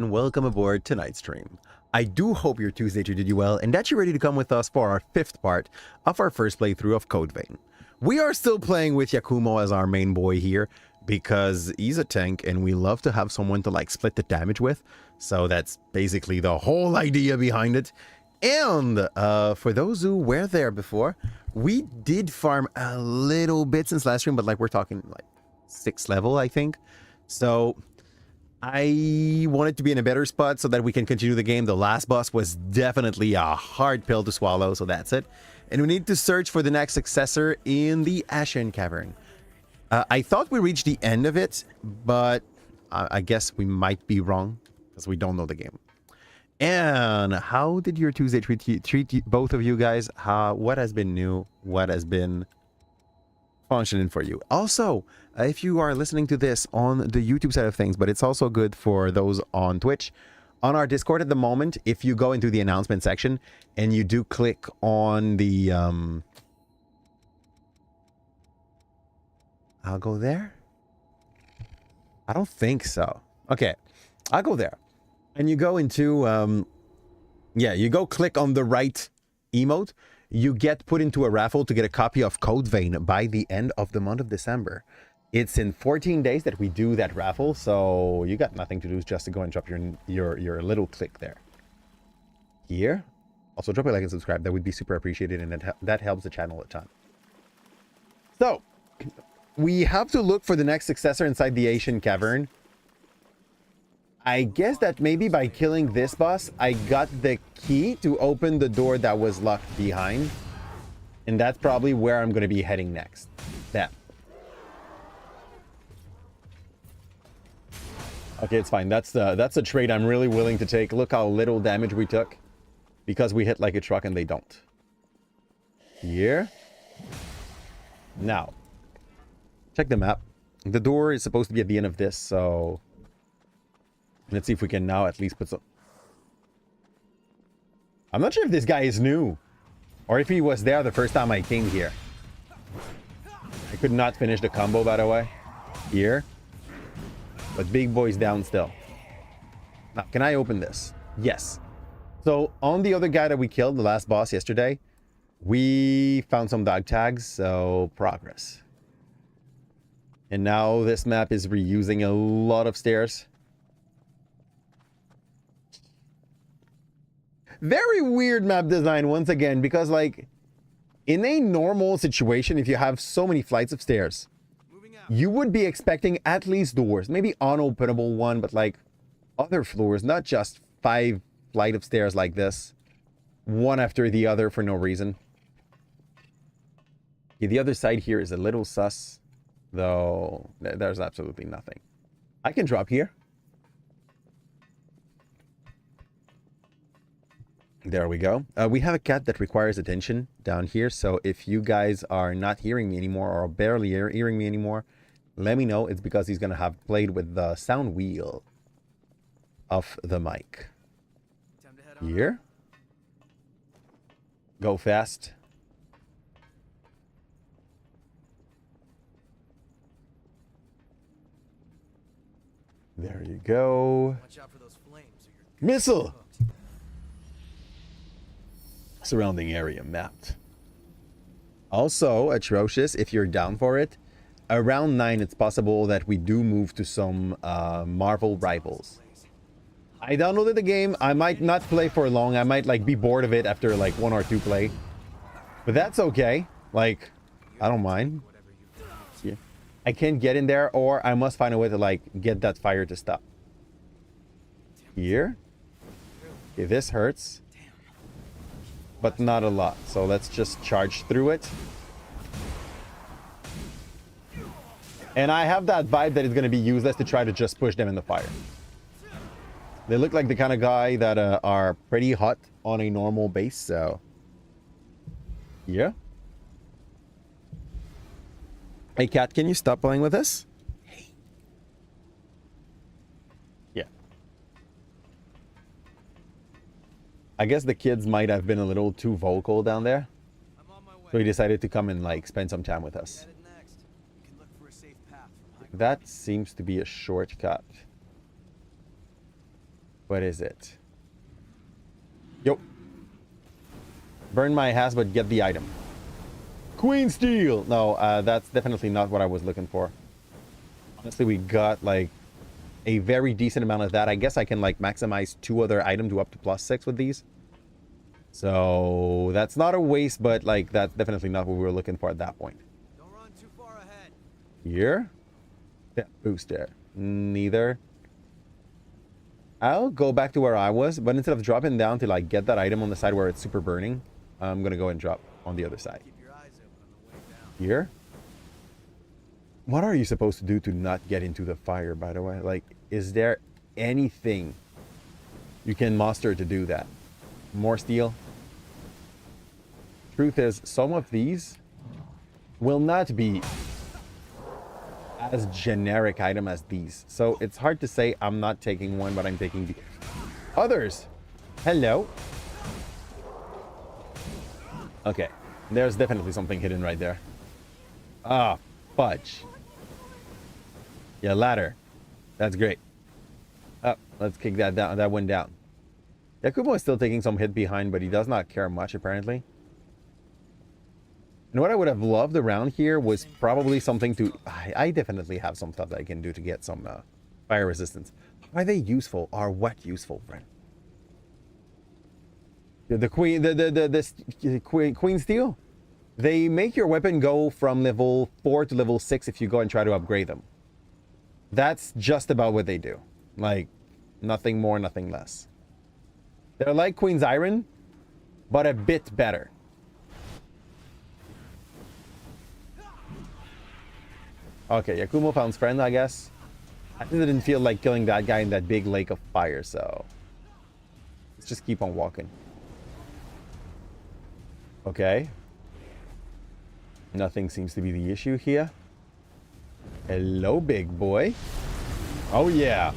and welcome aboard tonight's stream. I do hope your Tuesday treated you well and that you're ready to come with us for our fifth part of our first playthrough of COVE VEIN. We are still playing with Yakumo as our main boy here because he's a tank and we love to have someone to like split the damage with. So that's basically the whole idea behind it. And for those who were there before, we did farm a little bit since last stream, but like we're talking like 6th level, I think. So I wanted to be in a better spot so that we can continue the game. The last boss was definitely a hard pill to swallow, so that's it. And we need to search for the next successor in the Ashen Cavern. I thought we reached the end of it, but I guess we might be wrong because we don't know the game. And how did your Tuesday treat you, both of you guys? What has been new? What has been functioning for you? Also, if you are listening to this on the YouTube side of things, but it's also good for those on Twitch, on our Discord at the moment, if you go into the announcement section and you do click on the I'll go there. I don't think so. Okay, I'll go there. And you go into you go click on the right emote. You get put into a raffle to get a copy of COVE VEIN by the end of the month of December. It's in 14 days that we do that raffle, so you got nothing to do just to go and drop your little click there. Here, also drop a like and subscribe. That would be super appreciated, and that helps the channel a ton. So, we have to look for the next successor inside the Ashen Cavern. I guess that maybe by killing this boss, I got the key to open the door that was locked behind. And that's probably where I'm going to be heading next. That. Okay, it's fine. That's a trade I'm really willing to take. Look how little damage we took. Because we hit like a truck and they don't. Here. Now. Check the map. The door is supposed to be at the end of this, so let's see if we can now at least put some... I'm not sure if this guy is new. Or if he was there the first time I came here. I could not finish the combo, by the way. Here. But big boy's down still. Now, can I open this? Yes. So, on the other guy that we killed, the last boss yesterday, we found some dog tags, so progress. And now this map is reusing a lot of stairs. Very weird map design once again, because like in a normal situation, if you have so many flights of stairs, you would be expecting at least doors, maybe unopenable one, but like other floors, not just 5 flight of stairs like this, one after the other for no reason. Okay, the other side here is a little sus, though there's absolutely nothing. I can drop here. There we go. We have a cat that requires attention down here. So if you guys are not hearing me anymore or barely hearing me anymore, let me know. It's because he's going to have played with the sound wheel of the mic. Here. Go fast. There you go. Missile! Surrounding area mapped. Also, atrocious, if you're down for it, around 9 it's possible that we do move to some Marvel rivals. I downloaded the game. I might not play for long. I might like be bored of it after like 1 or 2 play. But that's okay. Like, I don't mind. Yeah. I can't get in there, or I must find a way to like get that fire to stop. Here. Okay, this hurts. But not a lot. So let's just charge through it. And I have that vibe that it's going to be useless to try to just push them in the fire. They look like the kind of guy that are pretty hot on a normal base, so... Yeah. Hey, cat, can you stop playing with us? Hey. Yeah. I guess the kids might have been a little too vocal down there. So he decided to come and like spend some time with us. That seems to be a shortcut. What is it? Yo. Burn my ass, but get the item. Queen Steel! No, that's definitely not what I was looking for. Honestly, we got, like, a very decent amount of that. I guess I can, like, maximize 2 other items to up to +6 with these. So, that's not a waste, but, like, that's definitely not what we were looking for at that point. Don't run too far ahead. Here? Yeah, booster. Neither. I'll go back to where I was, but instead of dropping down to, like, get that item on the side where it's super burning, I'm gonna go and drop on the other side. Keep your eyes open on the way down. Here? What are you supposed to do to not get into the fire, by the way? Like, is there anything you can muster to do that? More steel? Truth is, some of these will not be as generic item as these. So it's hard to say I'm not taking one, but I'm taking the others. Hello. Okay. There's definitely something hidden right there. Ah, fudge. Yeah, ladder. That's great. Oh, let's kick that down. That went down. Yakumo is still taking some hit behind, but he does not care much, apparently. And what I would have loved around here was probably something to... I definitely have some stuff that I can do to get some fire resistance. Are they useful? Are what useful, friend? The Queen Steel? They make your weapon go from level 4 to level 6 if you go and try to upgrade them. That's just about what they do. Like, nothing more, nothing less. They're like Queen's Iron, but a bit better. Okay, Yakumo found friend, I guess. I didn't feel like killing that guy in that big lake of fire, so... let's just keep on walking. Okay. Nothing seems to be the issue here. Hello, big boy. Oh, yeah.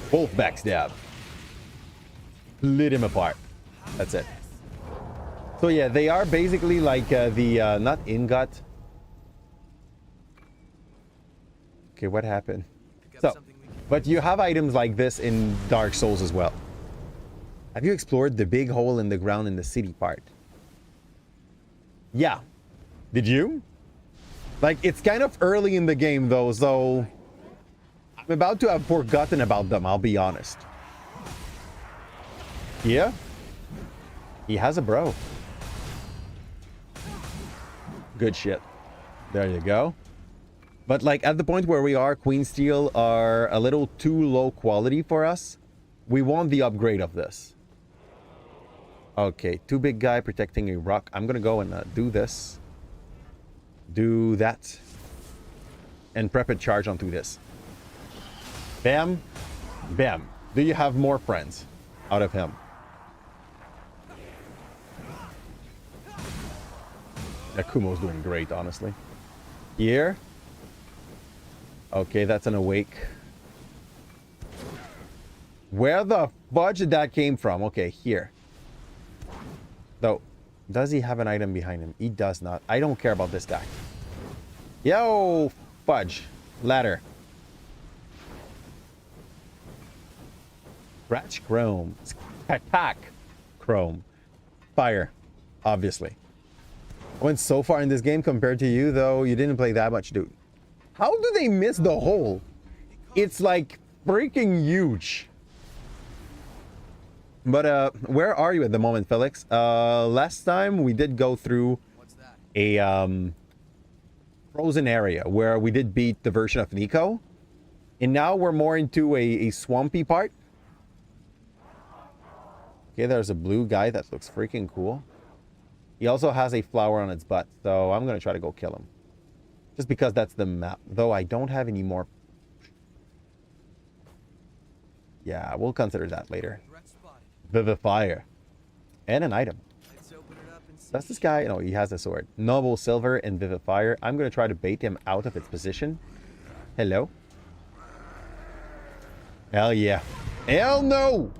Both backstab. Split him apart. That's it. So, yeah, they are basically like not ingot. Okay, what happened? So, but you have items like this in Dark Souls as well. Have you explored the big hole in the ground in the city part? Yeah. Did you? Like, it's kind of early in the game, though, so... I'm about to have forgotten about them, I'll be honest. Yeah? He has a bro. Good shit. There you go. But, like, at the point where we are, Queen Steel are a little too low quality for us. We want the upgrade of this. Okay, too big guy protecting a rock. I'm gonna go and do this. Do that. And prep a charge onto this. Bam. Bam. Do you have more friends out of him? Akumo's doing great, honestly. Here. Okay, that's an awake. Where the fudge did that came from? Okay, here. Though, does he have an item behind him? He does not. I don't care about this guy. Yo, fudge. Ladder. Scratch chrome. Attack chrome. Fire. Obviously. I went so far in this game compared to you, though. You didn't play that much, dude. How do they miss the hole? It's like freaking huge. But where are you at the moment, Felix? Last time we did go through a frozen area where we did beat the version of Nico. And now we're more into a swampy part. Okay, there's a blue guy that looks freaking cool. He also has a flower on its butt, so I'm going to try to go kill him. Just because that's the map. Though I don't have any more. Yeah, we'll consider that later. Vivifier. And an item. That's this guy. No, he has a sword. Noble Silver and Vivifier. I'm going to try to bait him out of its position. Hello. Hell yeah. Hell no!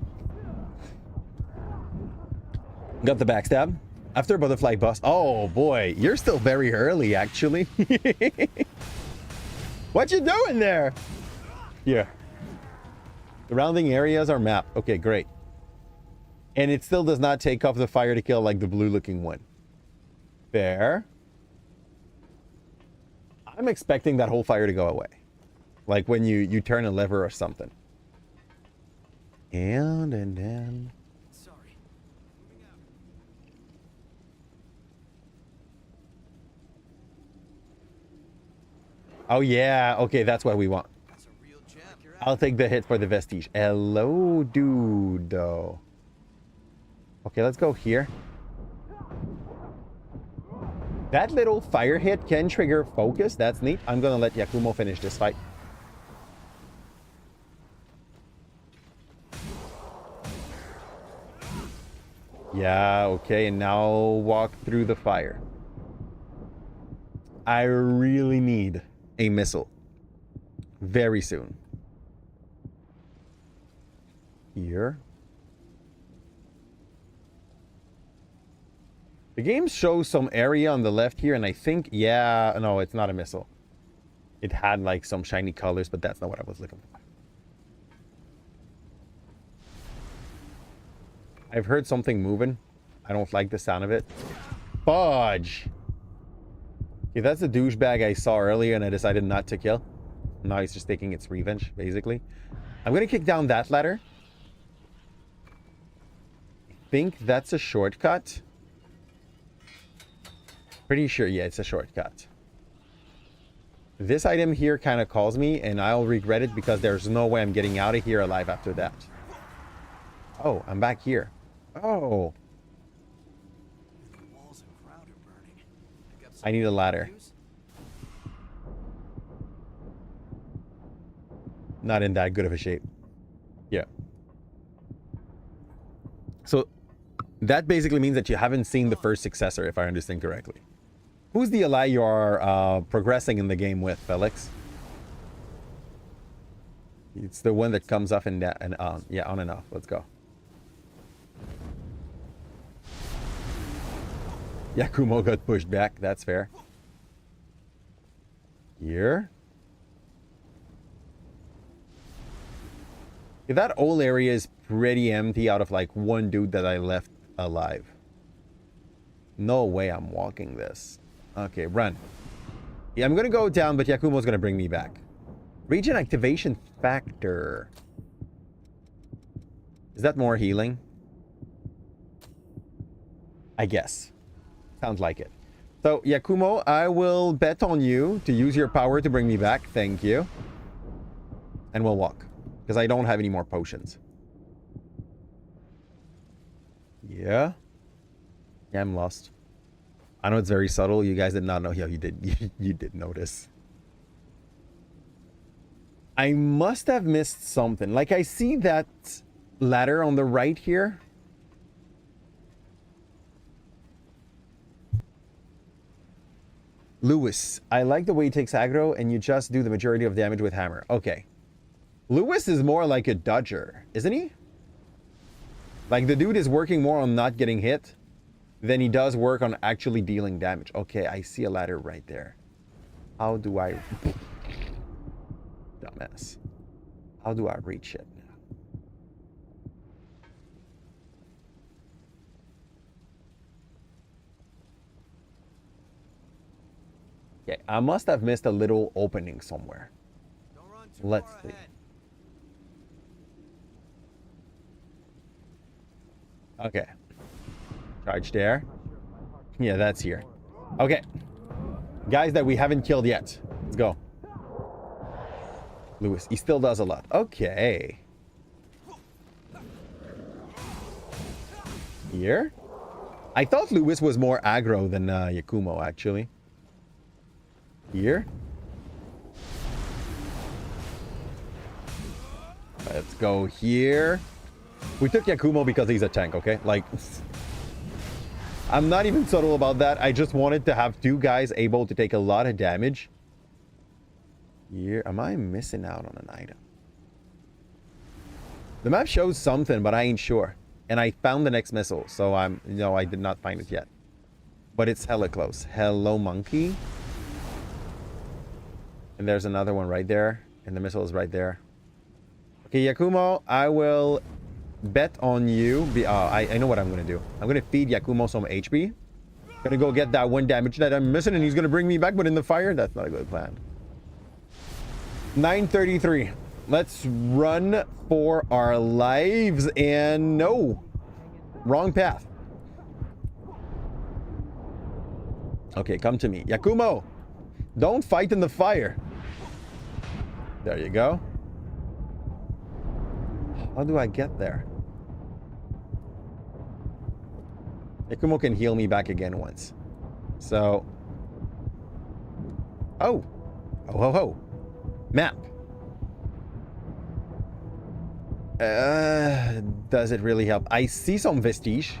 Got the backstab. After butterfly bust. Oh boy, you're still very early, actually. What you doing there? Yeah. Surrounding areas are mapped. Okay, great. And it still does not take off the fire to kill like the blue looking one. Fair. I'm expecting that whole fire to go away. Like when you turn a lever or something. And then... Sorry. Moving out. Oh yeah, okay, that's what we want. That's a real gem. I'll take the hit for the vestige. Hello, dude. Okay, let's go here. That little fire hit can trigger focus. That's neat. I'm gonna let Yakumo finish this fight. Yeah, okay, and now walk through the fire. I really need a missile. Very soon. Here. The game shows some area on the left here, and I think, yeah, no, it's not a missile. It had like some shiny colors, but that's not what I was looking for. I've heard something moving. I don't like the sound of it. Fudge! Okay, that's the douchebag I saw earlier and I decided not to kill. Now he's just taking its revenge, basically. I'm gonna kick down that ladder. I think that's a shortcut. Pretty sure, yeah, it's a shortcut. This item here kind of calls me, and I'll regret it because there's no way I'm getting out of here alive after that. Oh, I'm back here. Oh. The walls and ground are burning. I need a ladder. Not in that good of a shape. Yeah. So that basically means that you haven't seen the first successor, if I understand correctly. Who's the ally you are progressing in the game with, Felix? It's the one that comes off and on. Yeah, on and off. Let's go. Yakumo got pushed back. That's fair. Here. Yeah, that whole area is pretty empty out of like one dude that I left alive. No way I'm walking this. Okay, run. Yeah, I'm gonna go down, but Yakumo's gonna bring me back. Region activation factor. Is that more healing? I guess. Sounds like it. So, Yakumo, I will bet on you to use your power to bring me back. Thank you. And we'll walk. Because I don't have any more potions. Yeah. Yeah, I'm lost. I know it's very subtle. You guys did not know. Yeah, you did. You did notice. I must have missed something. Like, I see that ladder on the right here. Lewis, I like the way he takes aggro and you just do the majority of damage with hammer. Okay. Lewis is more like a dodger, isn't he? Like, the dude is working more on not getting hit than he does work on actually dealing damage. Okay, I see a ladder right there. How do I... Dumbass. How do I reach it now? Okay, I must have missed a little opening somewhere. Don't run too Let's far see. ahead. Okay. Charge there. Yeah, that's here. Okay. Guys that we haven't killed yet. Let's go. Lewis, he still does a lot. Okay. Here? I thought Lewis was more aggro than Yakumo, actually. Here? Let's go here. We took Yakumo because he's a tank, okay? Like, I'm not even subtle about that. I just wanted to have two guys able to take a lot of damage. Here, am I missing out on an item? The map shows something, but I ain't sure. And I found the next missile, so no, I did not find it yet. But it's hella close. Hello, monkey. And there's another one right there, and the missile is right there. Okay, Yakumo, I will bet on you. I know what I'm gonna do. I'm gonna feed Yakumo some HP. Gonna go get that 1 damage that I'm missing, and he's gonna bring me back, but in the fire, that's not a good plan. 9:33. Let's run for our lives, and no, wrong path. Okay, come to me, Yakumo. Don't fight in the fire. There you go. How do I get there? Yakumo can heal me back again once. So. Oh. Oh, ho, ho. Map. Does it really help? I see some vestige.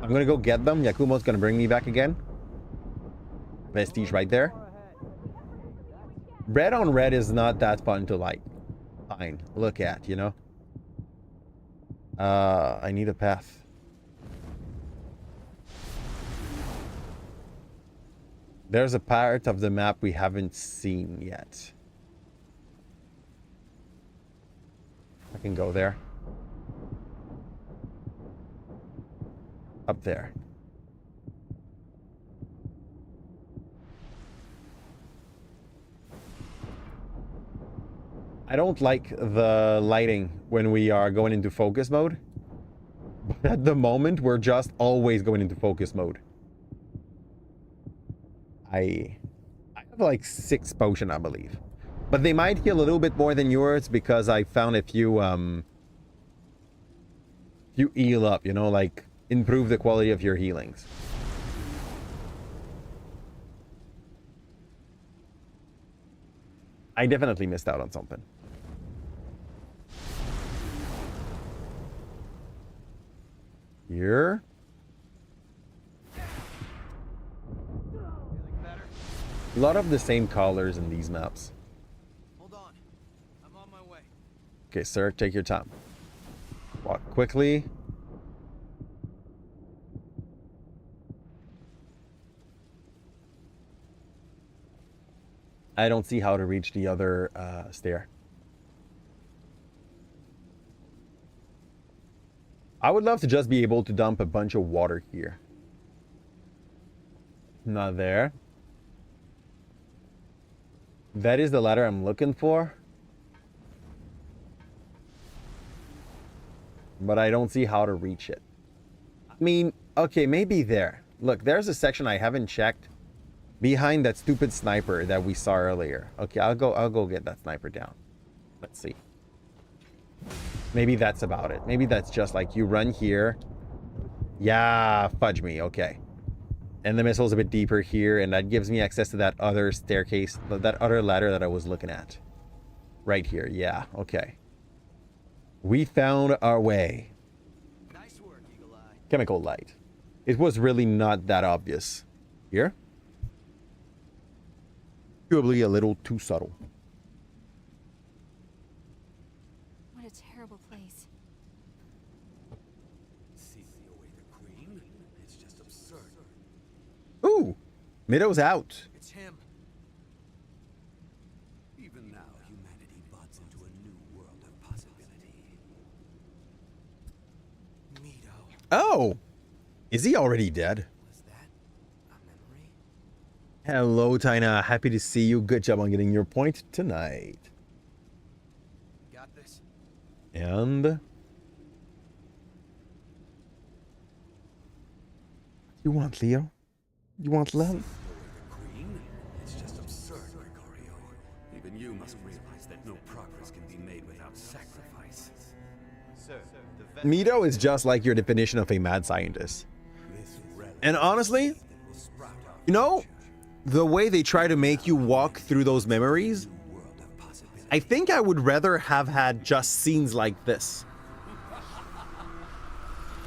I'm gonna go get them. Yakumo's gonna bring me back again. Vestige right there. Red on red is not that fun to like. Fine. Look at, you know? I need a path. There's a part of the map we haven't seen yet. I can go there. Up there. I don't like the lighting when we are going into focus mode. But at the moment, we're just always going into focus mode. I have like 6 potion, I believe. But they might heal a little bit more than yours because I found a few heal up, you know, like improve the quality of your healings. I definitely missed out on something. Here. A lot of the same colors in these maps. Hold on. I'm on my way. Okay, sir, take your time. Walk quickly. I don't see how to reach the other stair. I would love to just be able to dump a bunch of water here. Not there. That is the ladder I'm looking for. But I don't see how to reach it. I mean, okay, maybe there. Look, there's a section I haven't checked behind that stupid sniper that we saw earlier. Okay, I'll go get that sniper down. Let's see. Maybe that's about it. Maybe that's just like you run here. Yeah, fudge me. Okay. And the missile's a bit deeper here, and that gives me access to that other staircase, that other ladder that I was looking at. Right here. Yeah, okay. We found our way. Nice work, Eagle Eye. Chemical light. It was really not that obvious. Here? Probably a little too subtle. What a terrible place. Seizing away the queen? It's just absurd. Ooh! Mido's out. It's him. Even now, humanity buds into a new world of possibility. Mido. Oh! Is he already dead? Was that a memory? Hello, Tina. Happy to see you. Good job on getting your point tonight. Got this? And... You want Leo? You want love? The queen? It's just absurd, Gregorio. Even you must realize that no progress can be made without sacrifice. Sir, Mido is just like your definition of a mad scientist. And honestly, you know, the way they try to make you walk through those memories, I think I would rather have had just scenes like this.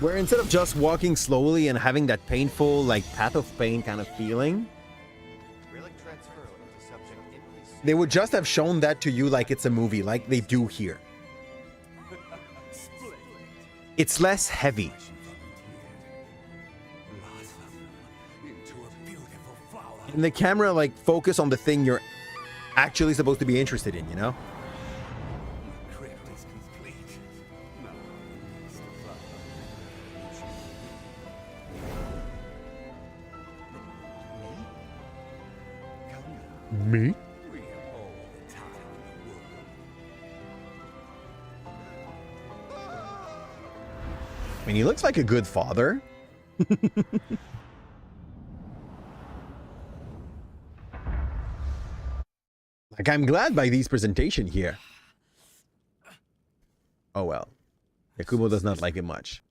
Where instead of just walking slowly and having that painful, like, path of pain kind of feeling, they would just have shown that to you like it's a movie, like they do here. It's less heavy. And the camera, like, focus on the thing you're actually supposed to be interested in, you know? Me? We have all the time in the world. I mean, he looks like a good father. Like, I'm glad by this presentation here. Oh well. Yakumo does not like it much.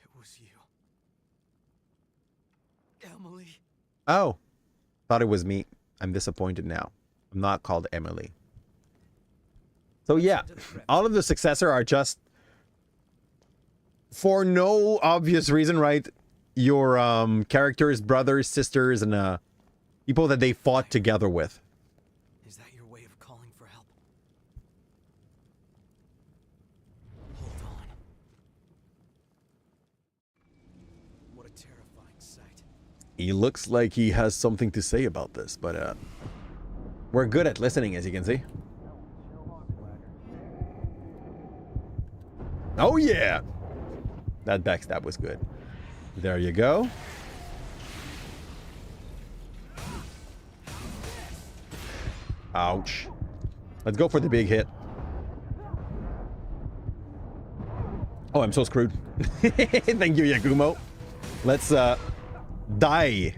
It was you. Emily. Oh. Thought it was me. I'm disappointed now. I'm not called Emily. So yeah, all of the successor are just for no obvious reason, right? Your characters, brothers, sisters, and people that they fought together with. Is that your way of calling for help? Hold on. What a terrifying sight. He looks like he has something to say about this, but we're good at listening, as you can see. Oh yeah! That backstab was good. There you go. Ouch. Let's go for the big hit. Oh, I'm so screwed. Thank you, Yakumo. Let's die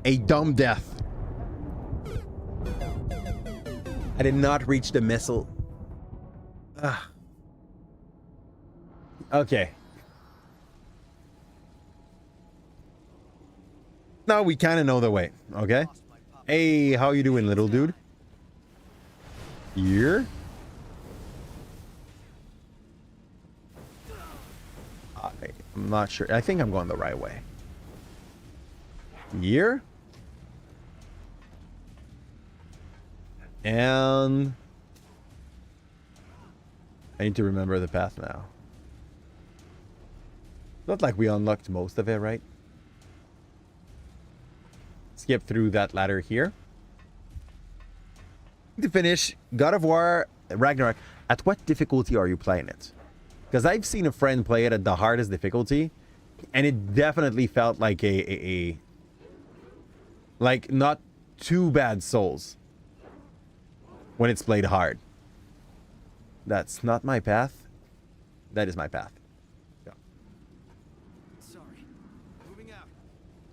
a dumb death. I did not reach the missile. Okay. Now we kind of know the way, okay? Hey, how you doing, little dude? Here? I'm not sure. I think I'm going the right way. Here? And I need to remember the path now. Not like we unlocked most of it, right? Skip through that ladder here. To finish, God of War Ragnarok, at what difficulty are you playing it? Because I've seen a friend play it at the hardest difficulty, and it definitely felt like like not too bad Souls when it's played hard. That's not my path. That is my path. Yeah. Sorry. Moving out.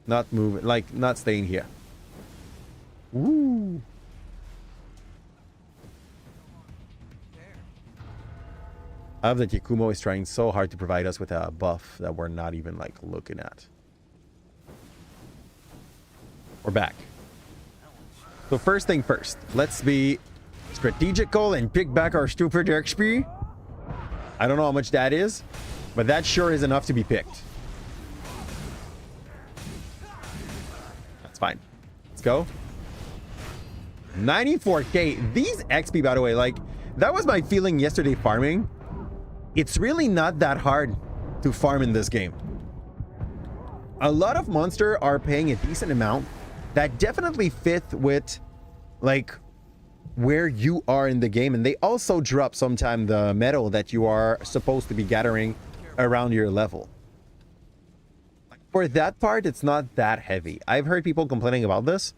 Not moving, like not staying here. Woo. I love that Yakumo is trying so hard to provide us with a buff that we're not even like looking at. We're back. So first thing first, let's be strategical and pick back our stupid XP. I don't know how much that is, but that sure is enough to be picked. That's fine. Let's go. 94k. These XP, by the way, like that was my feeling yesterday farming. It's really not that hard to farm in this game. A lot of monsters are paying a decent amount that definitely fit with like where you are in the game, and they also drop sometime the metal that you are supposed to be gathering around your level. For that part, it's not that heavy. I've heard people complaining about this.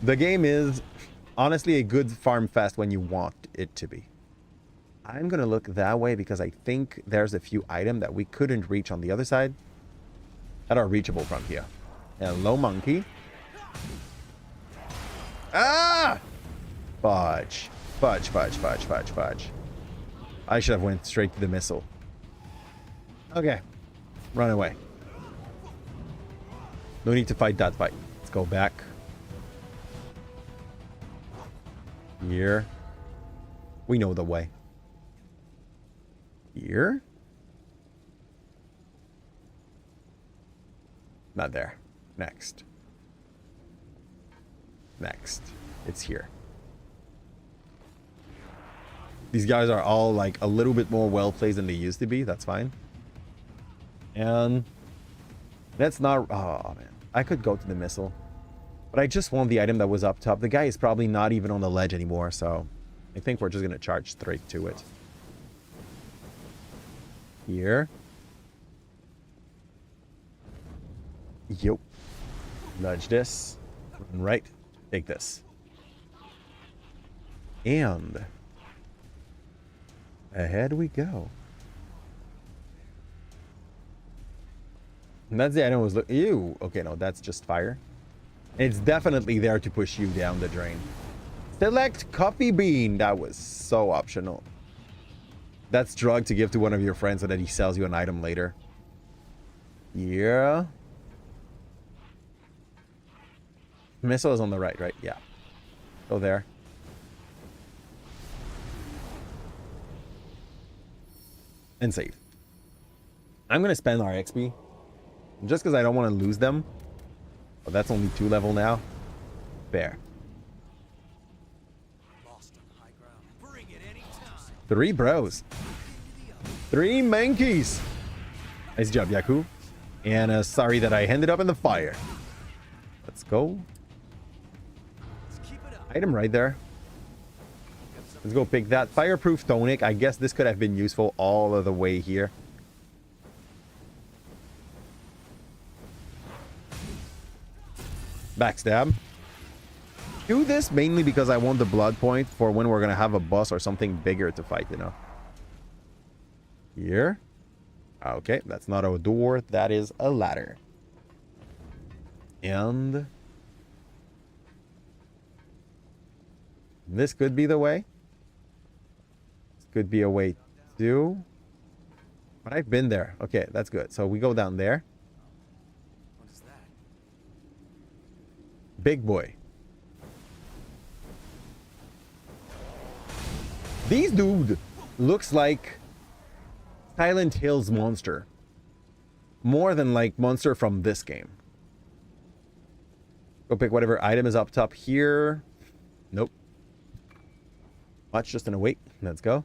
The game is honestly a good farm fest when you want it to be. I'm gonna look that way because I think there's a few items that we couldn't reach on the other side that are reachable from here. Hello, monkey. Ah! Fudge. Fudge, fudge, fudge, fudge, fudge. I should have went straight to the missile. Okay. Run away. No need to fight that fight. Let's go back. Here. We know the way. Here? Not there. Next. Next. It's here. These guys are all like a little bit more well placed than they used to be. That's fine. And that's not... Oh, man. I could go to the missile. But I just want the item that was up top. The guy is probably not even on the ledge anymore, so I think we're just going to charge straight to it. Here. Yup. Nudge this. Right. Take this. And ahead we go. And that's the item I was looking. Ew. Okay, no, that's just fire. It's definitely there to push you down the drain. Select coffee bean. That was so optional. That's drug to give to one of your friends so that he sells you an item later. Yeah. Missile is on the right? Yeah. Go there. And save. I'm going to spend our XP. Just because I don't want to lose them. But that's only 2 level now. Fair. 3 bros. 3 mankeys. Nice job, Yaku. And sorry that I ended up in the fire. Let's go. Item right there. Let's go pick that. Fireproof tonic. I guess this could have been useful all of the way here. Backstab. Do this mainly because I want the blood point for when we're going to have a boss or something bigger to fight, you know. Here. Okay, that's not a door. That is a ladder. And this could be the way. This could be a way too. But I've been there. Okay, that's good. So we go down there. What is that? Big boy. These dude looks like Silent Hill's monster. More than like monster from this game. Go pick whatever item is up top here. Nope. Watch, just an awake. Let's go.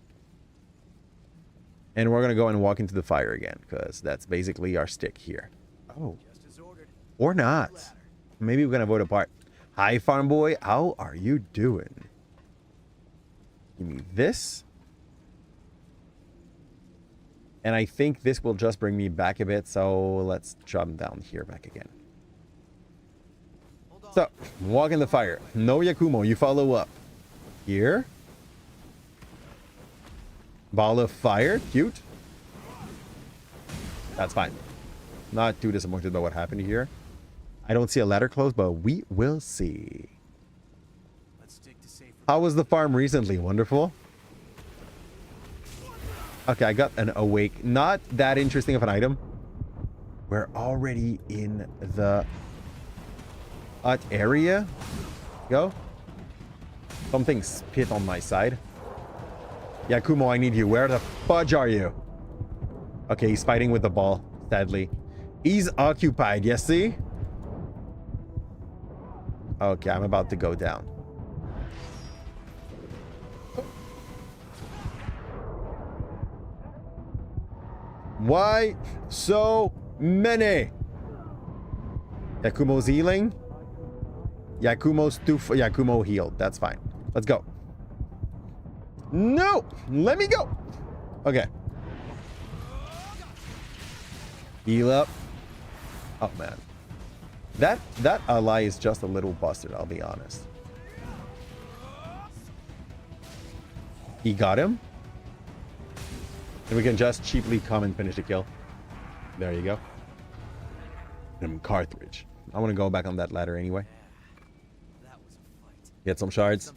And we're going to go and walk into the fire again, because that's basically our stick here. Oh. Or not. Maybe we're going to vote apart. Hi, farm boy. How are you doing? Give me this. And I think this will just bring me back a bit, so let's jump down here back again. So, walk in the fire. No Yakumo, you follow up. Here. Ball of fire, cute. That's fine. Not too disappointed about what happened here. I don't see a ladder close, but we will see. How was the farm recently? Wonderful. Okay, I got an awake. Not that interesting of an item. We're already in the hut area. Go. Something spit on my side. Yakumo, I need you. Where the fudge are you? Okay, he's fighting with the ball, sadly. He's occupied, yes, see? Okay, I'm about to go down. Why so many? Yakumo's healing. Yakumo healed. That's fine. Let's go. No! Let me go! Okay. Heal up. Oh, man. That ally is just a little busted, I'll be honest. He got him. And we can just cheaply come and finish the kill. There you go. Cartridge. I want to go back on that ladder anyway. Get some shards.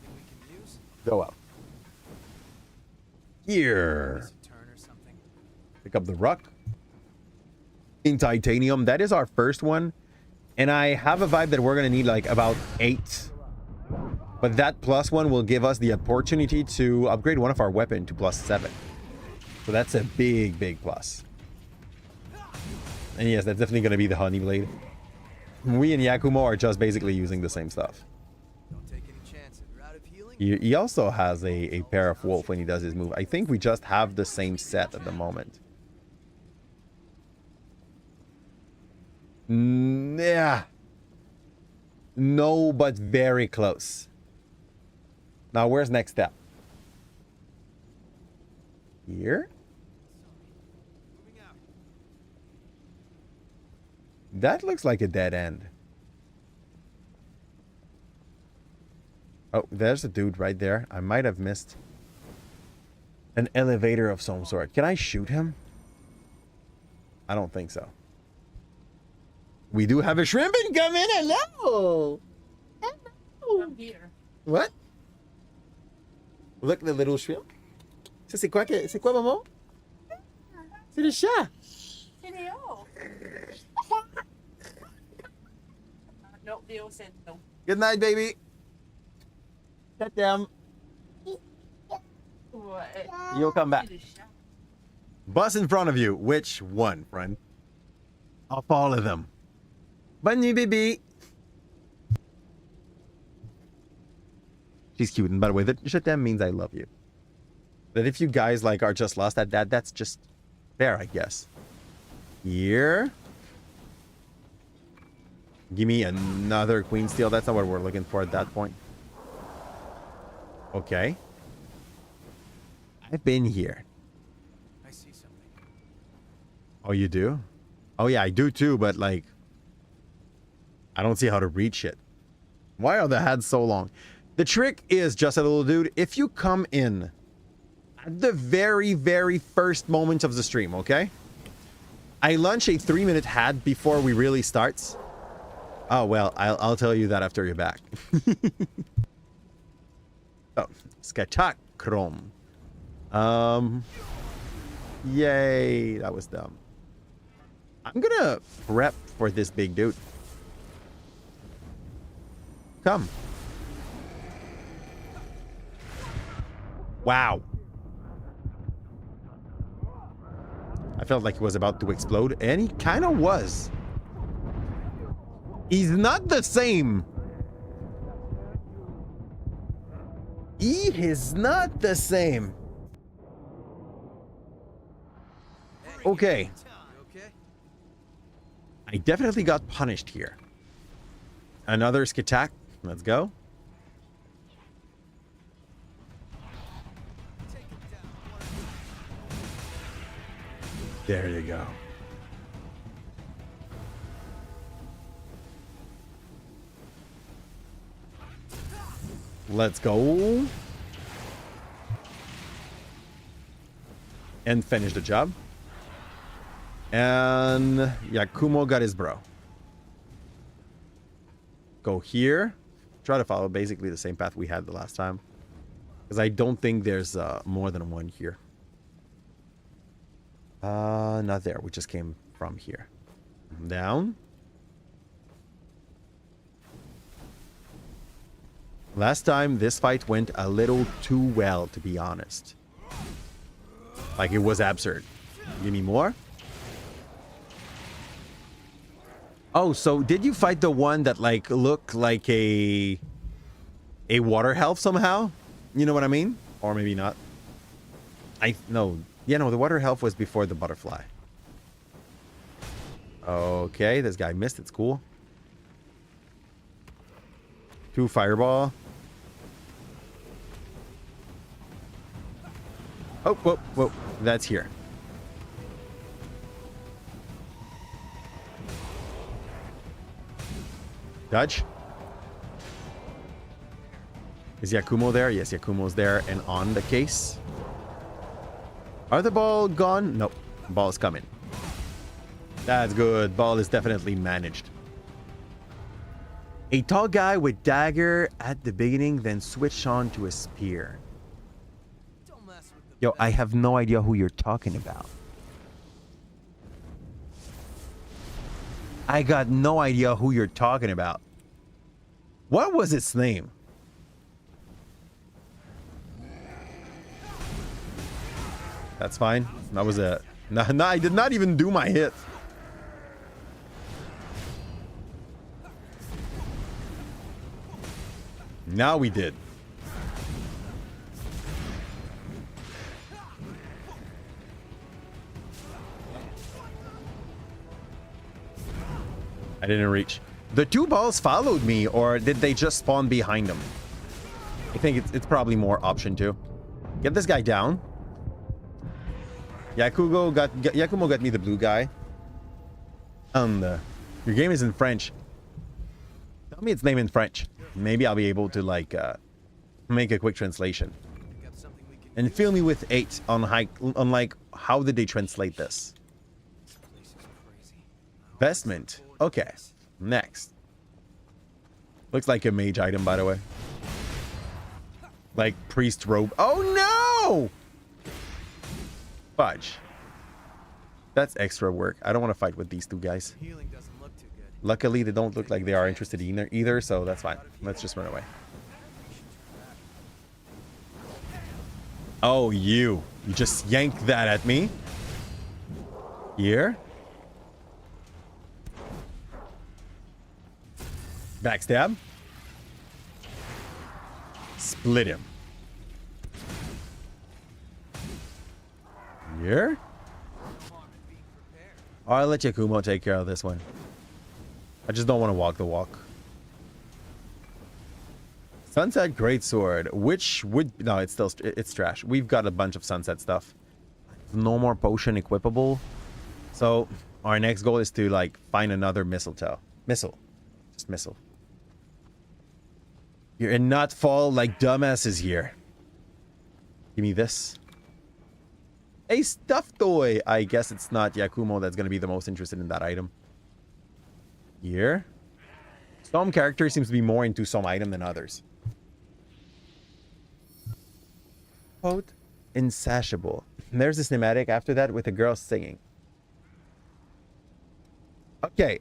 Go up. Here. Pick up the rock. In titanium. That is our first one. And I have a vibe that we're going to need like about 8. But that plus one will give us the opportunity to upgrade one of our weapon to plus 7. So that's a big, big plus. And yes, that's definitely going to be the honey blade. We and Yakumo are just basically using the same stuff. He also has a pair of wolf when he does his move. I think we just have the same set at the moment. Yeah. No, but very close. Now, where's next step? Here? That looks like a dead end. Oh, there's a dude right there. I might have missed an elevator of some sort. Can I shoot him? I don't think so. We do have a shrimp incoming. Hello. I'm here. What? Look, the little shrimp. Ça, c'est quoi, maman? C'est le chat. C'est Léo. No, Léo said no. Good night, baby. Pet them. What? You'll come back. C'est le chat. Bus in front of you. Which one, friend? Of all of them. Bonne nuit, baby. She's cute. And by the way, that je t'aime means I love you. That if you guys like are just lost at that, that's just fair, I guess. Here. Give me another queen steal. That's not what we're looking for at that point. Okay. I've been here. I see something. Oh, you do? Oh, yeah, I do too, but like, I don't see how to reach it. Why are the heads so long? The trick is, just a little dude, if you come in at the very, very first moment of the stream, okay? I launch a 3-minute ad before we really starts. Oh, well, I'll tell you that after you're back. Oh, Skatakrom. Yay, that was dumb. I'm gonna prep for this big dude. Come. Wow. I felt like he was about to explode, and he kind of was. He's not the same. He is not the same. Okay. I definitely got punished here. Another skitak. Let's go. There you go. Let's go. And finish the job. And yeah, Kumo got his bro. Go here. Try to follow basically the same path we had the last time. Because I don't think there's more than one here. Not there. We just came from here. Down. Last time, this fight went a little too well, to be honest. Like, it was absurd. Give me more. Oh, so did you fight the one that, like, looked like a water health somehow? You know what I mean? Or maybe not. No. Yeah, no, the water health was before the butterfly. Okay, this guy missed. It's cool. 2 fireball. Oh, whoa, whoa. That's here. Dodge. Is Yakumo there? Yes, Yakumo's there and on the case. Are the ball gone? Nope. Ball is coming. That's good. Ball is definitely managed. A tall guy with dagger at the beginning, then switch on to a spear. Yo, I have no idea who you're talking about. I got no idea who you're talking about. What was its name? That's fine. That was it. No, I did not even do my hit. Now we did. I didn't reach. The 2 balls followed me, or did they just spawn behind them? I think it's probably more option 2. Get this guy down. Yakumo got me the blue guy. Your game is in French. Tell me its name in French. Maybe I'll be able to like make a quick translation. And fill me with 8 on like how did they translate this? Vestment. Okay. Next. Looks like a mage item, by the way. Like priest robe. Oh no! Fudge. That's extra work. I don't want to fight with these two guys. Luckily, they don't look like they are interested either, so that's fine. Let's just run away. Oh, you just yanked that at me. Here. Backstab. Split him. Here. I'll let Yakumo take care of this one. I just don't want to walk the walk. Sunset Greatsword, which would... No, it's still... It's trash. We've got a bunch of sunset stuff. No more potion equipable. So, our next goal is to, like, find another mistletoe. Missile. Just missile. You're in not fall like dumbasses here. Give me this. A stuffed toy. I guess it's not Yakumo that's going to be the most interested in that item. Here. Some character seems to be more into some item than others. Quote, insatiable. There's a cinematic after that with a girl singing. Okay.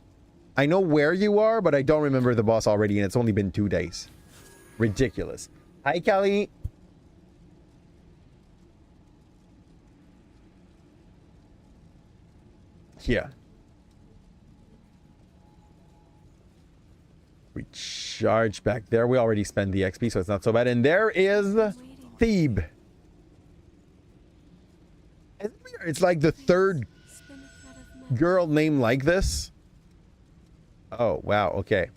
I know where you are, but I don't remember the boss already, and it's only been 2 days. Ridiculous. Hi, Callie. Yeah. We charge back there. We already spent the XP, so it's not so bad. And there is Thebe. It's like the third girl name like this. Oh, wow. Okay.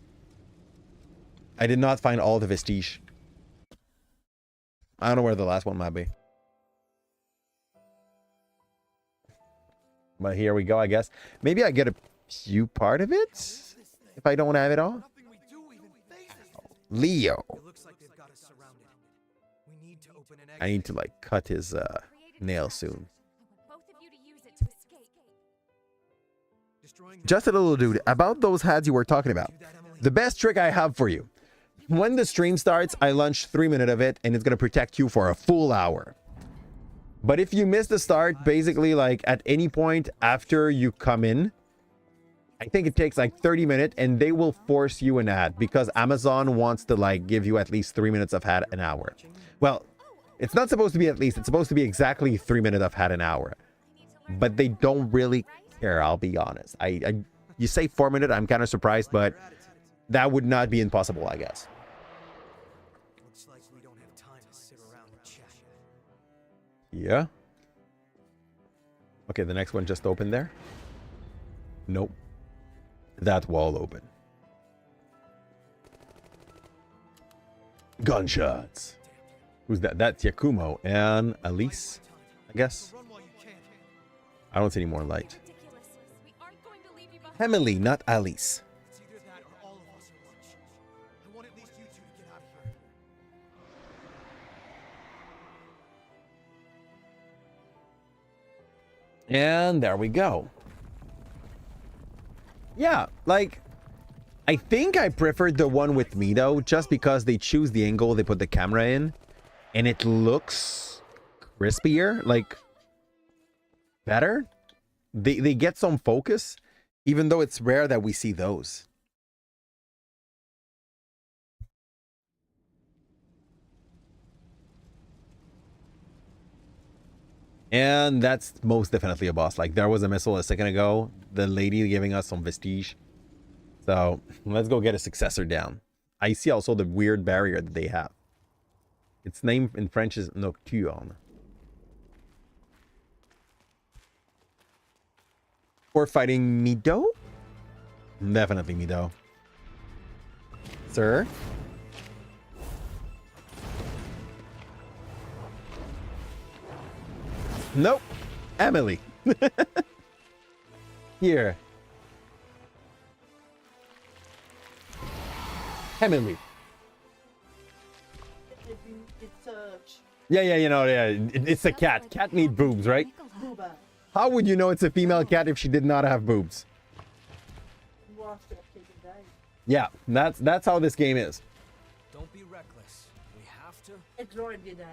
I did not find all the vestige. I don't know where the last one might be. But here we go, I guess. Maybe I get a few part of it if I don't have it all. Leo. I need to like cut his nail soon. Just a little dude, about those hats you were talking about. The best trick I have for you. When the stream starts, I launch 3 minutes of it and it's going to protect you for a full hour. But if you miss the start, basically like at any point after you come in, I think it takes like 30 minutes and they will force you an ad because Amazon wants to like give you at least 3 minutes of ad an hour. Well, it's not supposed to be at least, it's supposed to be exactly 3 minutes of ad an hour. But they don't really care, I'll be honest. You say 4 minutes, I'm kind of surprised, but that would not be impossible, I guess. Looks like we don't have time to sit around and chat. Yeah. Okay, the next one just opened there. Nope. That wall open. Gunshots. Who's that? That's Yakumo and Elise, I guess. I don't see any more light. Emily, not Alice. It's either that or all of us are lunch. I want at least you two to get out of here. And there we go. Yeah, like, I think I preferred the one with Mido just because they choose the angle they put the camera in and it looks crispier, like better. They get some focus, even though it's rare that we see those. And that's most definitely a boss. Like, there was a missile a second ago. The lady giving us some vestige. So, let's go get a successor down. I see also the weird barrier that they have. Its name in French is Nocturne. We're fighting Mido? Definitely Mido. Sir? Nope. Emily. Here. Emily. Yeah, you know, yeah. It's a cat. Cat need boobs, right? Booba. How would you know it's a female cat if she did not have boobs? Wants to take a dive. Yeah, that's how this game is. Don't be reckless. We have to. Ignore the dive.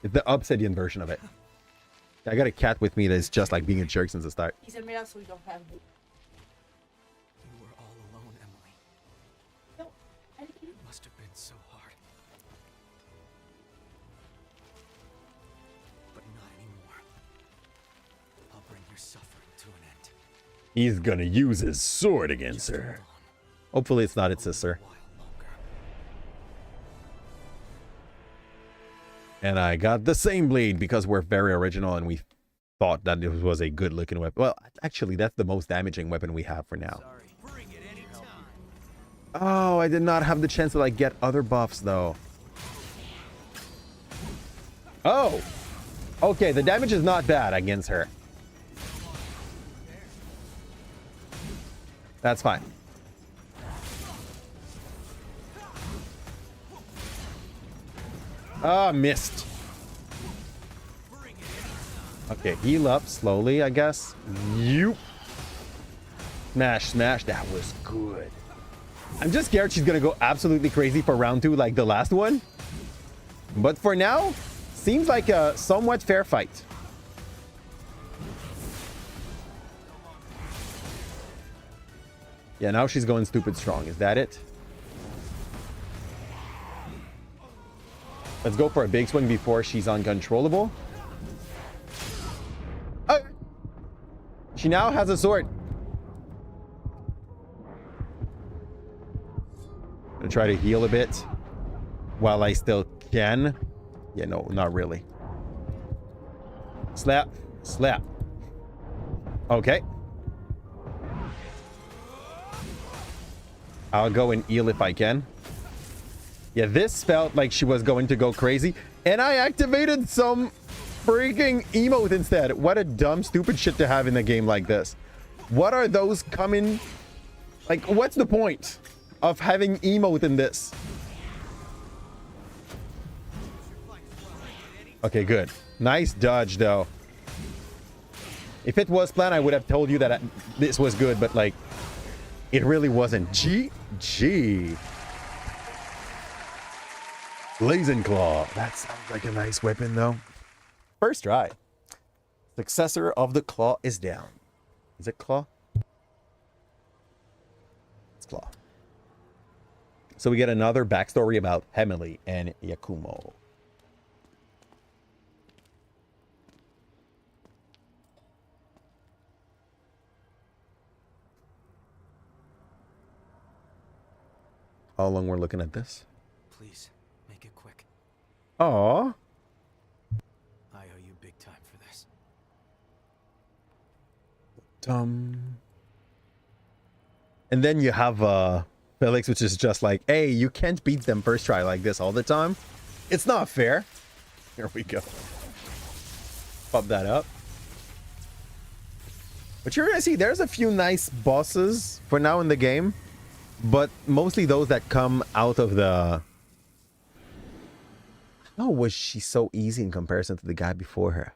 It's the obsidian version of it. I got a cat with me that's just like being a jerk since the start. He's a male, so we don't have boobs. You were all alone, Emily. No, I didn't. It must have been so hard. But not anymore. I'll bring your suffering to an end. He's gonna use his sword against Just her. hold on Hopefully it's not its sister. a while longer. And I got the same blade because we're very original and we thought that it was a good looking weapon. Well, actually, that's the most damaging weapon we have for now. Sorry. Bring it anytime. Oh, I did not have the chance to like get other buffs though. Oh, okay. The damage is not bad against her. That's fine. Ah, missed. Okay, heal up slowly, I guess. You. Smash. That was good. I'm just scared she's gonna go absolutely crazy for round 2 like the last one. But for now, seems like a somewhat fair fight. Yeah, now she's going stupid strong. Is that it? Let's go for a big swing before she's uncontrollable. Oh! She now has a sword. Gonna try to heal a bit while I still can. Yeah, no, not really. Slap. Okay. I'll go and heal if I can. Yeah, this felt like she was going to go crazy. And I activated some freaking emote instead. What a dumb, stupid shit to have in a game like this. What are those coming? Like, what's the point of having emote in this? Okay, good. Nice dodge, though. If it was planned, I would have told you that this was good, but, like, it really wasn't. GG. Blazing Claw. That sounds like a nice weapon, though. First try. Successor of the Claw is down. Is it Claw? It's Claw. So we get another backstory about Emily and Yakumo. How long we're looking at this? Please, make it quick. Aww. I owe you big time for this. And then you have Felix, which is just like, hey, you can't beat them first try like this all the time. It's not fair. Here we go. Pop that up. But you're gonna see there's a few nice bosses for now in the game, but mostly those that come out of the... How was she so easy in comparison to the guy before her?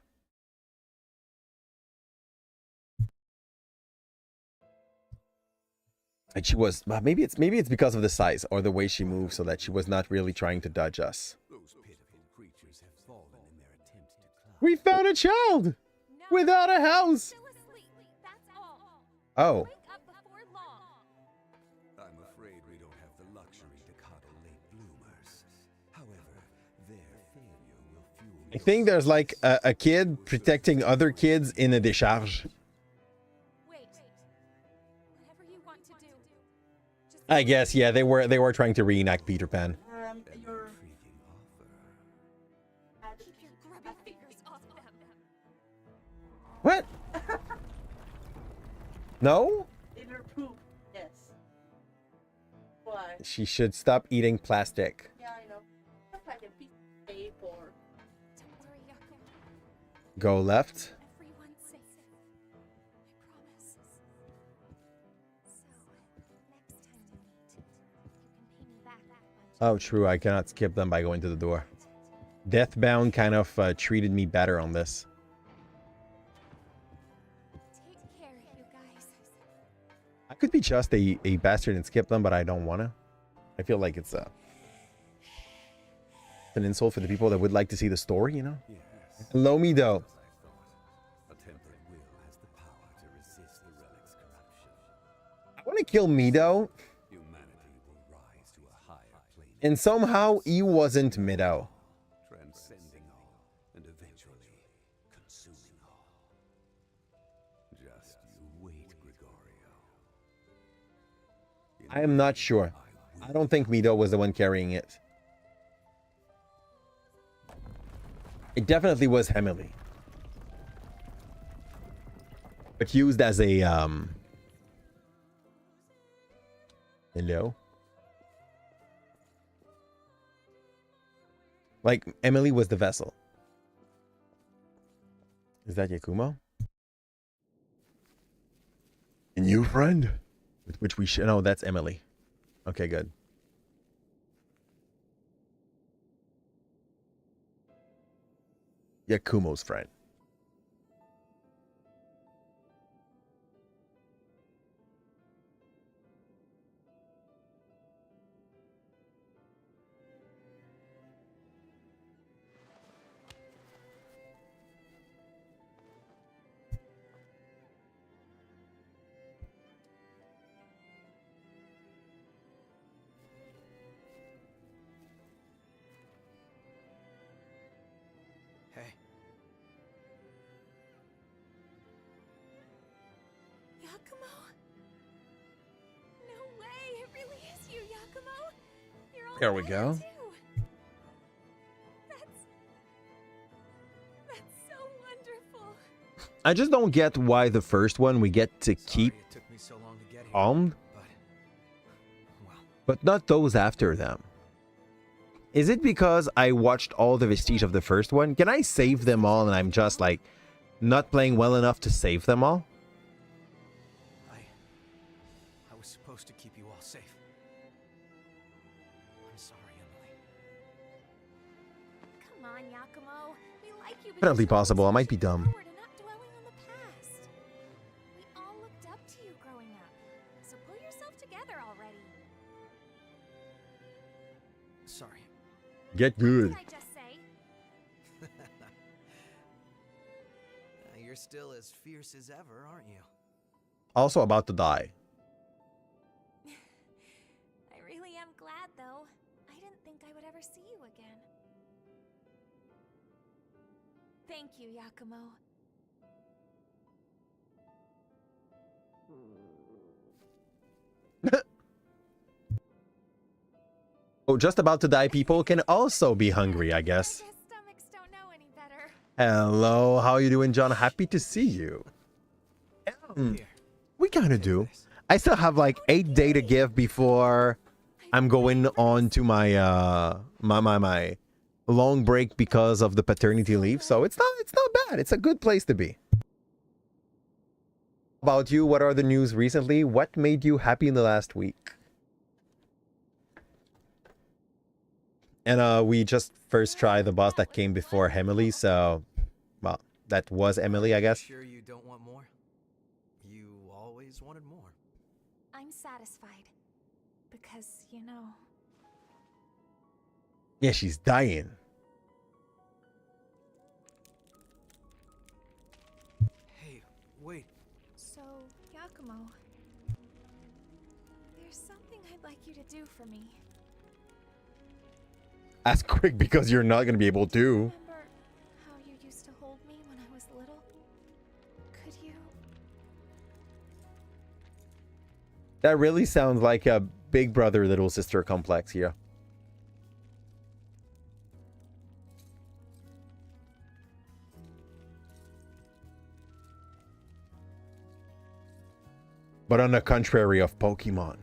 Like she was, maybe it's because of the size or the way she moves, so that she was not really trying to dodge us. Those pitiful creatures have fallen in their attempt to climb. We found a child without a house. Still asleep. That's all. Oh, Wake up before long. I'm afraid we don't have the luxury to coddle late bloomers. However, their failure will fuel I think there's like a kid protecting other kids in a décharge. Wait. Whatever you want to do. Just I guess, yeah, they were trying to reenact Peter Pan. Your intriguing offer. keep your grubby fingers off them. What? No? inner poop. Yes. Why? She should stop eating plastic. Yeah, I know. Just like a piece of tape or... Don't worry, Yaku. Go left. Everyone's safe. I promise. So, next time we meet, you can pay me back. Oh, true. I cannot skip them by going to the door. It's Deathbound kind of treated me better on this. Take care, you guys. I could be just a bastard and skip them, but I don't want to. I feel like it's an insult for the people that would like to see the story, you know? Yes. Hello, Mido. As I thought. A tempered will has the power to resist the relic's corruption. I want to kill Mido, Humanity will rise to a higher plane. and somehow he wasn't Mido. Transcending all, and eventually consuming all. Just you wait, Gregorio. I am not sure. I don't think Mido was the one carrying it. It definitely was Emily. But used as a hello? Like Emily was the vessel. Is that Yakumo? And you, friend? With which we should. No, that's Emily. Okay, good. Yakumo's friend. Hey, Yakumo? No way, it really is you, Yakumo. You're all There we right, go. too. That's so wonderful. I just don't get why the first one we get to keep sorry it took me so long to get here. armed, Well, but not those after them. Is it because I watched all the vestige of the first one? Can I save them all and I'm just like not playing well enough to save them all? I was supposed to keep you all safe. I'm sorry, Emily. Come on, Yakumo. We like you. Definitely because you're possible. I might be pushing dumb. forward and not dwelling on the past. We all looked up to you growing up. So pull yourself together already. Sorry. Get What good. did I just say? You're still as fierce as ever, aren't you? Also about to die. I really am glad, though. I didn't think I would ever see you again. Thank you, Yakumo. Oh, just about to die people can also be hungry, I guess. I guess stomachs don't know any better. Hello, how you doing, John? Happy to see you. Here. We kind of do. I still have like 8 days to give before I'm going on to my my long break because of the paternity leave. So it's not bad. It's a good place to be. About you, what are the news recently? What made you happy in the last week? And we just first tried the boss that came before Emily, so well, that was Emily, I guess. Sure you don't want more? You always wanted more. I'm satisfied. Because, you know... Yeah, she's dying. Hey, wait. So, Yakumo... There's something I'd like you to do for me. As quick because you're not gonna be able to. Remember how you used to hold me when I was little? Could you? That really sounds like a big brother, little sister complex here. But on the contrary of Pokemon,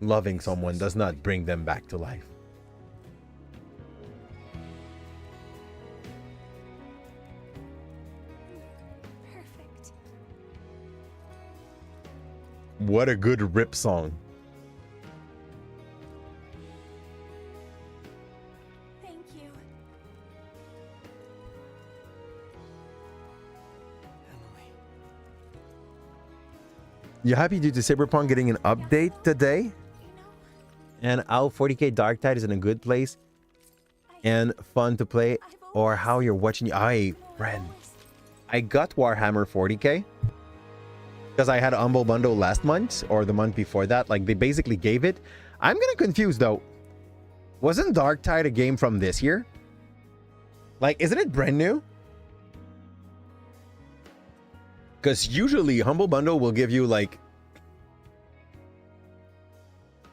loving someone does not bring them back to life. Perfect. What a good rip song. Thank you. You happy due to Cyberpunk getting an update today? You know, And how 40k Darktide is in a good place and fun to play, or how you're watching. Friend, I got Warhammer 40k because I had a Humble Bundle last month or the month before that. Like, they basically gave it. I'm gonna confuse though. Wasn't Darktide a game from this year? Like, isn't it brand new? Because usually Humble Bundle will give you like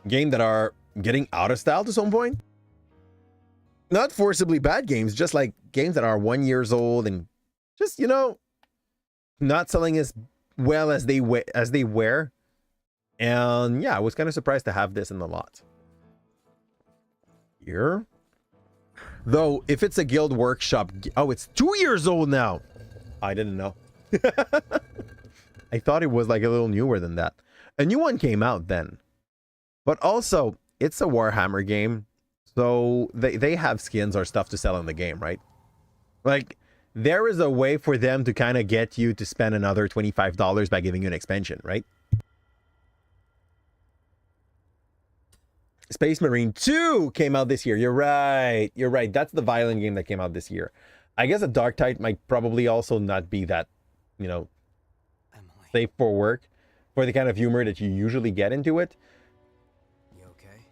game that are getting out of style to some point. Not forcibly bad games, just like games that are 1 year old and just, you know, not selling as well as they were. And yeah, I was kind of surprised to have this in the lot. Here. Though, if it's a Guild Workshop... Oh, it's 2 years old now. I didn't know. I thought it was like a little newer than that. A new one came out then. But also, it's a Warhammer game. So they have skins or stuff to sell in the game, right? Like, there is a way for them to kind of get you to spend another $25 by giving you an expansion, right? Space Marine 2 came out this year. You're right. You're right. That's the violent game that came out this year. I guess a Darktide might probably also not be that, you know, safe for work for the kind of humor that you usually get into it. You okay?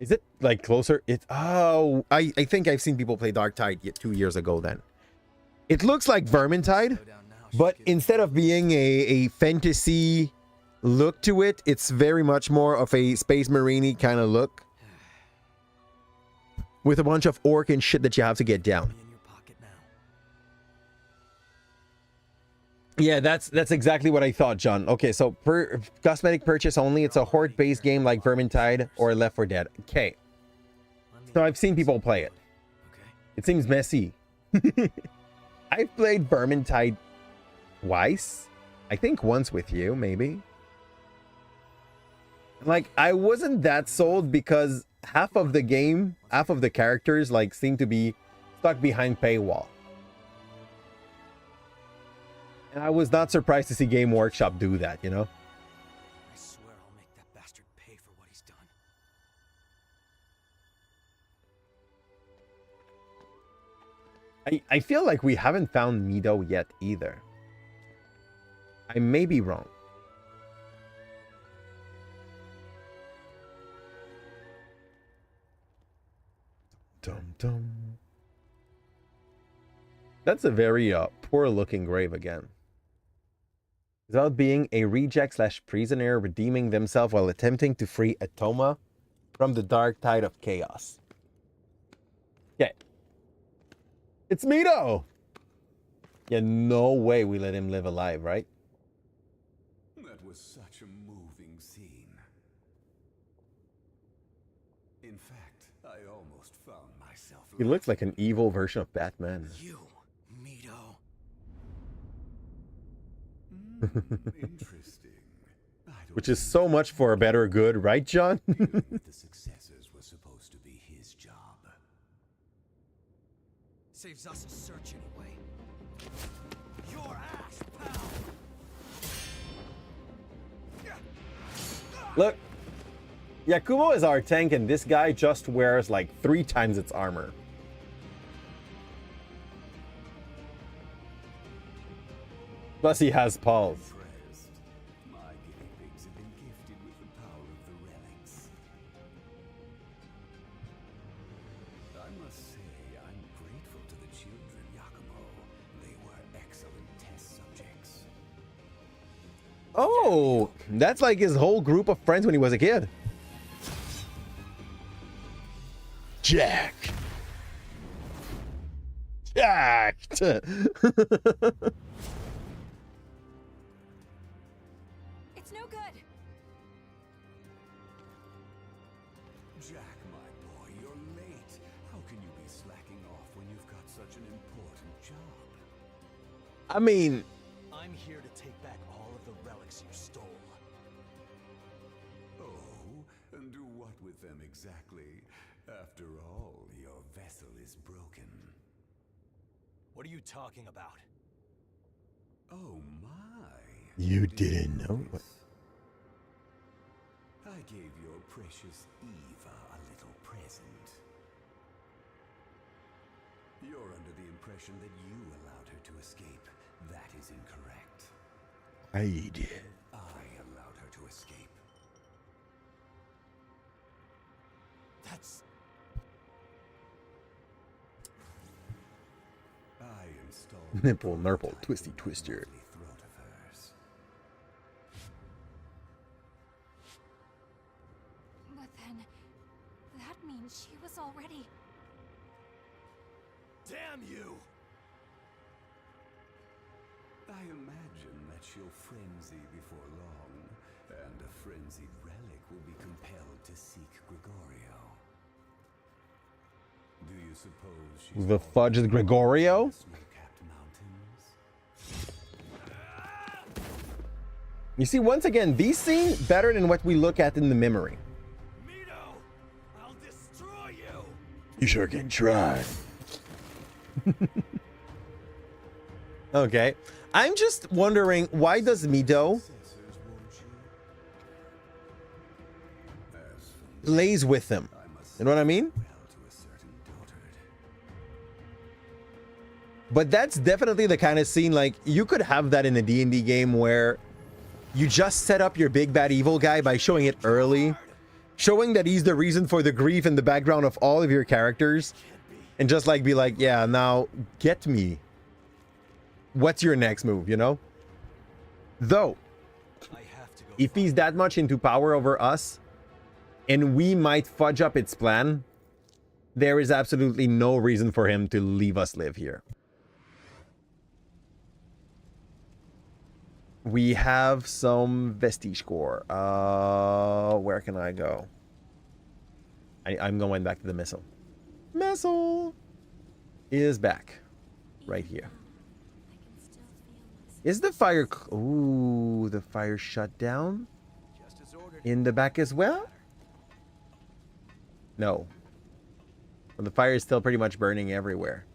Is it like closer? It's I think I've seen people play Darktide 2 years ago then. It looks like Vermintide, but instead of being a fantasy look to it, it's very much more of a Space Marine-y kind of look. With a bunch of orc and shit that you have to get down. In your pocket now. Yeah, that's exactly what I thought, John. Okay, so per cosmetic purchase only, it's a horde-based game like Vermintide or Left 4 Dead. Okay. So I've seen people play it. Okay. It seems messy. I've played Vermintide twice. I think once with you, maybe. Like, I wasn't that sold because half of the game, half of the characters, like, seem to be stuck behind paywall. And I was not surprised to see Game Workshop do that, you know? I swear I'll make that bastard pay for what he's done. I feel like we haven't found Mido yet either. I may be wrong. Dum dum. That's a very poor looking grave again. Without being a reject slash prisoner redeeming themselves while attempting to free Atoma from the dark tide of chaos. Okay. It's Mido! Yeah, no way we let him live alive, right? That was such a moving scene. In fact, I almost found myself. He looks like an evil version of Batman. You, Mido. Interesting. I don't Which is so much for a better good, right, John? think the successors were supposed to be his job. Saves us a search anyway. Your ass, pal. Look, Yakumo is our tank, and this guy just wears like 3 times its armor. Plus, he has pulse. Impressed. My guinea pigs have been gifted with the power of the relics. I must say, I'm grateful to the children, Yakumo. They were excellent test subjects. Oh, that's like his whole group of friends when he was a kid. Jack. Jacked. it's no good. Jack, my boy, you're late. How can you be slacking off when you've got such an important job? I mean, I'm here to take back all of the relics you stole. Oh, and do what with them exactly? After all, your vessel is broken. What are you talking about? Oh my. You didn't know? What? I gave your precious Eva a little present. You're under the impression that you allowed her to escape. That is incorrect. I did. I allowed her to escape. That's... I installed Nipple, nurple, twisty, twister. the throat of hers. But then, that means she was already... Damn you! I imagine that she'll frenzy before long, and a frenzied relic will be compelled to seek Gregorio. Do you suppose she's The fudge is Gregorio? snow-capped mountains? You see, once again, these seem better than what we look at in the memory. Mido! I'll destroy you! You sure can try. Okay. I'm just wondering, why does Mido Successors, won't you? As for me, lays with him? I must You know what I mean? well to a certain dotard. But that's definitely the kind of scene, like, you could have that in a D&D game where you just set up your big bad evil guy by showing it early, showing that he's the reason for the grief in the background of all of your characters, and just like be like, yeah, now get me. What's your next move, you know? Though, I have to go. if he's that much into power over us, and we might fudge up its plan, there is absolutely no reason for him to leave us live here. We have some vestige core. Where can I go? I'm going back to the missile. Missile is back. Right here. I can still feel myself. Is the fire... Ooh, the fire shut down? Just as ordered. In the back as well? No. Well, the fire is still pretty much burning everywhere.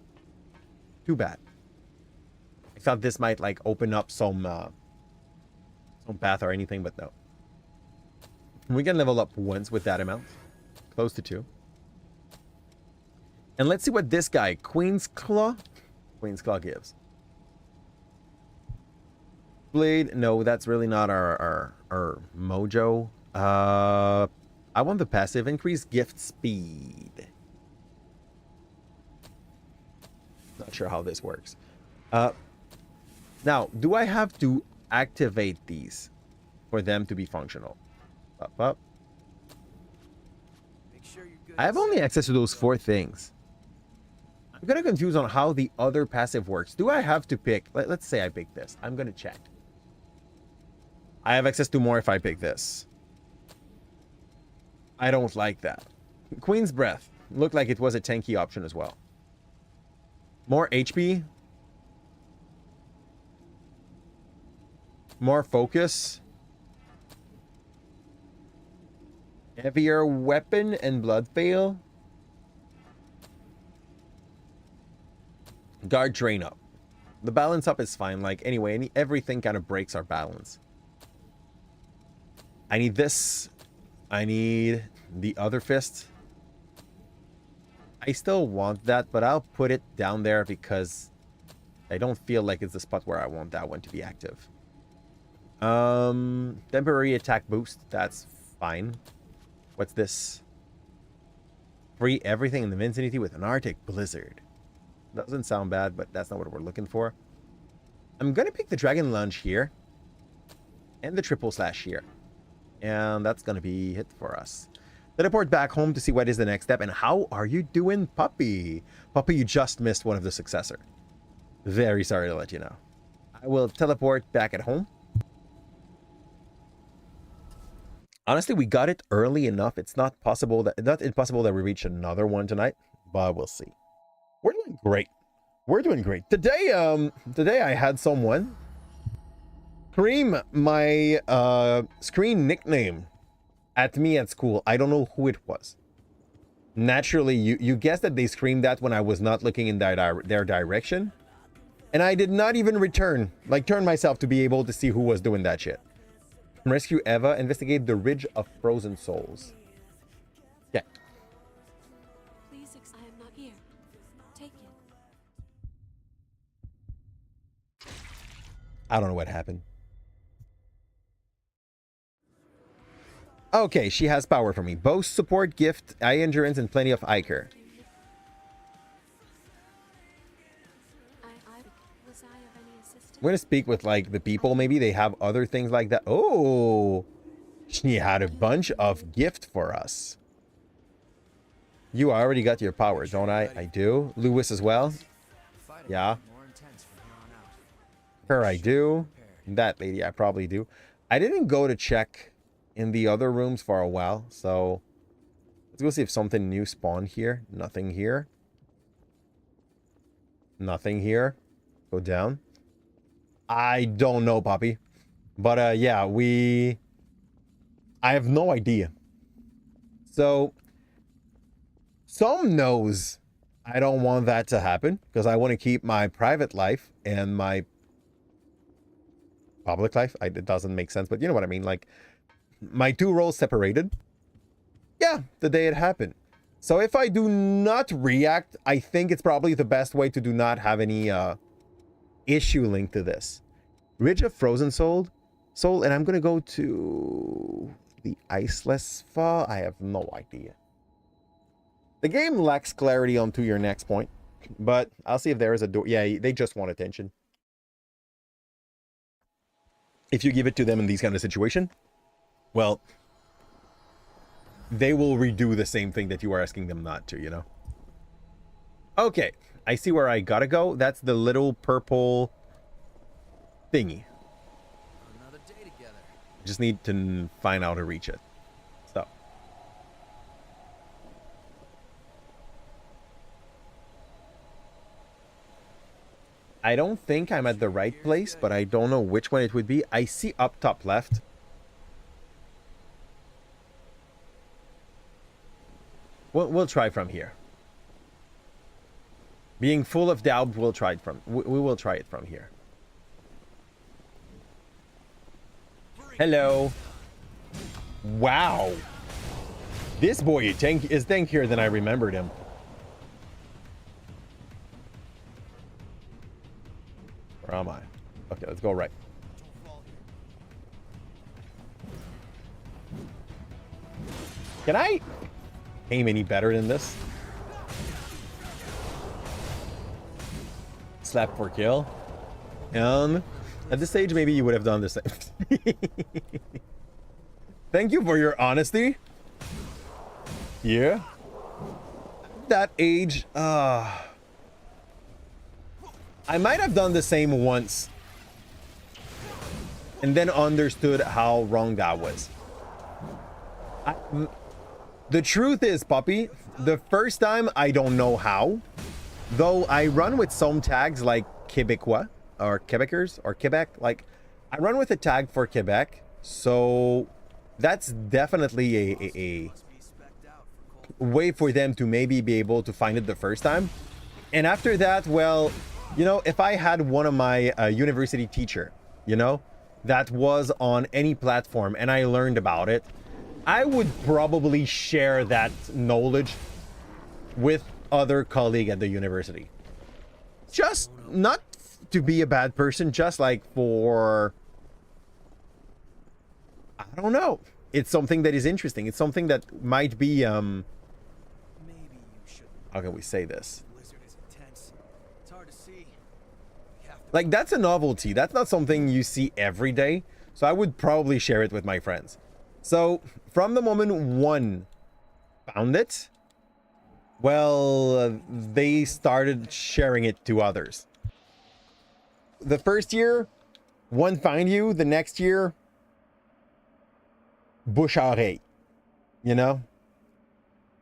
Too bad. I thought this might, like, open up some path or anything, but no. We can level up once with that amount. Close to 2. And let's see what this guy, Queen's Claw gives. Blade, no, that's really not our mojo. I want the passive, increase gift speed. Not sure how this works. Now, do I have to activate these for them to be functional? Up. Make sure you're good. I have only access to those 4 things. I'm gonna confuse on how the other passive works. Do I have to pick? Let's say I pick this. I'm gonna check. I have access to more if I pick this. I don't like that. Queen's Breath looked like it was a tanky option as well. More HP. More focus. Heavier weapon and blood fail. Guard drain up. The balance up is fine. Like, anyway, everything kind of breaks our balance. I need this. I need the other fist. I still want that, but I'll put it down there because I don't feel like it's the spot where I want that one to be active. Temporary attack boost. That's fine. What's this? Free everything in the vicinity with an Arctic blizzard. Doesn't sound bad, but that's not what we're looking for. I'm gonna pick the Dragon Lunge here. And the Triple Slash here. And that's gonna be it for us. Teleport back home to see what is the next step. And how are you doing, Puppy? Puppy, you just missed one of the successor. Very sorry to let you know. I will teleport back at home. Honestly, we got it early enough. It's not impossible that we reach another one tonight, but we'll see. We're doing great. We're doing great. Today I had someone scream my screen nickname at me at school. I don't know who it was. Naturally, you guessed that they screamed that when I was not looking in their direction. And I did not even turn myself to be able to see who was doing that shit. Rescue Eva, investigate the Ridge of Frozen Souls. Yeah. Please, I am not here. Take it. I don't know what happened. Okay, she has power for me. Boast, support, gift, eye endurance, and plenty of Iker. Was I of any assistance? I'm gonna speak with like the people. Maybe they have other things like that. Oh, she had a bunch of gift for us. You already got your power, don't I? I do. Lewis as well. Yeah. Her, I do. That lady, I probably do. I didn't go to check in the other rooms for a while, so let's go see if something new spawned here. Nothing here. Nothing here. Go down. I don't know, Poppy. But yeah, I have no idea. So some knows I don't want that to happen because I want to keep my private life and my public life. It doesn't make sense, but you know what I mean. Like my two roles separated. Yeah, the day it happened. So if I do not react, I think it's probably the best way to do not have any issue linked to this. Ridge of Frozen Soul, and I'm gonna go to the Iceless Fall. I have no idea. The game lacks clarity onto your next point, but I'll see if there is a door. Yeah, they just want attention. If you give it to them in these kind of situation, well, they will redo the same thing that you are asking them not to, you know? Okay, I see where I gotta go. That's the little purple thingy. Another day together. Just need to find out how to reach it. So. I don't think I'm at the right place, but I don't know which one it would be. I see up top left. We'll try from here. Being full of doubt, we'll try it from. We will try it from here. Hello. Wow. This boy is tankier than I remembered him. Where am I? Okay, let's go right. Can I aim any better than this? Slap for kill. And at this stage, maybe you would have done the same. Thank you for your honesty. Yeah. That age, I might have done the same once and then understood how wrong that was. The truth is, Puppy, the first time I don't know how, though I run with some tags like Quebecois or Quebecers or Quebec, like I run with a tag for Quebec, so that's definitely a way for them to maybe be able to find it the first time. And after that, well, you know, if I had one of my university teacher, you know, that was on any platform and I learned about it, I would probably share that knowledge with other colleagues at the university. Just not to be a bad person, just like for, I don't know. It's something that is interesting. It's something that might be, Maybe you should. how can we say this? Blizzard is intense. It's hard to see. We have to. Like, that's a novelty. That's not something you see every day. So I would probably share it with my friends. So from the moment one found it, well, they started sharing it to others. The first year, one find you. The next year, bouche à oreille, you know?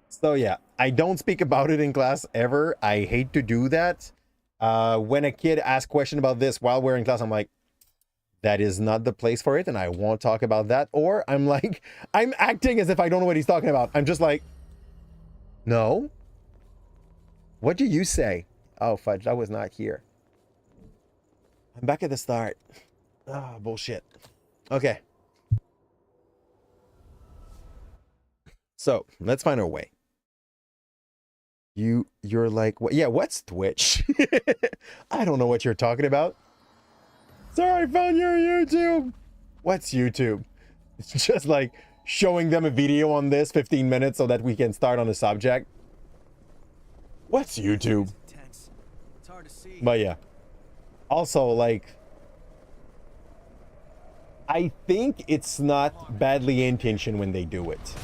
So yeah, I don't speak about it in class ever. I hate to do that. When a kid asks a question about this while we're in class, I'm like, that is not the place for it, and I won't talk about that. Or I'm like, I'm acting as if I don't know what he's talking about. I'm just like, no. What do you say? Oh, fudge, that was not here. I'm back at the start. Ah, bullshit. Okay. So let's find our way. You're like, what? Yeah, what's Twitch? I don't know what you're talking about. Sorry, I found your YouTube. What's YouTube? It's just like showing them a video on this 15 minutes so that we can start on the subject. What's YouTube? Intense. It's hard to see. But yeah. Also, like, I think it's not badly intentioned when they do it.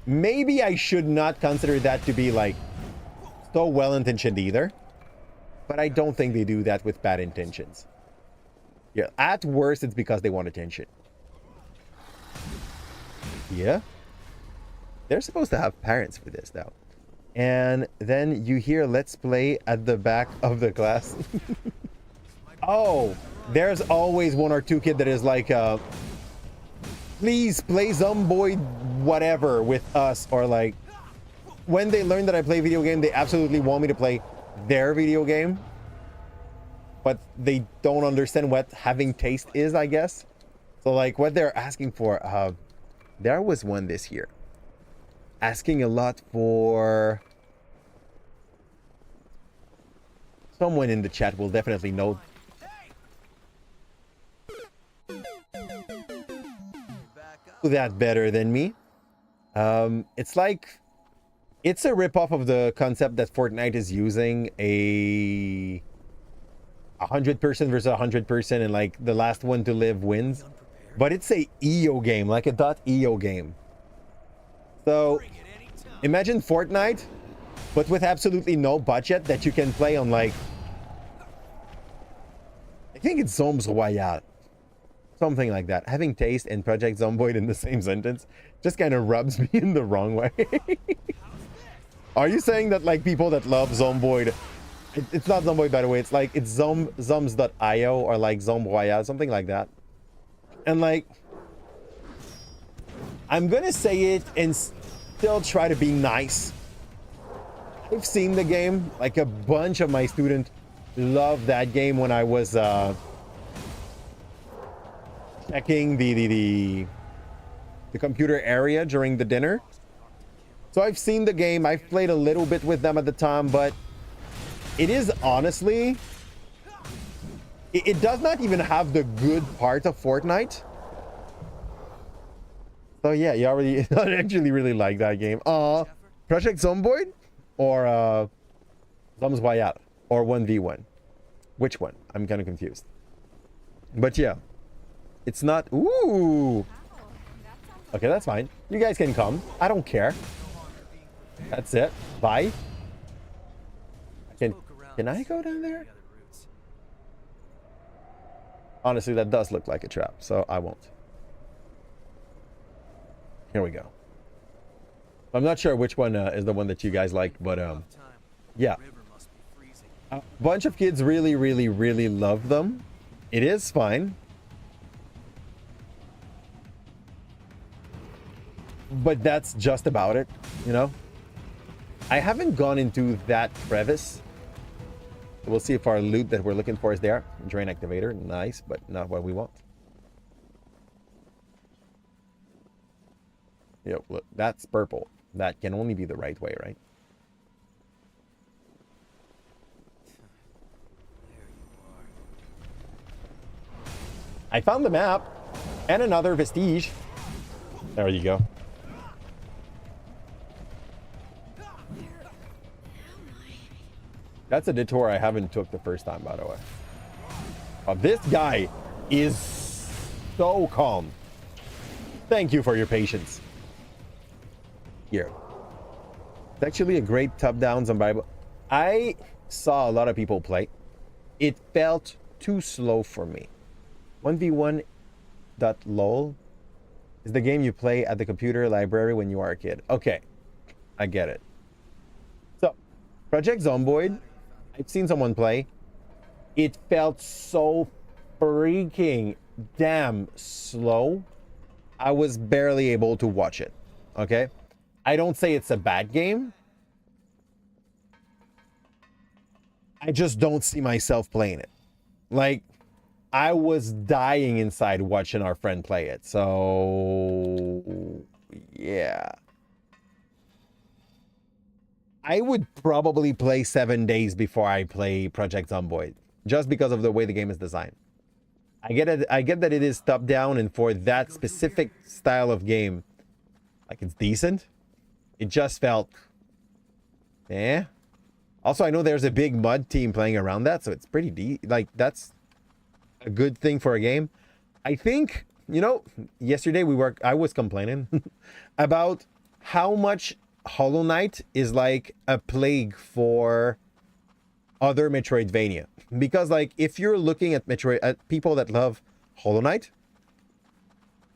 Maybe I should not consider that to be like so well intentioned either. But I don't think they do that with bad intentions. Yeah, at worst, it's because they want attention. Yeah. They're supposed to have parents for this, though. And then you hear "Let's play" at the back of the class. Oh, there's always one or two kid that is like, please play Zomboid whatever with us. Or like, when they learn that I play video game, they absolutely want me to play their video game. But they don't understand what having taste is, I guess. So like what they're asking for, there was one this year asking a lot for, someone in the chat will definitely know that better than me. It's like, it's a ripoff of the concept that Fortnite is using, a 100-person versus 100-person, and like the last one to live wins. But it's a EO game, like a .EO game. So imagine Fortnite, but with absolutely no budget that you can play on, like, I think it's Zombs Royale. Something like that. Having taste and Project Zomboid in the same sentence just kind of rubs me in the wrong way. Are you saying that like people that love Zomboid, it's not Zomboid by the way, it's like it's Zoms.io or like Zomb Royale, something like that. And like, I'm gonna say it and still try to be nice. I've seen the game, like a bunch of my students loved that game when I was checking the computer area during the dinner. So I've seen the game, I've played a little bit with them at the time, but it is honestly, it does not even have the good part of Fortnite. So yeah, you already I actually really like that game. Project Zomboid or Zombs Royale or 1v1? Which one? I'm kind of confused. But yeah, it's not. Ooh. Okay, that's fine. You guys can come. I don't care. That's it. Bye. Can I go down there? Honestly, that does look like a trap, so I won't. Here we go. I'm not sure which one is the one that you guys liked, but yeah. A bunch of kids really, really, really love them. It is fine. But that's just about it, you know? I haven't gone into that crevice. We'll see if our loot that we're looking for is there. Drain activator, nice, but not what we want. Yo, look, that's purple. That can only be the right way, right? I found the map and another vestige. There you go. That's a detour I haven't took the first time, by the way. This guy is so calm. Thank you for your patience. Here. It's actually a great top-down zombie. I saw a lot of people play. It felt too slow for me. 1v1.lol is the game you play at the computer library when you are a kid. Okay, I get it. So, Project Zomboid, I've seen someone play. It felt so freaking damn slow. I was barely able to watch it. Okay? I don't say it's a bad game. I just don't see myself playing it. Like, I was dying inside watching our friend play it. So yeah. I would probably play 7 days before I play Project Zomboid, just because of the way the game is designed. I get it. I get that it is top down, and for that specific style of game, like, it's decent. It just felt, eh. Also, I know there's a big mud team playing around that, so it's pretty like, that's a good thing for a game. I think, you know, yesterday I was complaining about how much Hollow Knight is like a plague for other Metroidvania, because like, if you're looking at people that love Hollow Knight,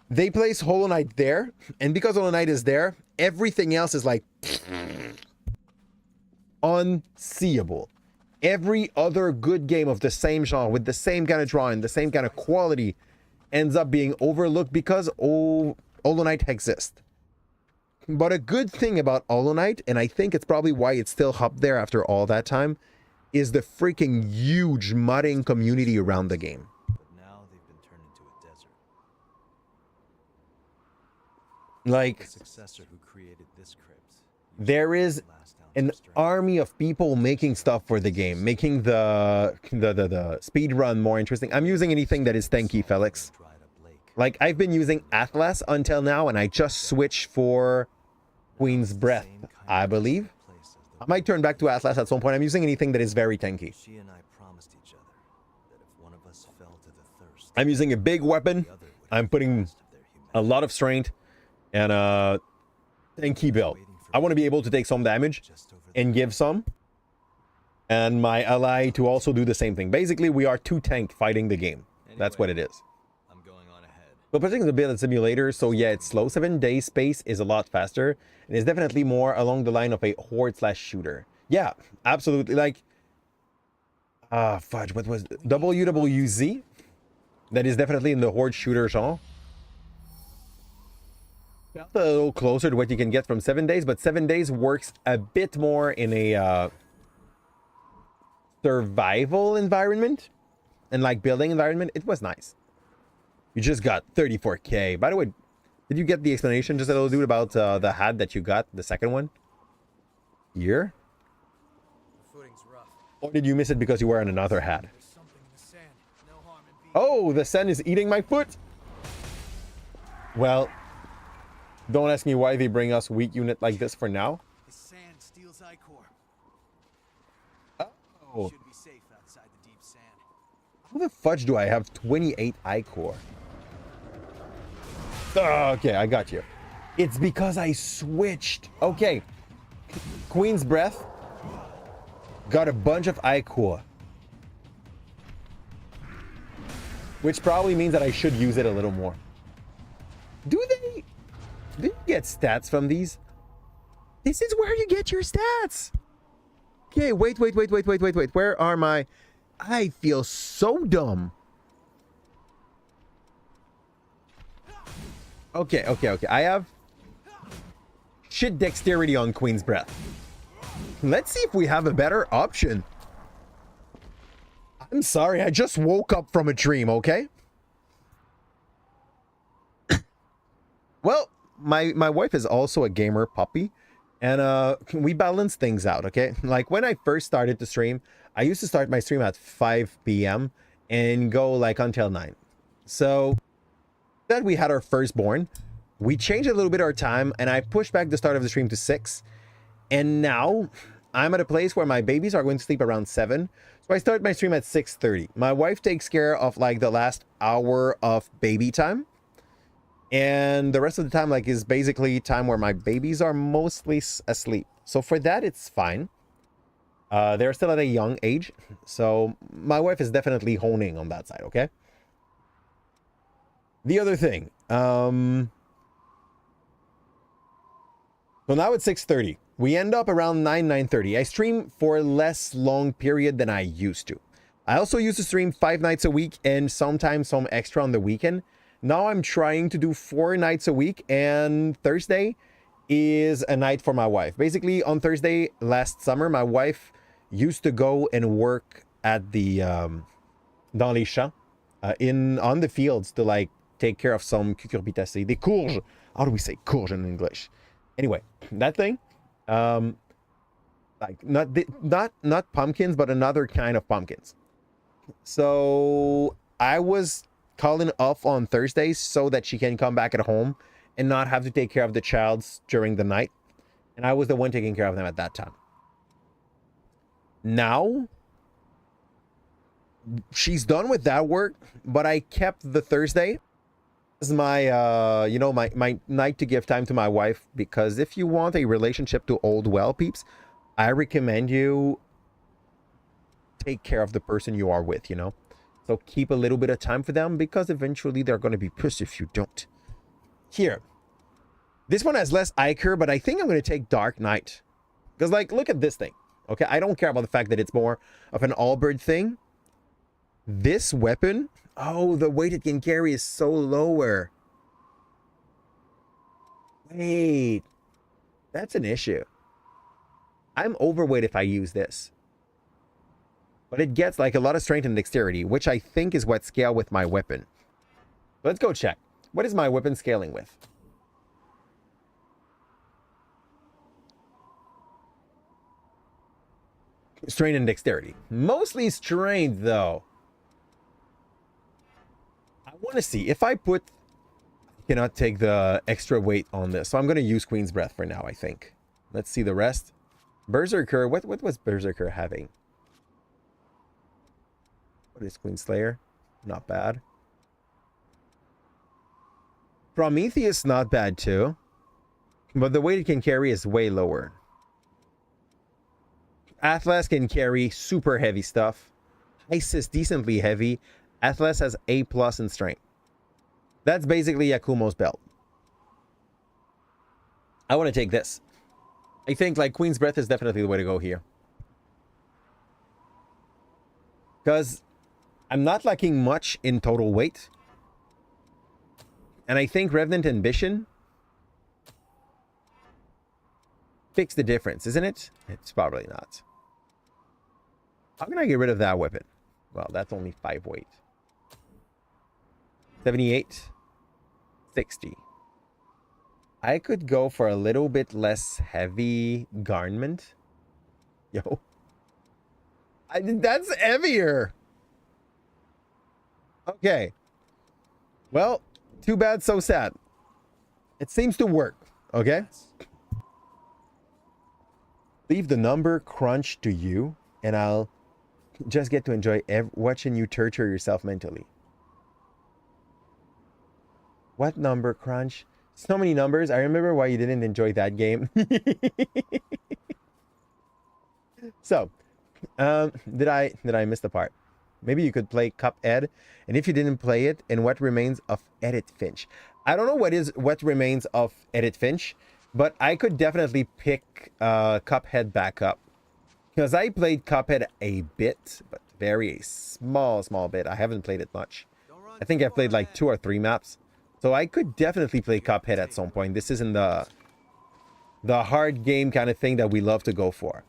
they place Hollow Knight there, and because Hollow Knight is there, everything else is like unseeable. Every other good game of the same genre with the same kind of drawing, the same kind of quality, ends up being overlooked because Hollow Knight exists. But a good thing about Hollow Knight, and I think it's probably why it's still up there after all that time, is the freaking huge modding community around the game. But now they've been turned into a desert. Like, The successor who created this crypt. there is an army of people making stuff for the game, making the speed run more interesting. I'm using anything that is tanky, Felix. Like, I've been using Atlas until now, and I just switched for Queen's Breath, I believe. I might turn back to Atlas at some point. I'm using anything that is very tanky. She and I promised each other that if one of us fell to the thirst, I'm using a big weapon. I'm putting a lot of strength and a tanky build. I want to be able to take some damage and give some, and my ally to also do the same thing. Basically, we are two tank fighting the game. That's what it is. I'm going on ahead. But putting the build simulator, so yeah, it's slow. 7 days space is a lot faster, and it's definitely more along the line of a horde/shooter. Yeah, absolutely. Like, fudge, what was it? WWZ? That is definitely in the horde shooter genre. Felt a little closer to what you can get from 7 days, but 7 days works a bit more in a survival environment and like building environment. It was nice. You just got 34k. By the way, did you get the explanation, just a little dude, about the hat that you got, the second one? Here? The footing's rough. Or did you miss it because you were on another hat? There's something in the sand. No harm in being. Oh, the sand is eating my foot. Well, don't ask me why they bring us weak unit like this for now. The sand steals ichor. Oh, Should be safe outside the deep sand. how the fudge do I have 28 ichor? Okay, I got you. It's because I switched. Okay, Queen's Breath got a bunch of ichor, which probably means that I should use it a little more. Do you get stats from these? This is where you get your stats. Okay, wait. Where are my... I feel so dumb. Okay. I have shit dexterity on Queen's Breath. Let's see if we have a better option. I'm sorry, I just woke up from a dream, okay? Well, my wife is also a gamer puppy, and we balance things out, okay? Like, when I first started to stream, I used to start my stream at 5 p.m. and go like until 9. So that we had our firstborn, we changed a little bit our time, and I pushed back the start of the stream to 6. And now I'm at a place where my babies are going to sleep around 7. So I start my stream at 6:30. My wife takes care of like the last hour of baby time. And the rest of the time, like, is basically time where my babies are mostly asleep. So for that, it's fine. They're still at a young age. So my wife is definitely honing on that side, okay? The other thing. So now it's 6:30. We end up around 9:30. I stream for a less long period than I used to. I also used to stream 5 nights a week and sometimes some extra on the weekend. Now I'm trying to do 4 nights a week, and Thursday is a night for my wife. Basically, on Thursday last summer, my wife used to go and work at the dans les champs in on the fields to like take care of some cucurbitacées, des courges. How do we say courge in English? Anyway, that thing, like not pumpkins, but another kind of pumpkins. So I was calling off on Thursdays so that she can come back at home and not have to take care of the childs during the night. And I was the one taking care of them at that time. Now, she's done with that work, but I kept the Thursday as my, you know, my night to give time to my wife. Because if you want a relationship to hold well, peeps, I recommend you take care of the person you are with, you know? So keep a little bit of time for them, because eventually they're going to be pissed if you don't. Here. This one has less ichor, but I think I'm going to take Dark Knight. Because, like, look at this thing. Okay, I don't care about the fact that it's more of an all-bird thing. This weapon, oh, the weight it can carry is so lower. Wait, that's an issue. I'm overweight if I use this. But it gets like a lot of strength and dexterity, which I think is what scale with my weapon. Let's go check. What is my weapon scaling with? Strength and dexterity. Mostly strength, though. I want to see if I put... I cannot take the extra weight on this, so I'm going to use Queen's Breath for now, I think. Let's see the rest. Berserker. What was Berserker having? What is Queen Slayer? Not bad. Prometheus, not bad too. But the weight it can carry is way lower. Atlas can carry super heavy stuff. Isis, decently heavy. Atlas has A+ in strength. That's basically Yakumo's belt. I want to take this. I think like Queen's Breath is definitely the way to go here. Because I'm not lacking much in total weight. And I think Revenant Ambition fix the difference, isn't it? It's probably not. How can I get rid of that weapon? Well, that's only 5 weight. 78. 60. I could go for a little bit less heavy garment. Yo. That's heavier. Okay. Well, too bad, so sad. It seems to work. Okay. Leave the number crunch to you, and I'll just get to enjoy watching you torture yourself mentally. What number crunch? So many numbers. I remember why you didn't enjoy that game. So, did I miss the part? Maybe you could play Cuphead, and if you didn't play it, and what remains of Edith Finch. I don't know what remains of Edith Finch, but I could definitely pick Cuphead back up, because I played Cuphead a bit, but very small bit. I haven't played it much. I think I've played like 2 or 3 maps. So I could definitely play Cuphead at some point. This isn't the hard game kind of thing that we love to go for.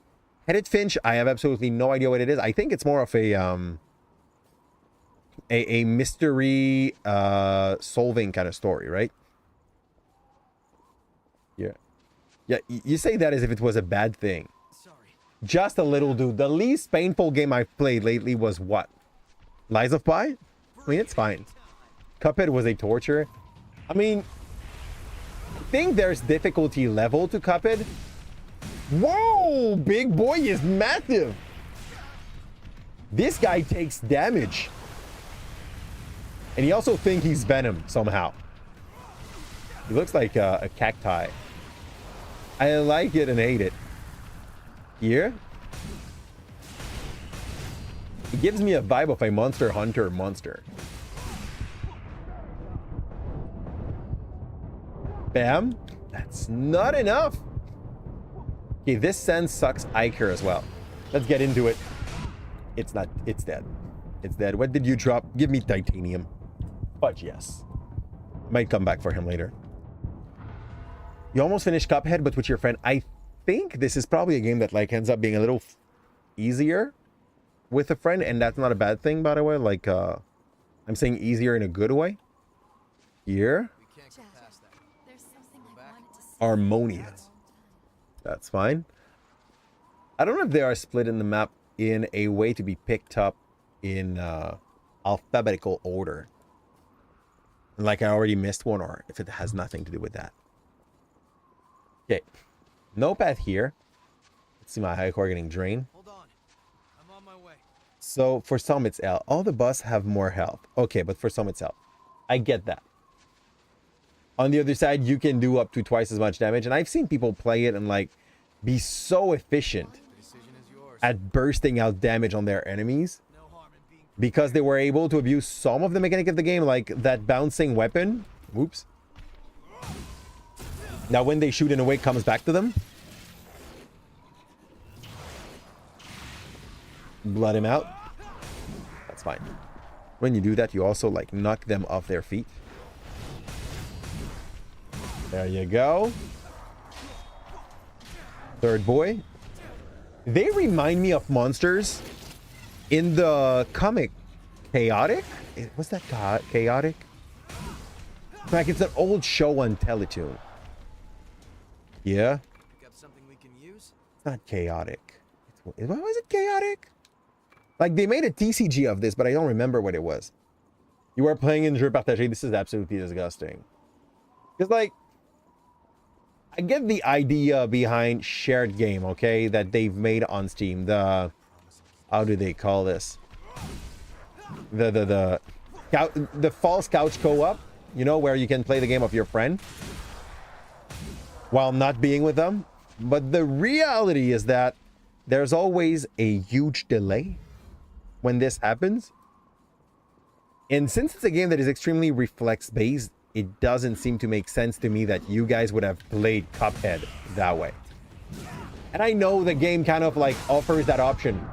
Edith Finch, I have absolutely no idea what it is. I think it's more of a mystery solving kind of story, right? Yeah. Yeah, you say that as if it was a bad thing. Sorry. Just a little, dude. The least painful game I've played lately was what? Lies of Pi? I mean, it's fine. Cuphead was a torture. I mean, I think there's difficulty level to Cuphead. Whoa! Big boy is massive! This guy takes damage. And he also thinks he's Venom somehow. He looks like a cacti. I like it and hate it. Here? It gives me a vibe of a Monster Hunter monster. Bam. That's not enough. Okay, this send sucks Iker as well. Let's get into it. It's not. It's dead. It's dead. What did you drop? Give me titanium. But yes. Might come back for him later. You almost finished Cuphead, but with your friend. I think this is probably a game that like ends up being a little easier with a friend, and that's not a bad thing, by the way. Like, I'm saying easier in a good way. Here. We can't get Jack, past that. there's something I wanted to say. Harmonia. That's fine. I don't know if they are split in the map in a way to be picked up in alphabetical order. Like I already missed one, or if it has nothing to do with that. Okay. No path here. Let's see my high core getting drained. Hold on. I'm on my way. So for some it's L. All the boss have more health. Okay, but for some it's L. I get that. On the other side, you can do up to twice as much damage. And I've seen people play it and like be so efficient The decision is yours. at bursting out damage on their enemies No harm in being because they were able to abuse some of the mechanic of the game, like that bouncing weapon. Whoops. Now when they shoot in a way, it comes back to them. Blood him out. That's fine. When you do that, you also like knock them off their feet. There you go. Third boy. They remind me of monsters in the comic Chaotic. What's that? Chaotic? Like it's an old show on Teletoon. Yeah. pick up something we can use. It's not chaotic. What was it? Chaotic? Like they made a TCG of this, but I don't remember what it was. You are playing in jeu partagé. This is absolutely disgusting. Because like, I get the idea behind shared game, okay, that they've made on Steam. The how do they call this? The false couch co-op, you know, where you can play the game of your friend while not being with them. But the reality is that there's always a huge delay when this happens. And since it's a game that is extremely reflex based, it doesn't seem to make sense to me that you guys would have played Cuphead that way. And I know the game kind of like offers that option.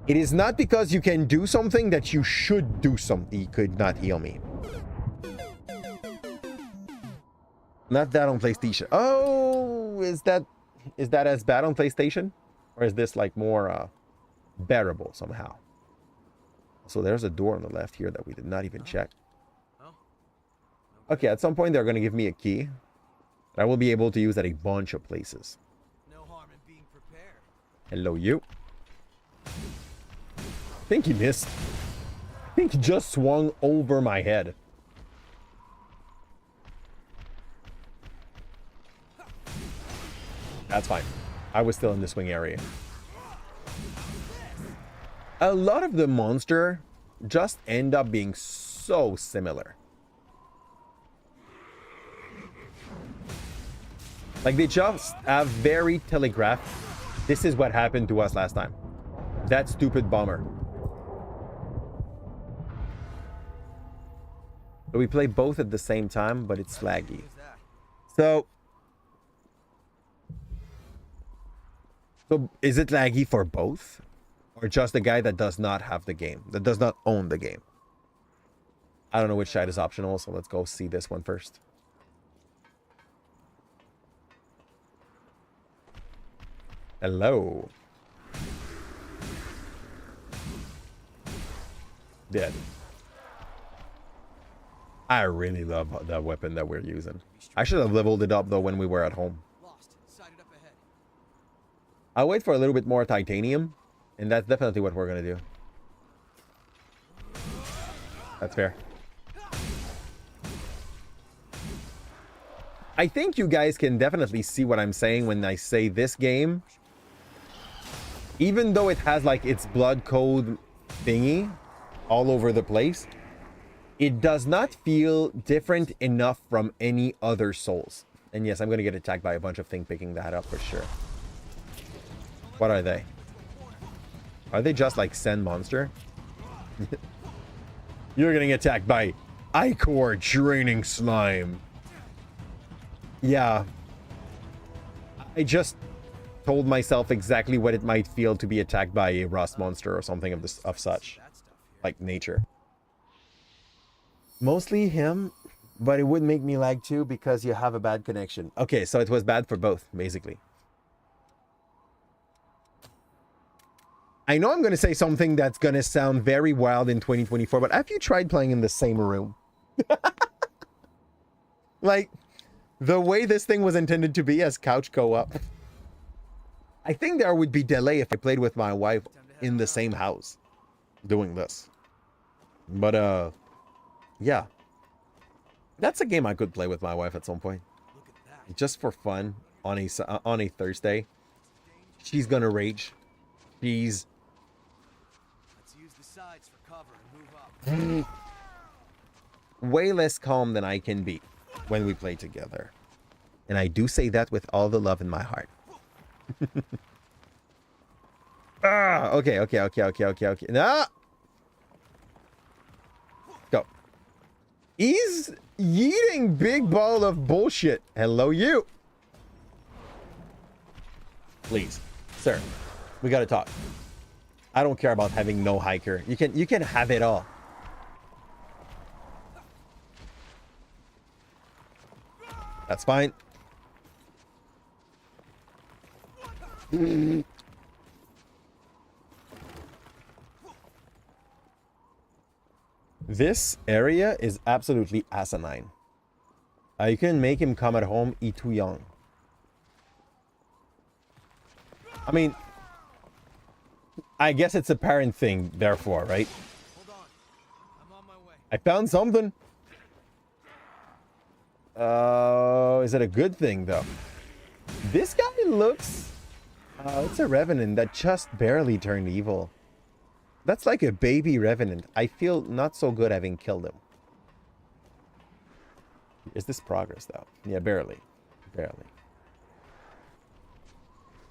It is not because you can do something that you should do something. He could not heal me. Not that on PlayStation. Oh, is that as bad on PlayStation? Or is this like more bearable somehow? So there's a door on the left here that we did not even check. Okay, at some point they're going to give me a key. And I will be able to use at a bunch of places. No harm in being prepared. Hello, you. I think he missed. I think he just swung over my head. That's fine. I was still in the swing area. A lot of the monster just end up being so similar. Like they just have very telegraphed. This is what happened to us last time. That stupid bomber. So we play both at the same time, but it's laggy. So is it laggy for both? Or just the guy that does not have the game, that does not own the game? I don't know which side is optional, so let's go see this one first. Hello. Dead. I really love that weapon that we're using. I should have leveled it up though when we were at home. Lost. Sighted up ahead. I'll wait for a little bit more titanium, and that's definitely what we're gonna do. That's fair. I think you guys can definitely see what I'm saying when I say this game, even though it has like its blood code thingy all over the place, it does not feel different enough from any other Souls. And yes, I'm gonna get attacked by a bunch of things picking that up for sure. What are they? Are they just like sand monster? You're getting attacked by Ichor draining slime. Yeah. I just told myself exactly what it might feel to be attacked by a rust monster or something of this of such. Like nature. Mostly him, but it would make me lag too because you have a bad connection. Okay, so it was bad for both, basically. I know I'm going to say something that's going to sound very wild in 2024, but have you tried playing in the same room? Like, the way this thing was intended to be as couch co-op. I think there would be delay if I played with my wife in the same house doing this. But, yeah. That's a game I could play with my wife at some point. Just for fun on a Thursday. She's gonna rage. She's... Let's use the sides for cover and move up. way less calm than I can be when we play together. And I do say that with all the love in my heart. Okay. No! Go. He's eating big ball of bullshit. Hello, you. Please, sir, we gotta talk. I don't care about having no hiker. You can have it all. That's fine. This area is absolutely asinine. You can make him come at home, eat too young. I mean, I guess it's a parent thing, therefore, right? Hold on. I'm on my way. I found something. Is it a good thing, though? This guy looks... it's a revenant that just barely turned evil. That's like a baby revenant. I feel not so good having killed him. Is this progress, though? Yeah, barely. Barely.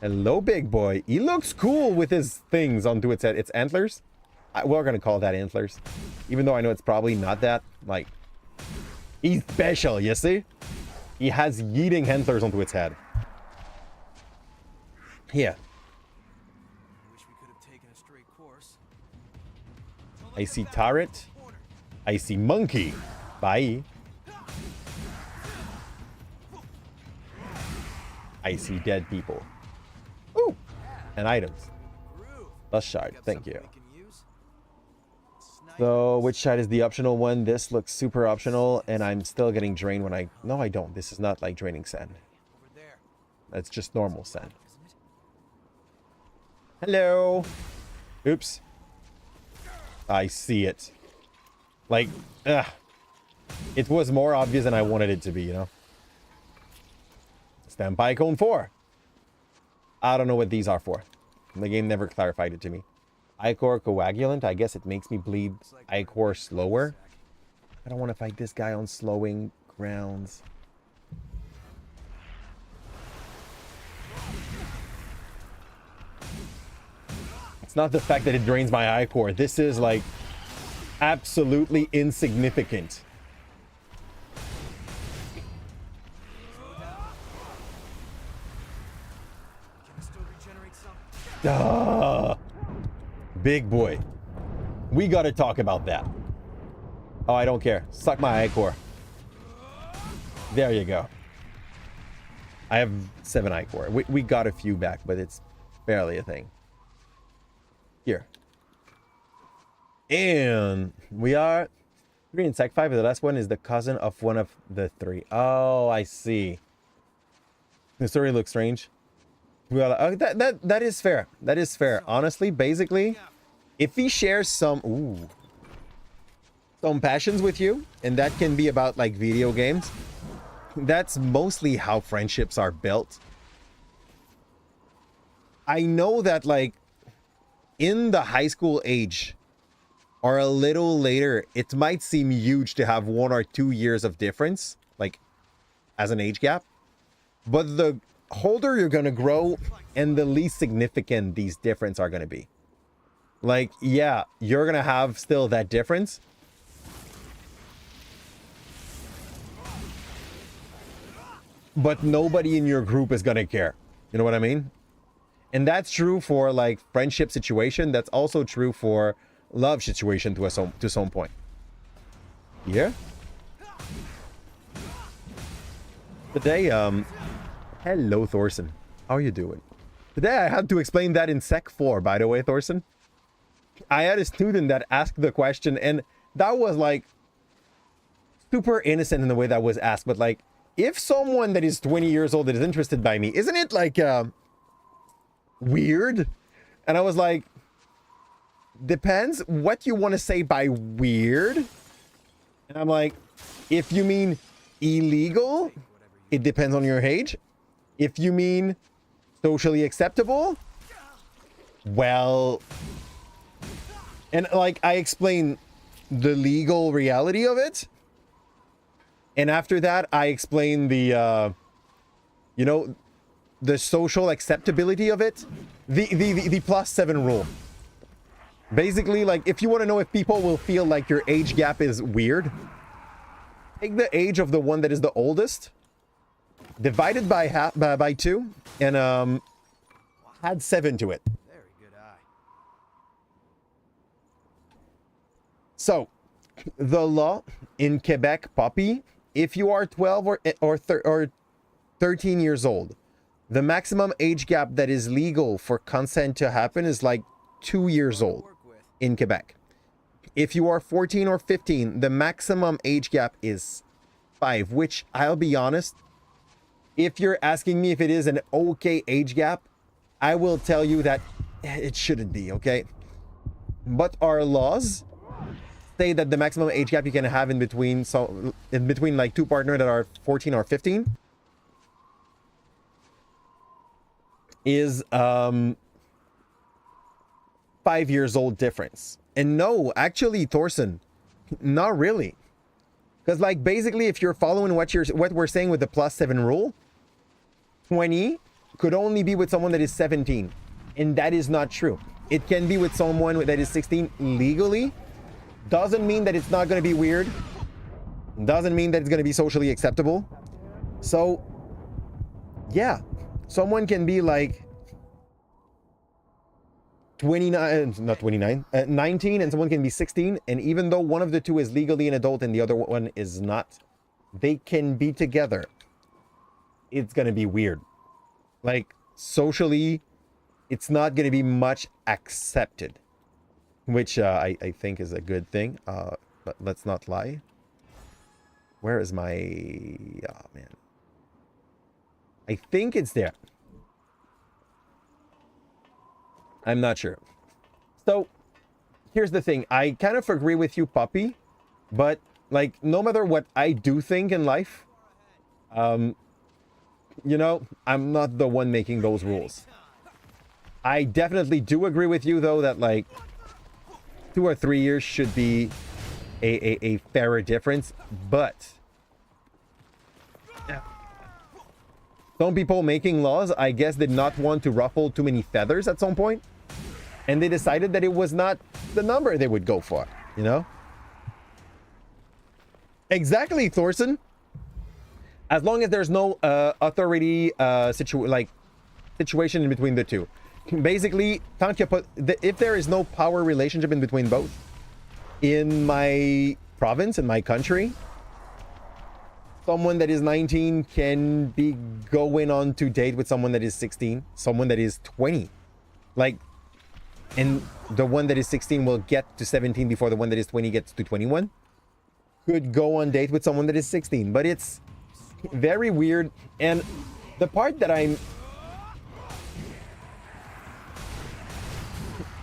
Hello, big boy. He looks cool with his things onto its head. It's antlers? We're going to call that antlers. Even though I know it's probably not that. Like, he's special, you see? He has yeeting antlers onto its head. Here. Wish we could have taken a straight course. I see turret. I see monkey. Bye. I see dead people. Ooh. And items. Plus shard. Thank you. So, which side is the optional one? This looks super optional, and I'm still getting drained when I... No, I don't. This is not like draining sand. That's just normal sand. Hello. Oops. I see it. Like, ugh. It was more obvious than I wanted it to be, you know? Standby cone 4. I don't know what these are for. The game never clarified it to me. Ichor coagulant. I guess it makes me bleed Ichor slower. I don't want to fight this guy on slowing grounds. It's not the fact that it drains my Ichor. This is like absolutely insignificant. Big boy. We gotta talk about that. Oh, I don't care. Suck my Ichor. There you go. I have 7 Ichor. We got a few back, but it's barely a thing. Here. And we are 3 in Sec 5. The last one is the cousin of one of the 3. Oh, I see. The story looks strange. Well, that is fair. That is fair. Honestly, basically, if he shares some passions with you, and that can be about like video games, that's mostly how friendships are built. I know that like in the high school age or a little later, it might seem huge to have 1 or 2 years of difference, like as an age gap, but the older you're gonna grow and the least significant these differences are gonna be. Like, yeah, you're gonna have still that difference, but nobody in your group is gonna care. You know what I mean? And that's true for like friendship situation. That's also true for love situation to some point. Yeah. Today, hello Thorson. How are you doing? Today I had to explain that in Sec 4, by the way, Thorson. I had a student that asked the question, and that was like super innocent in the way that was asked. But like, if someone that is 20 years old that is interested by me, isn't it like weird? And I was like, depends what you want to say by weird. And I'm like, if you mean illegal, it depends on your age. If you mean socially acceptable, well, and like I explain the legal reality of it. And after that, I explain the, you know, the social acceptability of it. The +7 rule. Basically, like, if you want to know if people will feel like your age gap is weird, take the age of the one that is the oldest, divided by 2, and add 7 to it. Very good eye. So, the law in Quebec, Poppy, if you are 12 or 13 years old, the maximum age gap that is legal for consent to happen is like 2 years old in Quebec. If you are 14 or 15, the maximum age gap is 5, which, I'll be honest, if you're asking me if it is an okay age gap, I will tell you that it shouldn't be, okay? But our laws say that the maximum age gap you can have in between like 2 partners that are 14 or 15 is 5 years old difference. And no, actually, Thorson, not really. Because like basically if you're following what we're saying with the +7 rule, 20 could only be with someone that is 17. And that is not true. It can be with someone that is 16 legally. Doesn't mean that it's not going to be weird. Doesn't mean that it's going to be socially acceptable. So, yeah. Someone can be like 29, not 29, 19, and someone can be 16. And even though one of the two is legally an adult and the other one is not, they can be together. It's going to be weird. Like, socially, it's not going to be much accepted. Which I think is a good thing. But let's not lie. Where is my... Oh, man. I think it's there. I'm not sure. So, here's the thing. I kind of agree with you, Puppy. But, like, no matter what I do think in life, you know, I'm not the one making those rules. I definitely do agree with you, though, that, like, 2 or 3 years should be a fairer difference, but some people making laws, I guess, did not want to ruffle too many feathers at some point, and they decided that it was not the number they would go for, you know? Exactly, Thorson. As long as there's no authority situation in between the two. Basically, if there is no power relationship in between both, in my province, in my country, someone that is 19 can be going on to date with someone that is 16, someone that is 20. Like, and the one that is 16 will get to 17 before the one that is 20 gets to 21. Could go on date with someone that is 16, but it's very weird. And the part that I'm...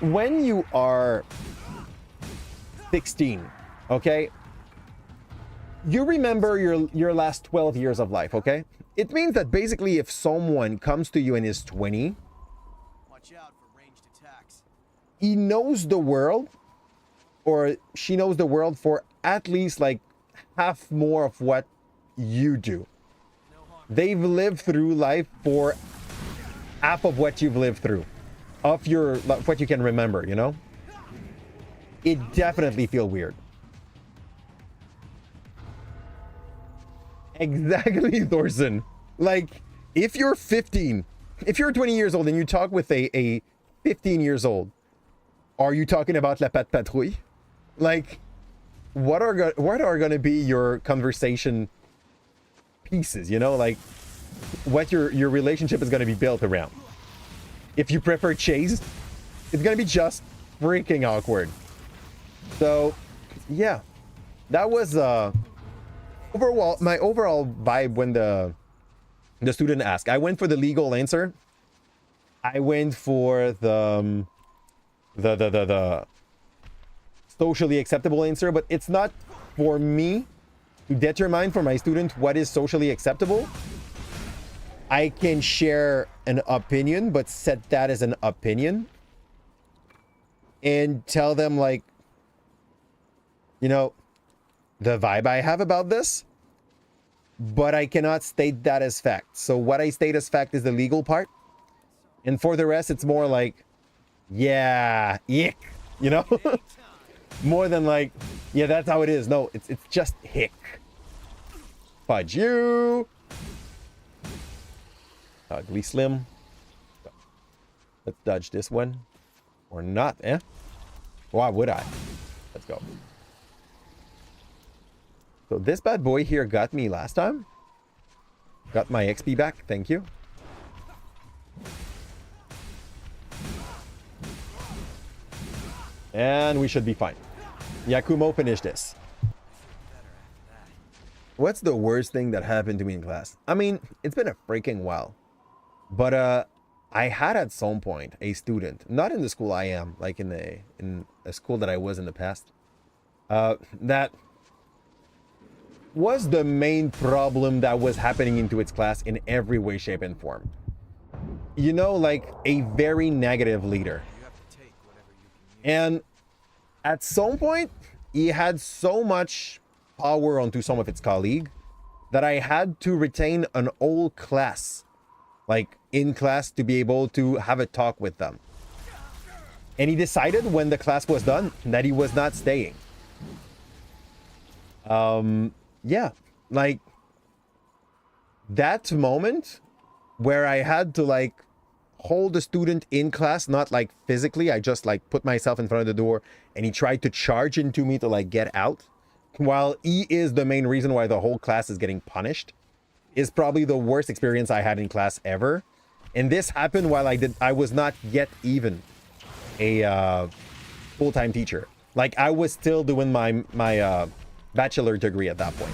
When you are 16, okay, you remember your last 12 years of life, okay? It means that basically if someone comes to you and is 20, Watch out for ranged attacks. he knows the world, or she knows the world for at least like half more of what you do. They've lived through life for half of what you've lived through. Of what you can remember, you know? It definitely feels weird. Exactly, Thorson. Like, if you're 15, if you're 20 years old and you talk with a 15 years old, are you talking about La Patte Patrouille? Like, what are going to be your conversation pieces, you know? Like, what your relationship is going to be built around. if you prefer chase, it's gonna be just freaking awkward. So yeah, that was overall my overall vibe when the student asked. I went for the legal answer. I went for the socially acceptable answer, but it's not for me to determine for my student what is socially acceptable. I can share an opinion, but set that as an opinion and tell them, like, you know, the vibe I have about this, but I cannot state that as fact. So what I state as fact is the legal part. And for the rest, it's more like, yeah, yick, you know? More than like, yeah, that's how it is. No, it's just hick. Fudge you. Ugly Slim. Let's dodge this one. Or not, eh? Why would I? Let's go. So this bad boy here got me last time. Got my XP back. Thank you. And we should be fine. Yakumo, finish this. What's the worst thing that happened to me in class? I mean, it's been a freaking while. But I had at some point a student, not in the school I am, like in a school that I was in the past, that was the main problem that was happening into its class in every way, shape, and form. You know, like a very negative leader. And at some point, he had so much power onto some of its colleagues that I had to retain an whole class, like in class, to be able to have a talk with them. And he decided when the class was done that he was not staying. Yeah, like that moment where I had to like hold the student in class, not like physically, I just like put myself in front of the door and he tried to charge into me to like get out, while he is the main reason why the whole class is getting punished, is probably the worst experience I had in class ever. And this happened while I was not yet even a full-time teacher. Like I was still doing my bachelor degree at that point.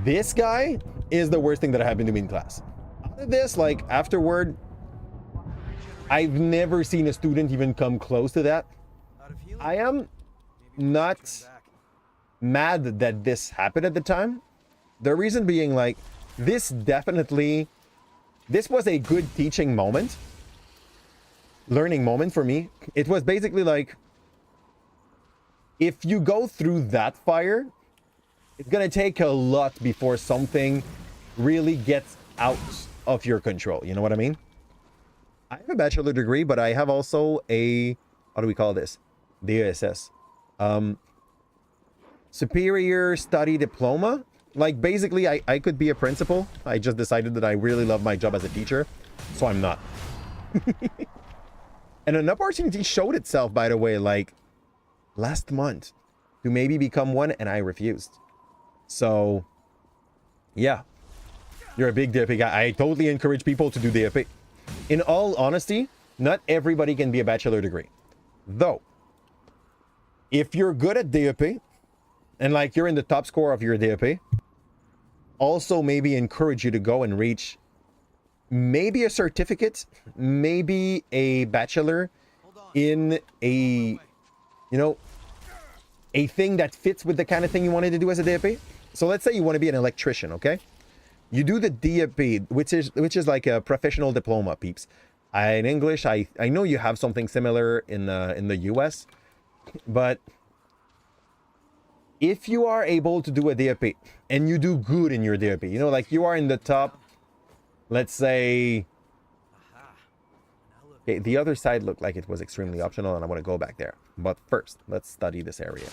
This guy is the worst thing that happened to me in class. Out of this, like afterward, I've never seen a student even come close to that. I am not mad that this happened at the time. The reason being, like, this was a good teaching moment, learning moment for me. It was basically like, if you go through that fire, it's gonna take a lot before something really gets out of your control. You know what I mean? I have a bachelor degree, but I have also a, how do we call this? DSS. Superior Study Diploma. Like basically I could be a principal. I just decided that I really love my job as a teacher, so I'm not. And an opportunity showed itself, by the way, like last month to maybe become one, and I refused. So yeah, you're a big DFA guy. I totally encourage people to do DFA. In all honesty, not everybody can be a bachelor degree. Though, if you're good at DFA, and like you're in the top score of your DFA, also maybe encourage you to go and reach maybe a certificate, maybe a bachelor in a, you know, a thing that fits with the kind of thing you wanted to do as a DFA. So let's say you want to be an electrician, okay? You do the DFA, which is like a professional diploma, peeps. In English, I know you have something similar in the US, but if you are able to do a DFA and you do good in your DFA, you know, like you are in the top, let's say, okay, the other side looked like it was extremely optional and I want to go back there. But first, let's study this area.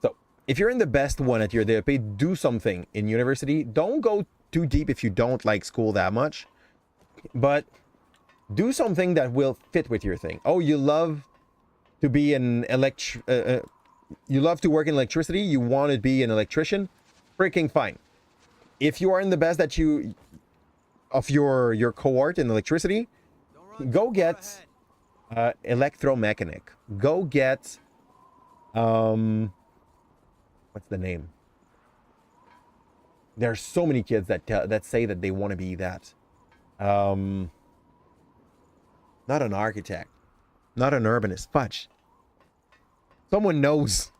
So if you're in the best one at your DFA, do something in university. Don't go too deep if you don't like school that much, but do something that will fit with your thing. Oh, you love to be an you love to work in electricity, you want to be an electrician, freaking fine. if you are in the best that you of your cohort in electricity, go get electromechanic. Go get what's the name? There's so many kids that say that they want to be that. Not an architect, not an urbanist. Fudge. Someone knows.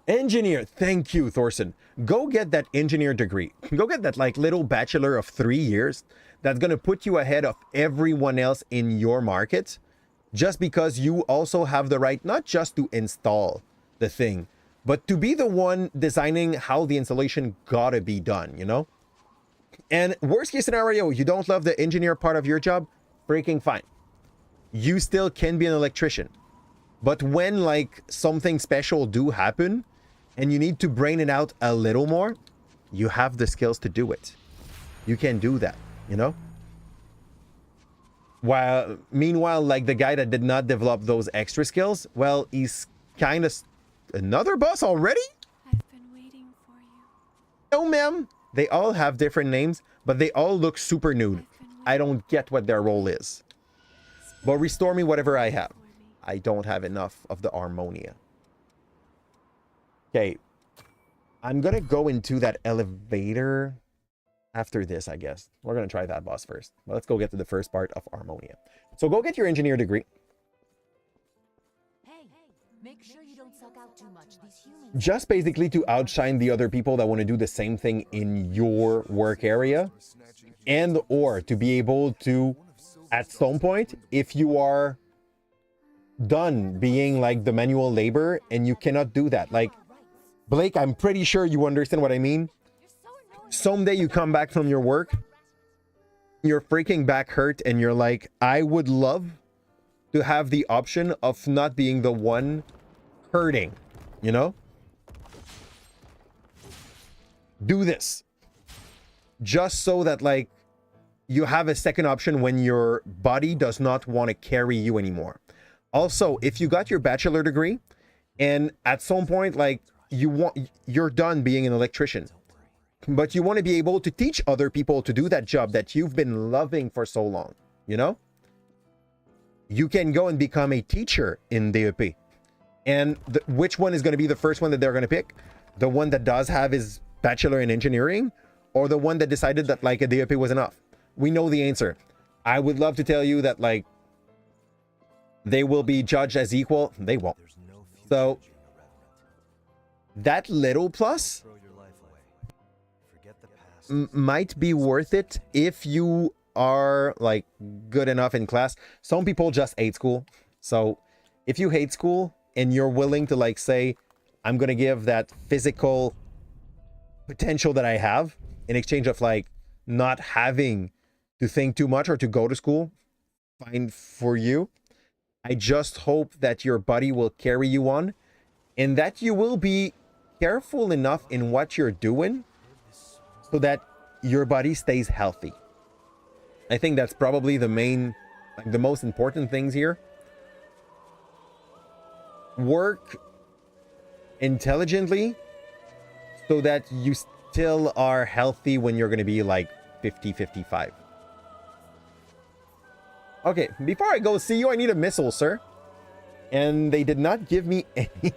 Engineer. Thank you, Thorson. Go get that engineer degree. Go get that like little bachelor of 3 years that's going to put you ahead of everyone else in your market, just because you also have the right not just to install the thing, but to be the one designing how the installation gotta be done, you know? And worst case scenario, you don't love the engineer part of your job, freaking fine. You still can be an electrician. But when like something special do happen and you need to brain it out a little more, you have the skills to do it. You can do that, you know? While meanwhile, like the guy that did not develop those extra skills, well, he's kind of another boss already? I've been waiting for you. No, ma'am. They all have different names, but they all look super nude. I don't get what their role is. But restore me whatever I have. I don't have enough of the Harmonia. Okay. I'm gonna go into that elevator after this, I guess. We're gonna try that boss first. But let's go get to the first part of Harmonia. So go get your engineer degree. Hey, make sure you don't suck out too much. These humans. Just basically to outshine the other people that want to do the same thing in your work area, and or to be able to, at some point, if you are done being like the manual labor and you cannot do that, like Blake, I'm pretty sure you understand what I mean. Someday you come back from your work, your freaking back hurt, and you're like, I would love to have the option of not being the one hurting, you know? Do this. Just so that, like, you have a second option when your body does not want to carry you anymore. Also, if you got your bachelor degree, and at some point, like, you're done being an electrician, but you want to be able to teach other people to do that job that you've been loving for so long, you know? You can go and become a teacher in DEP. And which one is going to be the first one that they're going to pick? The one that does have his bachelor in engineering, or the one that decided that like a DEP was enough? We know the answer. I would love to tell you that like they will be judged as equal. They won't. So that little plus might be worth it if you are like good enough in class. Some people just hate school. So if you hate school and you're willing to like say, I'm gonna give that physical potential that I have in exchange of like not having to think too much or to go to school, fine for you. I just hope that your body will carry you on and that you will be careful enough in what you're doing so that your body stays healthy. I think that's probably the main, like the most important things here. Work intelligently so that you still are healthy when you're going to be like 50, 55. Okay, before I go see you, I need a missile, sir. And they did not give me any.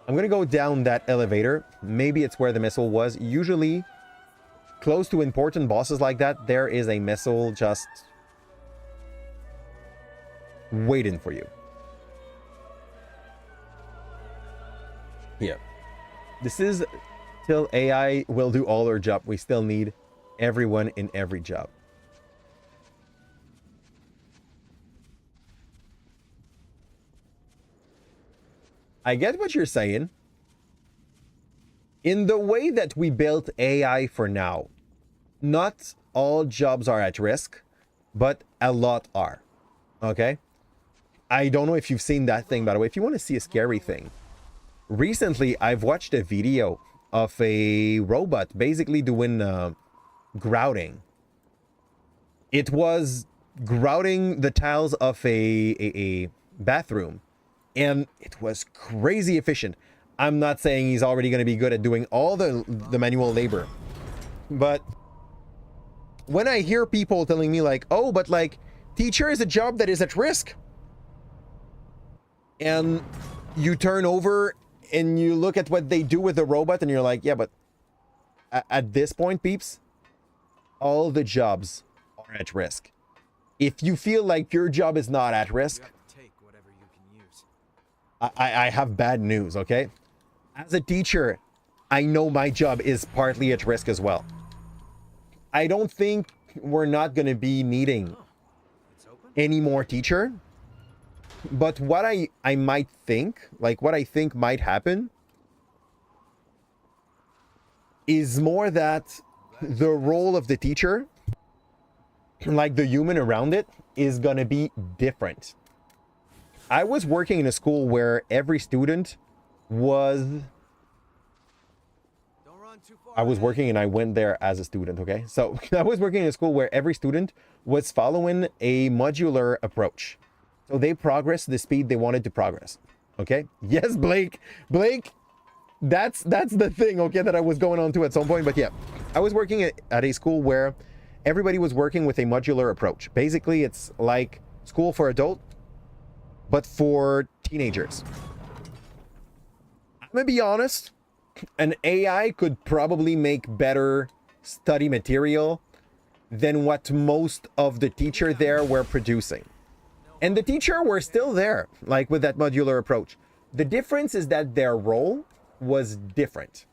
I'm going to go down that elevator. Maybe it's where the missile was. Usually, close to important bosses like that, there is a missile just waiting for you. Yeah. This is till AI will do all our job. We still need everyone in every job. I get what you're saying. In the way that we built AI for now, not all jobs are at risk, but a lot are. Okay? I don't know if you've seen that thing, by the way. If you want to see a scary thing, recently I've watched a video of a robot basically doing grouting. It was grouting the tiles of a bathroom And it was crazy efficient. I'm not saying he's already going to be good at doing all the manual labor. But when I hear people telling me like, oh, but like teacher is a job that is at risk. And you turn over and you look at what they do with the robot and you're like, yeah, but at this point, peeps, all the jobs are at risk. If you feel like your job is not at risk, Take whatever you can use. I have bad news, okay? As a teacher, I know my job is partly at risk as well. I don't think we're not going to be needing any more teacher. But what I might think, like what I think might happen, is more that the role of the teacher, like the human around it, is going to be different. I was working in a school where every student was... I was working and I went there as a student, okay? So I was working in a school where every student was following a modular approach. So they progressed the speed they wanted to progress, okay? Yes, Blake, that's the thing, okay, that I was going on to at some point. But yeah, I was working at a school where everybody was working with a modular approach. Basically, it's like school for adult, but for teenagers. I'm gonna be honest, an AI could probably make better study material than what most of the teacher there were producing. And the teacher were still there, like with that modular approach. The difference is that their role was different.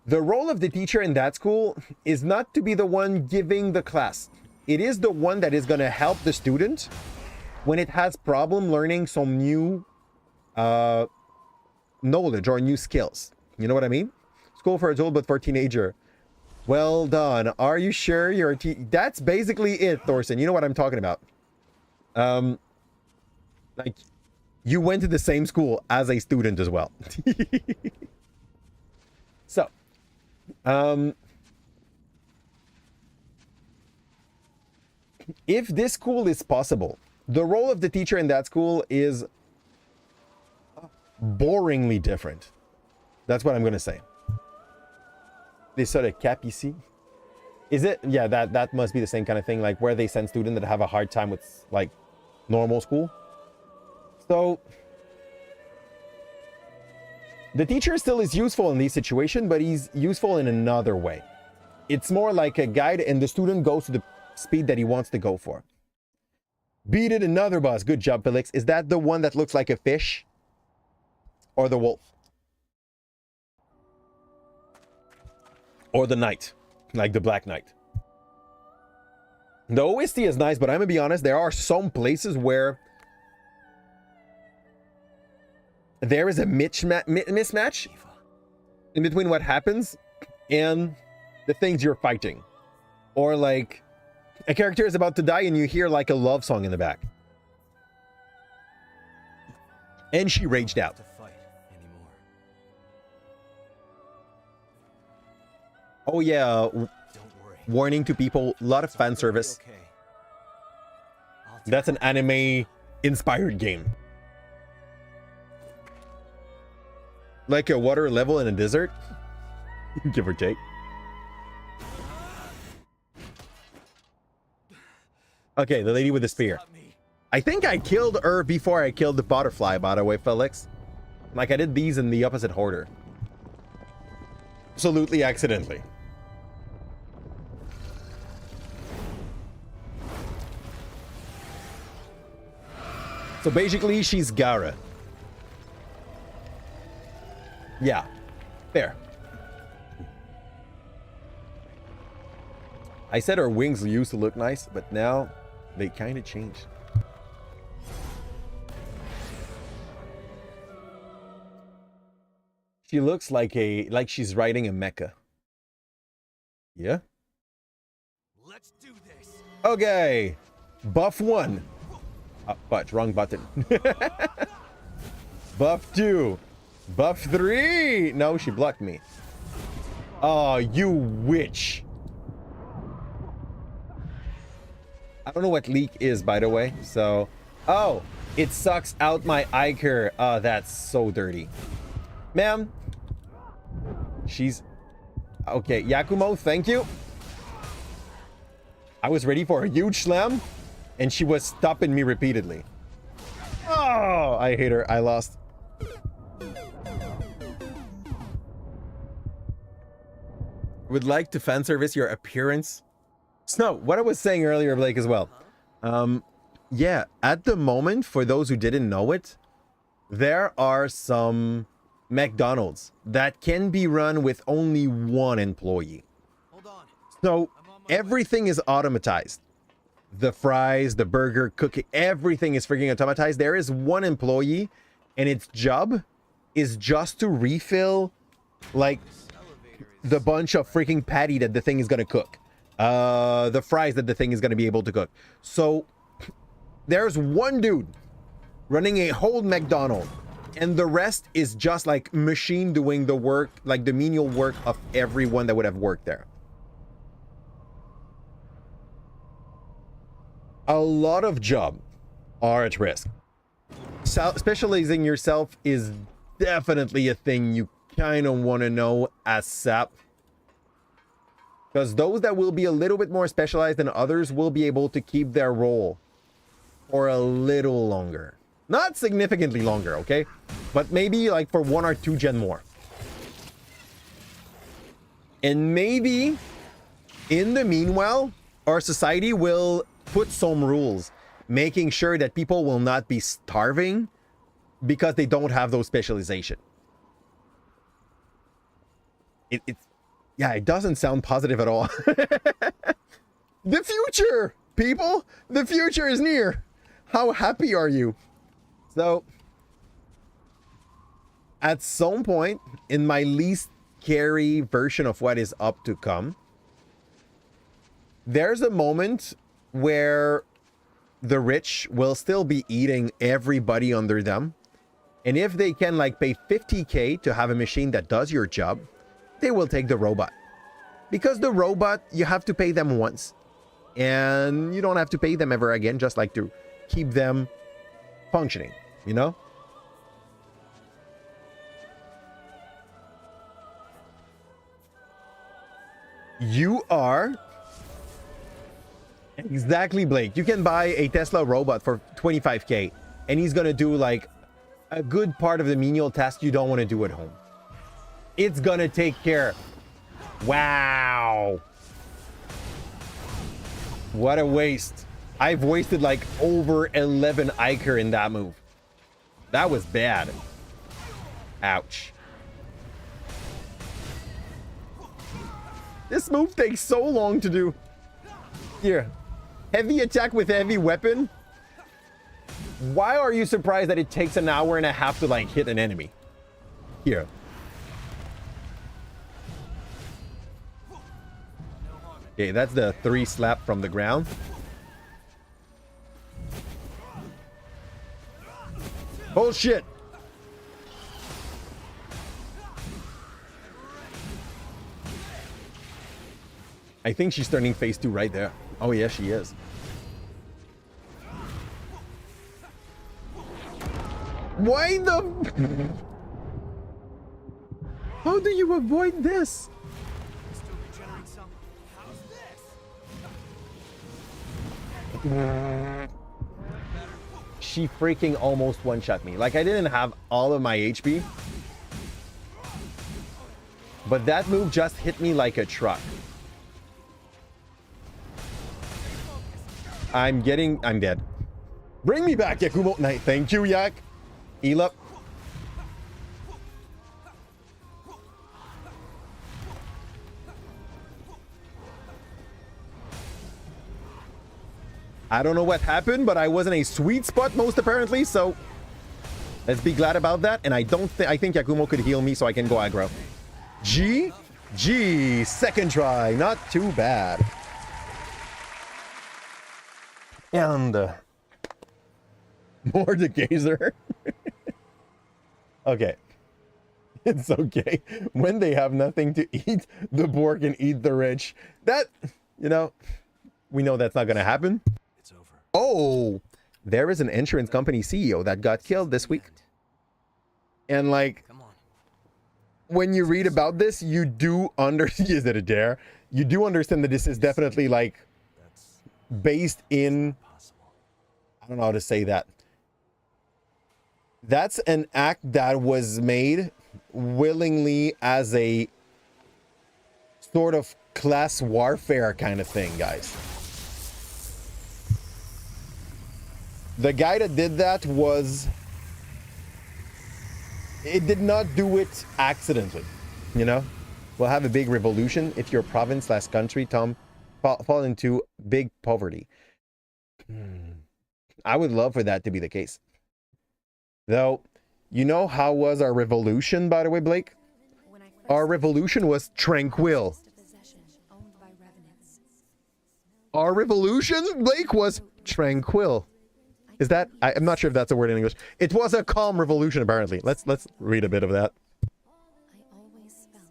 The role of the teacher in that school is not to be the one giving the class. It is the one that is going to help the student when it has problem learning some new knowledge or new skills. You know what I mean? School for adult, but for teenager. Well done. Are you sure you're a That's basically it, Thorson. You know what I'm talking about. Like, you went to the same school as a student as well. So, if this school is possible, the role of the teacher in that school is boringly different. That's what I'm going to say. They sort of cap ici. Is it? Yeah, that must be the same kind of thing, like where they send students that have a hard time with like normal school. So the teacher still is useful in these situations, but he's useful in another way. It's more like a guide and the student goes to the speed that he wants to go for. Beat it, another boss. Good job, Felix. Is that the one that looks like a fish? Or the wolf? Or the knight? Like the Black Knight. The OST is nice, but I'm gonna be honest, there are some places where there is a mismatch in between what happens and the things you're fighting. Or like a character is about to die and you hear like a love song in the back. And she raged out. Oh yeah, warning to people, a lot of fan service. That's an anime inspired game. Like a water level in a desert, give or take. Okay, the lady with the spear. I think I killed her before I killed the butterfly, by the way, Felix. Like I did these in the opposite order. Absolutely accidentally. So basically, she's Gara. Yeah, there. I said her wings used to look nice, but now they kind of changed. She looks like she's riding a mecha. Yeah. Let's do this. Okay. Buff 1. But wrong button. Buff 2. Buff 3. No, she blocked me. Oh, you witch. I don't know what leak is, by the way. So, oh, It sucks out my Iker. Oh, that's so dirty. Ma'am. She's... Okay, Yakumo, thank you. I was ready for a huge slam, and she was stopping me repeatedly. Oh, I hate her. I lost. Would like to fan service your appearance. So, what I was saying earlier, Blake, as well. Yeah, at the moment, for those who didn't know it, there are some McDonald's that can be run with only one employee. Hold on. So everything is automatized. The fries, the burger, cooking, everything is freaking automatized. There is one employee, and its job is just to refill, like, the bunch of freaking patty that the thing is gonna cook. The fries that the thing is gonna be able to cook. So there's one dude running a whole McDonald's, and the rest is just like machine doing the work, like the menial work of everyone that would have worked there. A lot of jobs are at risk. Specializing yourself is definitely a thing you kind of want to know as SAP. Because those that will be a little bit more specialized than others will be able to keep their role for a little longer. Not significantly longer, okay? But maybe like for 1 or 2 gen more. And maybe in the meanwhile, our society will put some rules, making sure that people will not be starving because they don't have those specialization. Yeah, it doesn't sound positive at all. The future, people, the future is near. How happy are you? So, at some point in my least scary version of what is up to come, there's a moment where the rich will still be eating everybody under them. And if they can like pay 50K to have a machine that does your job, they will take the robot. Because the robot, you have to pay them once. And you don't have to pay them ever again, just like to keep them functioning, you know? You are... Exactly, Blake. You can buy a Tesla robot for 25K, and he's gonna do like a good part of the menial task you don't want to do at home. It's gonna take care. Wow. What a waste. I've wasted like over 11 Iker in that move. That was bad. Ouch. This move takes so long to do. Here. Heavy attack with heavy weapon. Why are you surprised that it takes an hour and a half to like hit an enemy? Here. Okay, that's the 3 slap from the ground. Bullshit. I think she's turning phase 2 right there. Oh yeah, she is. Why the... How do you avoid this? Still regenerate some. How's this? She freaking almost one-shot me. Like, I didn't have all of my HP. But that move just hit me like a truck. I'm dead. Bring me back, Yakumo. Thank you, Yak. Heal up. I don't know what happened, but I was in a sweet spot most apparently, so let's be glad about that. And I think Yakumo could heal me so I can go aggro. G, second try, not too bad. And more the gazer. Okay. It's okay. When they have nothing to eat, the poor can eat the rich. That, you know, we know that's not gonna happen. It's over. Oh, there is an insurance company CEO that got killed this week. And like, Come on. when you read about this, you do understand, is it a dare? You do understand that this is definitely like That's based in, possible. I don't know how to say that. That's an act that was made willingly as a sort of class warfare kind of thing, guys. The guy that did that was... It did not do it accidentally, you know? We'll have a big revolution if your province/country, Tom, fall into big poverty. I would love for that to be the case. Though, you know how was our revolution, by the way, Blake? When I first Our revolution was tranquil. lost a possession owned by revenants. Our revolution, Blake, was tranquil. Is that... I'm not sure if that's a word in English. It was a calm revolution, apparently. Let's read a bit of that. I always felt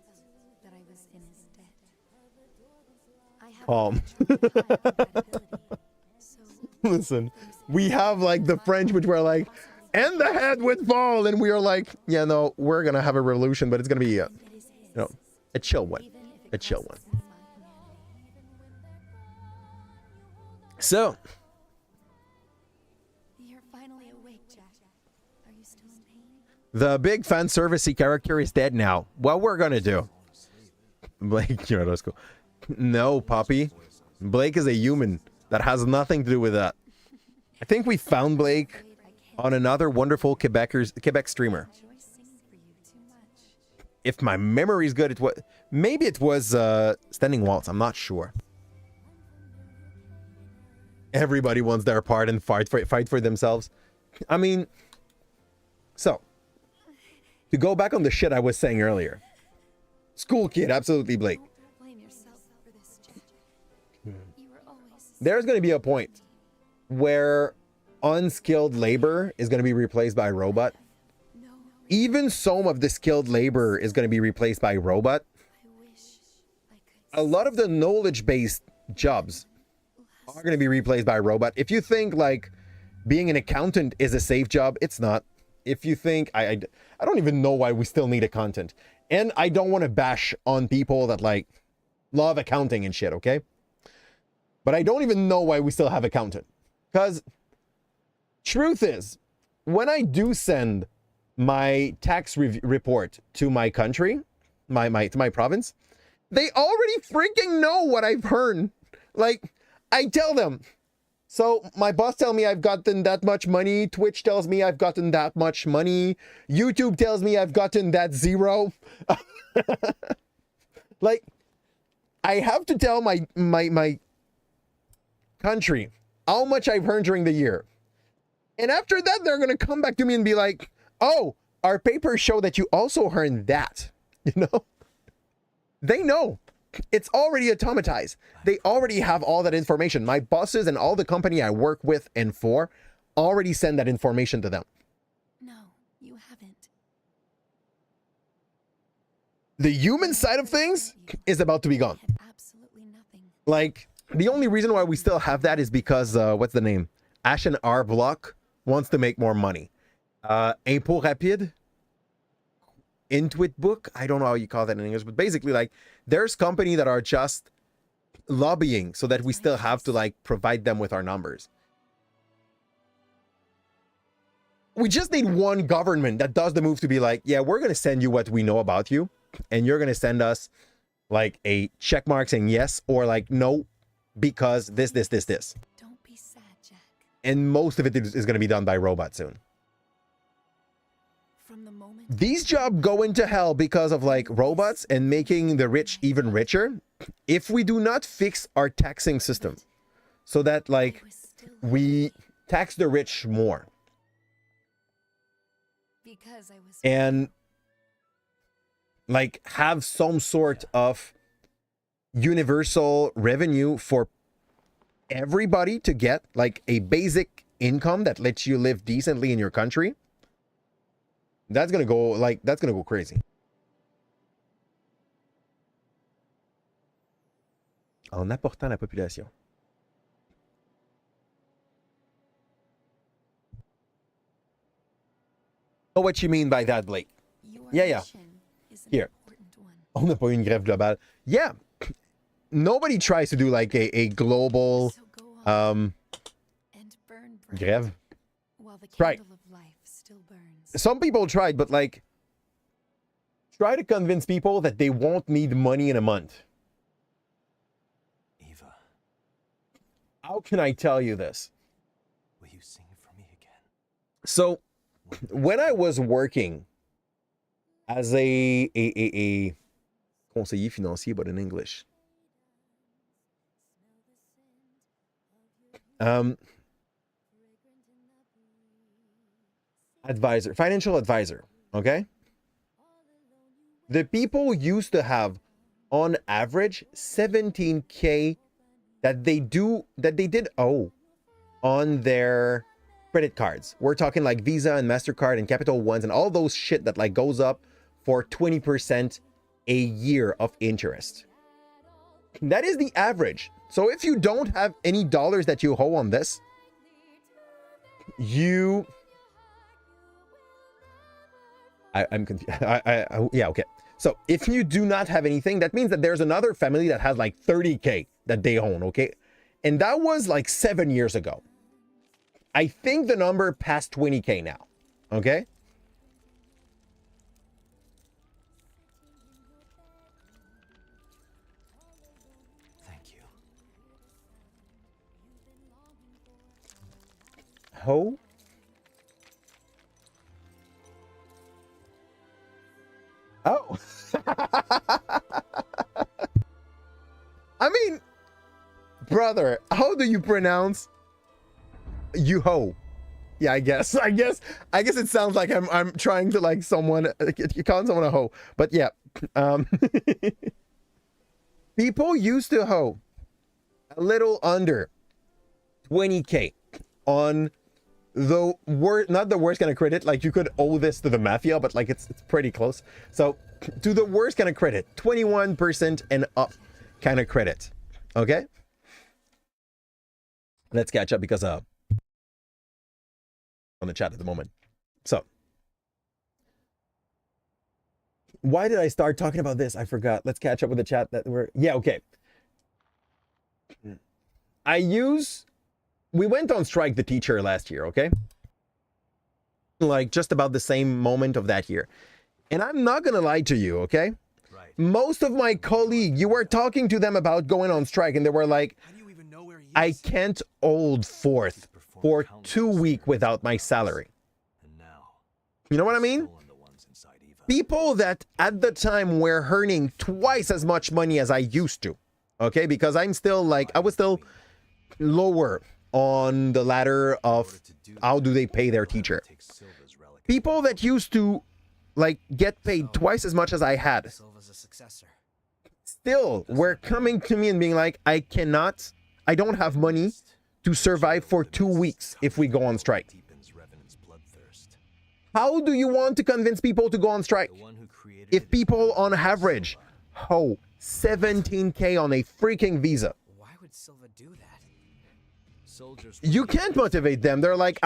that I was in his debt. I have Calm. compatibility, so Listen, we have like the French, which were like, and the head would fall, and we are like, yeah, no, we're gonna have a revolution, but it's gonna be, you know, a chill one, a chill one. So, You're finally awake, Jack. Are you still in pain? the big fan servicey character is dead now. What we're gonna do? Blake, you know, that's cool. No, Poppy. Blake is a human. That has nothing to do with that. I think we found Blake on another wonderful Quebec streamer. Enjoy singing for you too much. If my memory is good, it was maybe it was Standing Waltz. I'm not sure. Everybody wants their part and fight for themselves. I mean, so to go back on the shit I was saying earlier. School kid, absolutely, Blake. Don't blame yourself for this, Jack. You were always There's going to be a point where unskilled labor is going to be replaced by robot. no. Even some of the skilled labor is going to be replaced by robot. I wish I could. A lot of the knowledge-based jobs are going to be replaced by robot. If you think like being an accountant is a safe job, it's not. If you think I don't even know why we still need accountant. And I don't want to bash on people that like love accounting and shit, okay? But I don't even know why we still have accountant. Because truth is, when I do send my tax report to my country, to my province, they already freaking know what I've earned. Like, I tell them. So my boss tells me I've gotten that much money. Twitch tells me I've gotten that much money. YouTube tells me I've gotten that zero. Like, I have to tell my country how much I've earned during the year. And after that, they're going to come back to me and be like, oh, our papers show that you also earned that. You know? They know. It's already automatized. They already have all that information. My bosses and all the company I work with and for already send that information to them. No, you haven't. The human side of things is about to be gone. Had absolutely nothing. Like, the only reason why we still have that is because, what's the name? Ashen R Block wants to make more money. Impôt Rapide? Intuit Book? I don't know how you call that in English, but basically, like, there's company that are just lobbying so that we still have to, like, provide them with our numbers. We just need one government that does the move to be like, yeah, we're going to send you what we know about you, and you're going to send us, like, a check mark saying yes or, like, no, because this. Don't be sad, Jack. And most of it is going to be done by robots soon. From the moment These jobs go into hell because of like robots and making the rich even richer. If we do not fix our taxing system so that like I was still we tax the rich more because I was and like have some sort of universal revenue for everybody to get like a basic income that lets you live decently in your country, that's gonna go crazy. En apportant la population. know what you mean by that, Blake. Your Yeah. mission is an Here. important one. On n'a pas une grève globale. Yeah. Nobody tries to do like a global So go on and burn bright grève. while the Right. candle of life still burns. Some people tried, but like, try to convince people that they won't need money in a month. Eva, How can I tell you this? will you sing for me again? So, when I was working as a conseiller financier, but in English, advisor, financial advisor, okay? The people used to have, on average, 17K that they did owe on their credit cards. We're talking like Visa and MasterCard and Capital Ones and all those shit that like goes up for 20% a year of interest. That is the average. So if you don't have any dollars that you owe on this, I'm confused. Yeah, okay. So if you do not have anything, that means that there's another family that has like 30K that they own, okay? And that was like 7 years ago. I think the number passed 20K now, okay? Thank you. Ho? Oh. I mean, brother, how do you pronounce you ho? Yeah, I guess it sounds like I'm trying to like someone, you calling someone a hoe, but yeah. People used to hoe a little under 20K on the worst, not the worst kind of credit. Like you could owe this to the mafia, but like it's pretty close. So to the worst kind of credit, 21% and up kind of credit. Okay. Let's catch up because on the chat at the moment. So why did I start talking about this? I forgot. Let's catch up with the chat that yeah, okay. We went on strike, the teacher, last year, okay? Like just about the same moment of that year. And I'm not gonna lie to you, okay? Right. Most of my colleagues, you were talking to them about going on strike and they were like, How do you even know where he is? I can't hold forth for 2 weeks without my salary. And now, You know what I mean? stolen the ones inside Eva. People that at the time were earning twice as much money as I used to, okay? Because I'm still like, I was still lower on the ladder of how do they pay their teacher. Take Silva's relic. People that used to like get paid twice as much as I had Silva's a successor. still were coming to me and being like, I don't have money to survive for 2 weeks if we go on strike. Deepens Revenant's bloodthirst. How do you want to convince people to go on strike? The one who created If it is people on Silva. average, 17K on a freaking visa. Why would Silva do that? Soldiers You can't motivate them. They're like,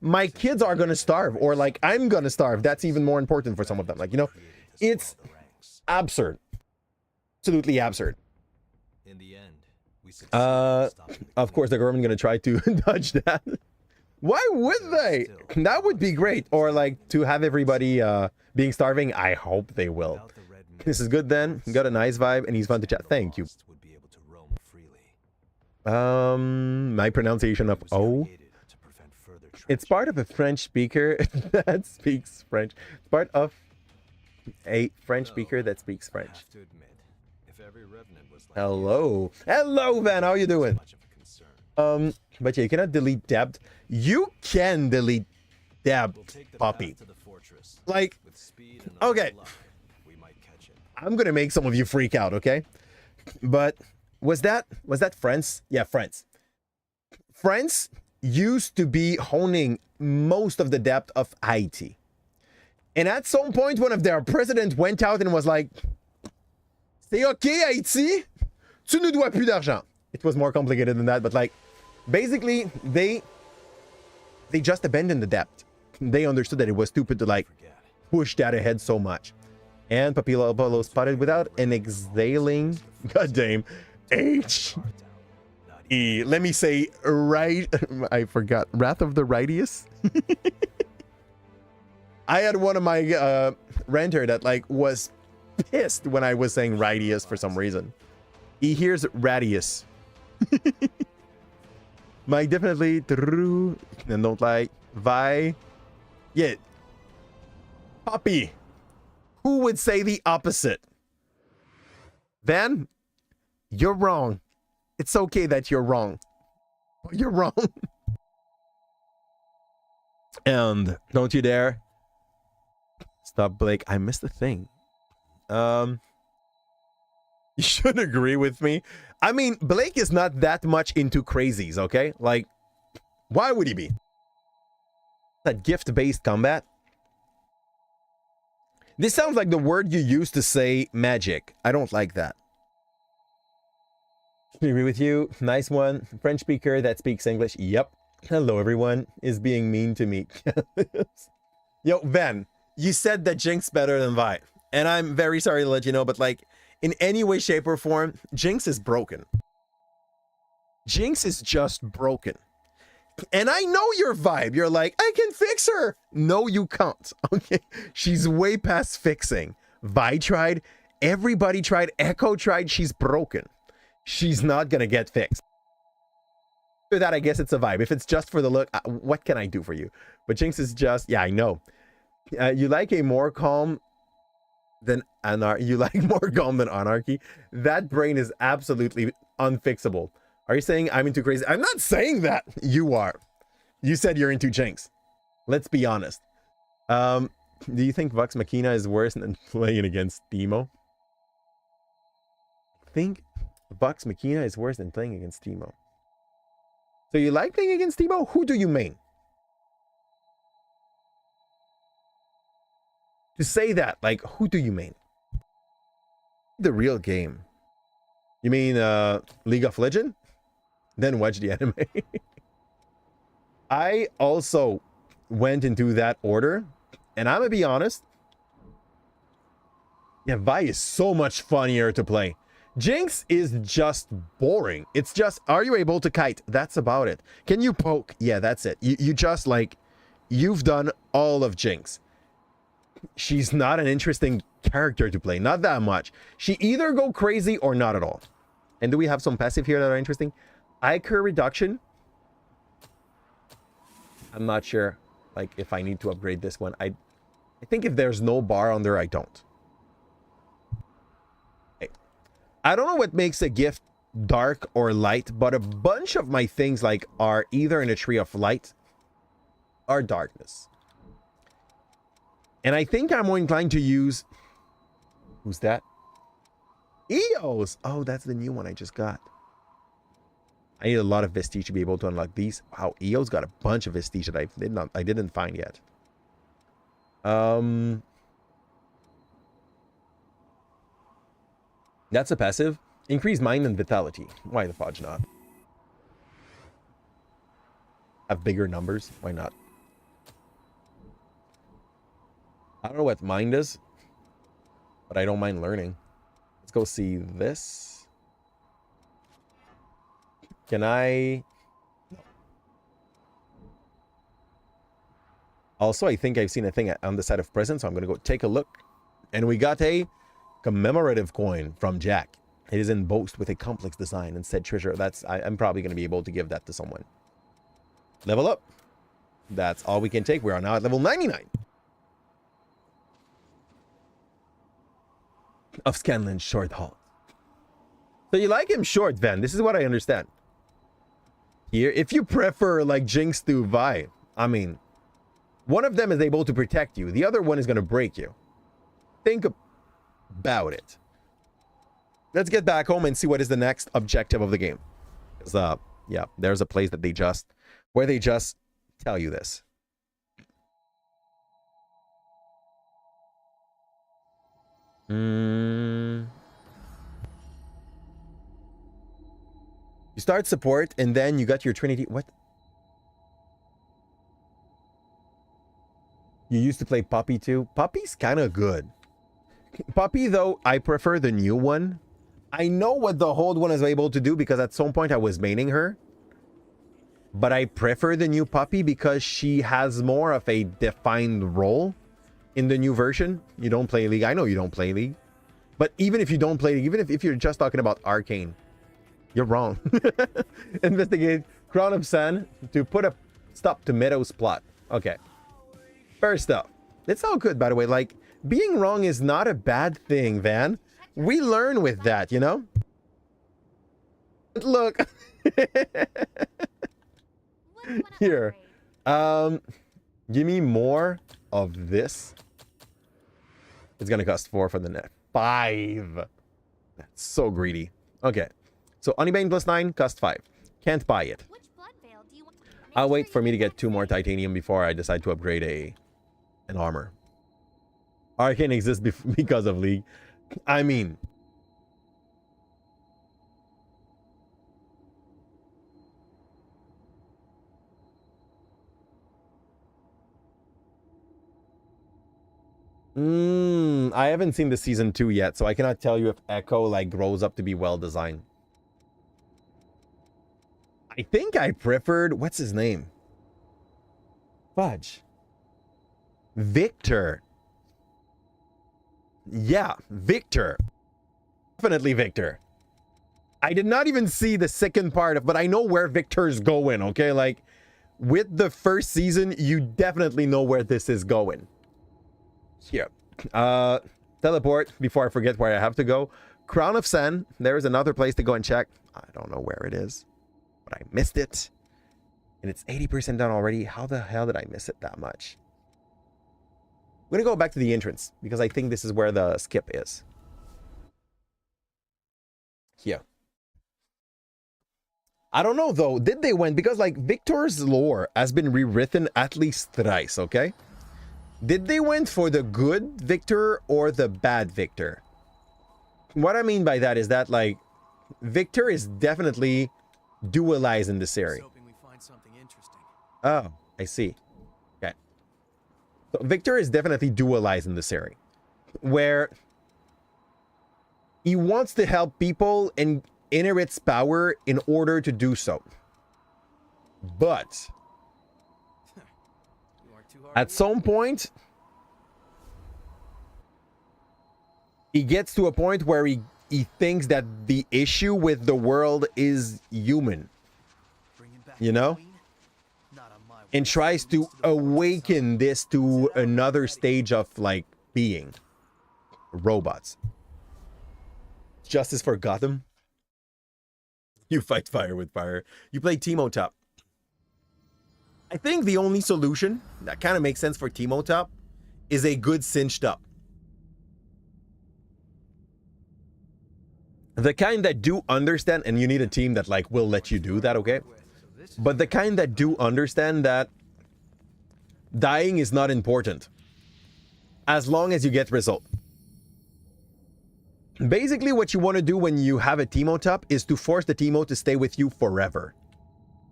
my kids are gonna starve, or like, I'm gonna starve. That's even more important for some of them. Like, you know, it's the ranks. absurd. Absolutely absurd. In the end, we succeeded in stopping the Of course, the government gonna try to dodge that. Why would they? That would be great. Or like to have everybody being starving. I hope they will. Without the red This is good then. Got a nice vibe and he's fun to chat. Thank you. would be able to roam freely. My pronunciation of O. Created to prevent further It's part of a French speaker that speaks French. It's part of a French speaker that speaks I French. have to admit, if every revenant was like Hello. Hello, Van. How you doing? much of a concern. But yeah, you cannot delete debt. You can delete debt, We'll take the puppy. path to the fortress. Like, With speed and a little okay. luck, we might catch it. I'm gonna make some of you freak out, okay? But was that France? Yeah, France. France used to be owning most of the debt of Haiti. And at some point, one of their presidents went out and was like, "C'est okay, Haiti? Tu ne dois plus d'argent." It was more complicated than that, but like, basically, they just abandoned the debt. they understood that it was stupid to like push that ahead so much. And Papillo Apollo spotted without an exhaling goddamn H E. Let me say right. I forgot. Wrath of the Rightius. I had one of my renter that like was pissed when I was saying Rightius for some reason. He hears Radius. Mike definitely true. And don't like Vi. Yeah. Poppy. Who would say the opposite? Van, you're wrong. It's okay that you're wrong. You're wrong. And don't you dare stop, Blake. I missed the thing. You should agree with me. I mean, Blake is not that much into crazies, okay? Like, why would he be? That gift-based combat. This sounds like the word you use to say magic. I don't like that. I agree with you. Nice one. French speaker that speaks English. Yep. Hello, everyone. Is being mean to me. Yo, Van, you said that Jinx better than Vi. And I'm very sorry to let you know, but like, in any way, shape, or form, Jinx is broken. Jinx is just broken. And I know your vibe. You're like, I can fix her. No, you can't. Okay. She's way past fixing. Vi tried. Everybody tried. Echo tried. She's broken. She's not going to get fixed. For that, I guess it's a vibe. If it's just for the look, what can I do for you? But Jinx is just, yeah, I know. You like a more calm than you like more calm than anarchy. That brain is absolutely unfixable. Are you saying I'm into crazy? I'm not saying that. You are. You said you're into Jinx. Let's be honest. Do you think Vox Machina is worse than playing against Teemo? I think Vox Machina is worse than playing against Teemo. So you like playing against Teemo? Who do you main? To say that, like, who do you main? The real game. You mean League of Legends? Then watch the anime. I also went into that order, and I'm gonna be honest. Yeah, Vi is so much funnier to play. Jinx is just boring. It's just, are you able to kite? That's about it. Can you poke? Yeah, that's it. You just like, you've done all of Jinx. She's not an interesting character to play. Not that much. She either go crazy or not at all. And do we have some passive here that are interesting? IQ reduction. I'm not sure like if I need to upgrade this one. I think if there's no bar on there, I don't. Okay. I don't know what makes a gift dark or light, but a bunch of my things like are either in a tree of light or darkness. And I think I'm more inclined to use... Who's that? Eos! Oh, that's the new one I just got. I need a lot of Vestige to be able to unlock these. Wow, Eos got a bunch of Vestige that I didn't find yet. That's a passive. Increase mind and vitality. Why the fudge not? Have bigger numbers. Why not? I don't know what mind is, but I don't mind learning. Let's go see this. Can I? No. Also, I think I've seen a thing on the side of present, so I'm going to go take a look. And we got a commemorative coin from Jack. It is embossed with a complex design and said treasure. I'm probably going to be able to give that to someone. Level up. That's all we can take. We are now at level 99. Of Scanlan's short halt. So you like him short, Van. This is what I understand. Here, if you prefer like Jinx to Vi, I mean, one of them is able to protect you. The other one is going to break you. Think about it. Let's get back home and see what is the next objective of the game. Because, yeah, there's a place that where they just tell you this. You start support and then you got your Trinity. What? You used to play Puppy too? Puppy's kind of good. Puppy, though, I prefer the new one. I know what the old one is able to do because at some point I was maining her. But I prefer the new Puppy because she has more of a defined role in the new version. You don't play League. I know you don't play League. But even if you don't play League, even if you're just talking about Arcane, you're wrong. Investigate Crown of Sand to put a stop to Mido's plot. Okay. First up, it's all good, by the way. Like, being wrong is not a bad thing, Van. We learn with that, you know? Look. Here. Give me more of this. It's gonna cost 4 for the net. 5. That's so greedy. Okay. So Honeybane plus 9 cost 5. Can't buy it. Which blood veil do you want? I'll wait for me to get 2 more titanium before I decide to upgrade an armor. Arcane exists because of League. I mean, I haven't seen the season 2 yet, so I cannot tell you if Echo like grows up to be well designed. I think I preferred, what's his name? Fudge. Victor. Yeah, Victor. Definitely Victor. I did not even see the second part of, but I know where Victor's going, okay? Like, with the first season, you definitely know where this is going. Here. Teleport before I forget where I have to go. Crown of Sand. There is another place to go and check. I don't know where it is, but I missed it. And it's 80% done already. How the hell did I miss it that much? I'm going to go back to the entrance because I think this is where the skip is. Here. I don't know though. Did they win? Because like Victor's lore has been rewritten at least thrice, okay? Did they went for the good Victor or the bad Victor? What I mean by that is that like Victor is definitely dualized in this series. Hoping we find something interesting. Oh, I see. Okay. So Victor is definitely dualized in this series, where he wants to help people and inherits power in order to do so. But at some point, he gets to a point where he thinks that the issue with the world is human, you know? And tries to awaken this to another stage of like being robots. Justice for Gotham. You fight fire with fire. You play Teemo top. I think the only solution that kind of makes sense for Teemo top is a good cinched up. The kind that do understand, and you need a team that like will let you do that, okay? But the kind that do understand that dying is not important as long as you get result. Basically, what you want to do when you have a Teemo top is to force the Teemo to stay with you forever.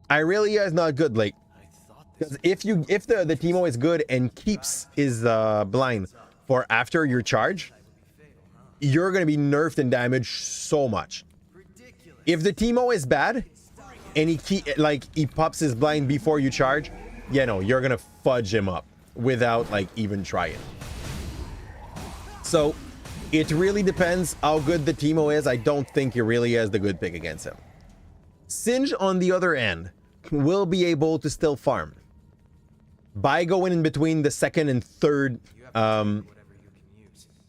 Irelia is not good, like, because if the Teemo is good and keeps his blind for after your charge, you're gonna be nerfed and damaged so much. If the Teemo is bad and he pops his blind before you charge, yeah, no, you're gonna fudge him up without like even trying. So it really depends how good the Teemo is. I don't think Irelia is the good pick against him. Singe, on the other end, will be able to still farm by going in between the second and third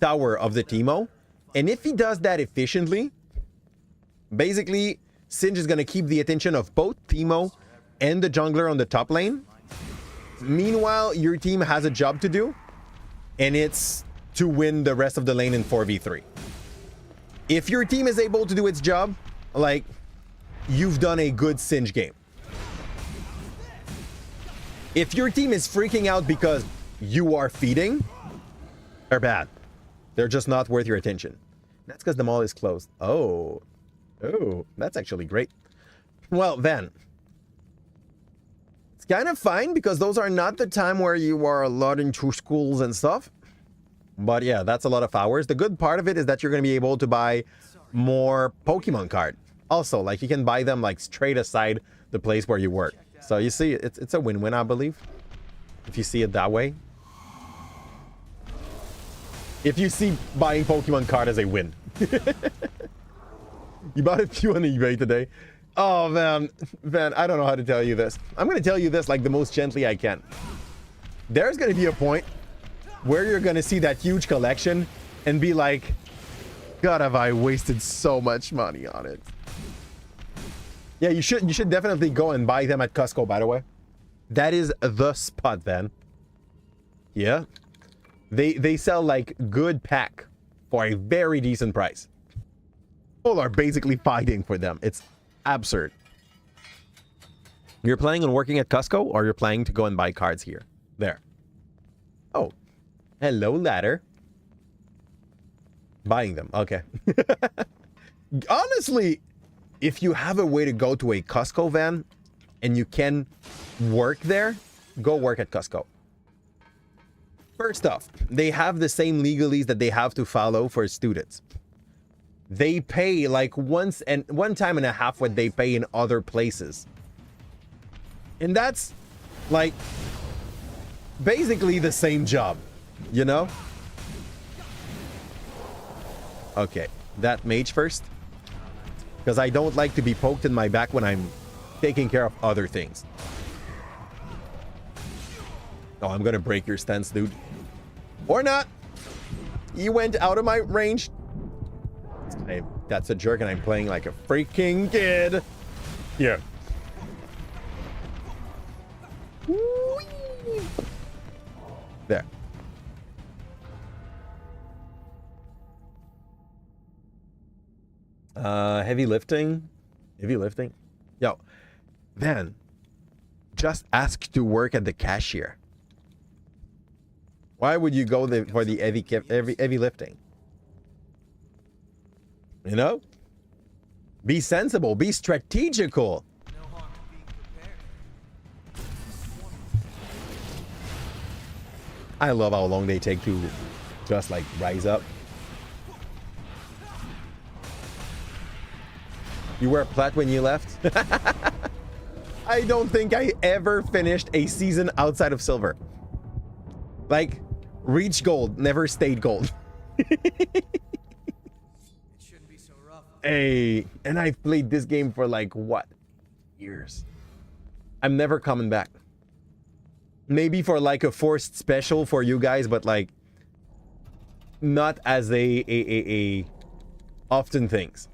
tower of the Teemo. And if he does that efficiently, basically, Singe is going to keep the attention of both Teemo and the jungler on the top lane. Meanwhile, your team has a job to do, and it's to win the rest of the lane in 4v3. If your team is able to do its job, like, you've done a good Singe game. If your team is freaking out because you are feeding, they're bad. They're just not worth your attention. That's because the mall is closed. Oh, that's actually great. Well, then, It's kind of fine because those are not the time where you are a lot into schools and stuff. But yeah, that's a lot of hours. The good part of it is that you're going to be able to buy more Pokemon card. Also, like you can buy them like straight aside the place where you work. So you see, it's a win-win, I believe. If you see it that way. If you see buying Pokemon card as a win. You bought a few on eBay today. Oh, man. Man, I don't know how to tell you this. I'm going to tell you this like the most gently I can. There's going to be a point where you're going to see that huge collection and be like, God, have I wasted so much money on it. Yeah, you should definitely go and buy them at Costco, by the way. That is the spot, then. Yeah. They sell like good pack for a very decent price. People are basically fighting for them. It's absurd. You're planning on working at Costco or you're planning to go and buy cards here? There. Oh. Hello, ladder. Buying them. Okay. Honestly, if you have a way to go to a Costco van and you can work there, go work at Costco. First off, they have the same legalese that they have to follow for students. They pay like one time and a half what they pay in other places. And that's like basically the same job, you know? Okay, that mage first. Because I don't like to be poked in my back when I'm taking care of other things. Oh, I'm gonna break your stance, dude. Or not. You went out of my range. That's a jerk, and I'm playing like a freaking kid. Yeah. Whee! There. Heavy lifting. Heavy lifting. Yo, man, just ask to work at the cashier. Why would you go for the heavy lifting? You know? Be sensible. Be strategical. No harm in being prepared. I love how long they take to just like rise up. You were plat when you left? I don't think I ever finished a season outside of silver. Like, reach gold, never stayed gold. It shouldn't be so rough. Hey, and I've played this game for like, what? Years. I'm never coming back. Maybe for like a forced special for you guys, but like, not as a often things.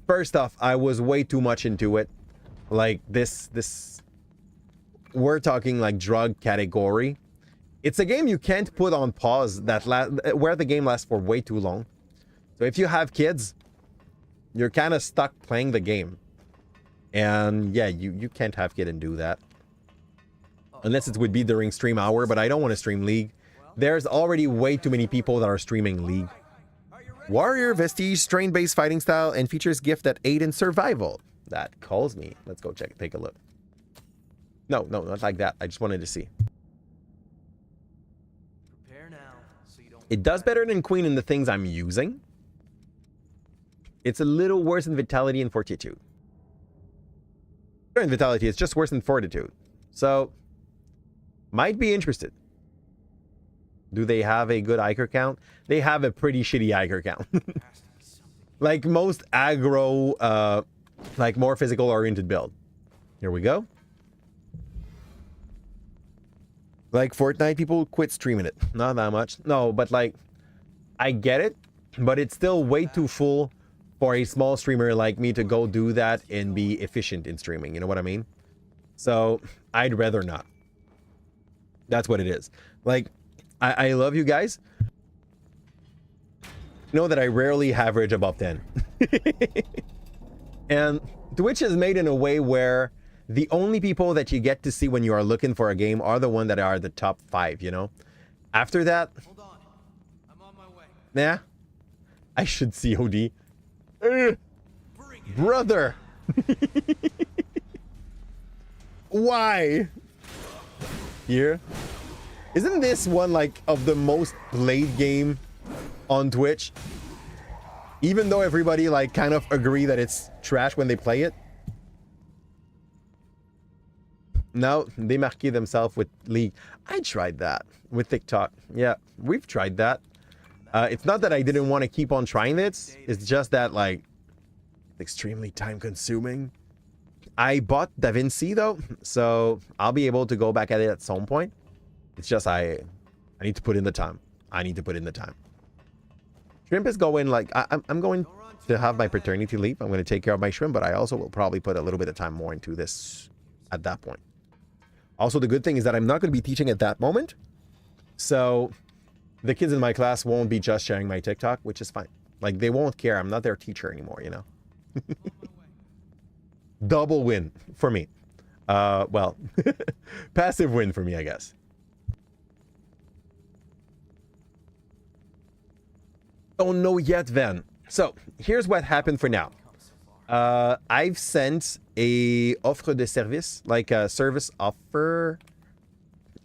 First off, I was way too much into it. Like this, we're talking like drug category. It's a game you can't put on pause where the game lasts for way too long. So if you have kids, you're kind of stuck playing the game. And yeah, you can't have kids and do that. Unless it would be during stream hour, but I don't want to stream League. There's already way too many people that are streaming League. Warrior Vestige, strain-based fighting style, and features gift that aid in survival. That calls me. Let's go take a look. No, not like that. I just wanted to see. Prepare now, so you don't. It does better than Queen in the things I'm using. It's a little worse in Vitality and Fortitude. In Vitality, it's just worse than Fortitude. So, might be interested. Do they have a good Iker count? They have a pretty shitty Iker count. Like most aggro, like more physical oriented build. Here we go. Like Fortnite, people quit streaming it. Not that much. No, but like, I get it, but it's still way too full for a small streamer like me to go do that and be efficient in streaming. You know what I mean? So I'd rather not. That's what it is. Like, I love you guys. Know that I rarely average above 10. And Twitch is made in a way where the only people that you get to see when you are looking for a game are the ones that are the top 5, you know? After that, Hold on. I'm on my way. nah, I should COD. Brother! Why? here. Isn't this one like of the most played game on Twitch? Even though everybody like kind of agree that it's trash when they play it. No, they marqué themselves with League. I tried that with TikTok. Yeah, we've tried that. It's not that I didn't want to keep on trying this. It's just that like it's extremely time consuming. I bought DaVinci though, so I'll be able to go back at it at some point. It's just I need to put in the time. I need to put in the time. Shrimp is going like I'm going to have my paternity leave. I'm going to take care of my shrimp, but I also will probably put a little bit of time more into this at that point. Also, the good thing is that I'm not going to be teaching at that moment. So the kids in my class won't be just sharing my TikTok, which is fine. Like, they won't care. I'm not their teacher anymore, you know? Double win for me. Well, passive win for me, I guess. Don't know yet, then. So, here's what happened for now. I've sent a offre de service, like a service offer.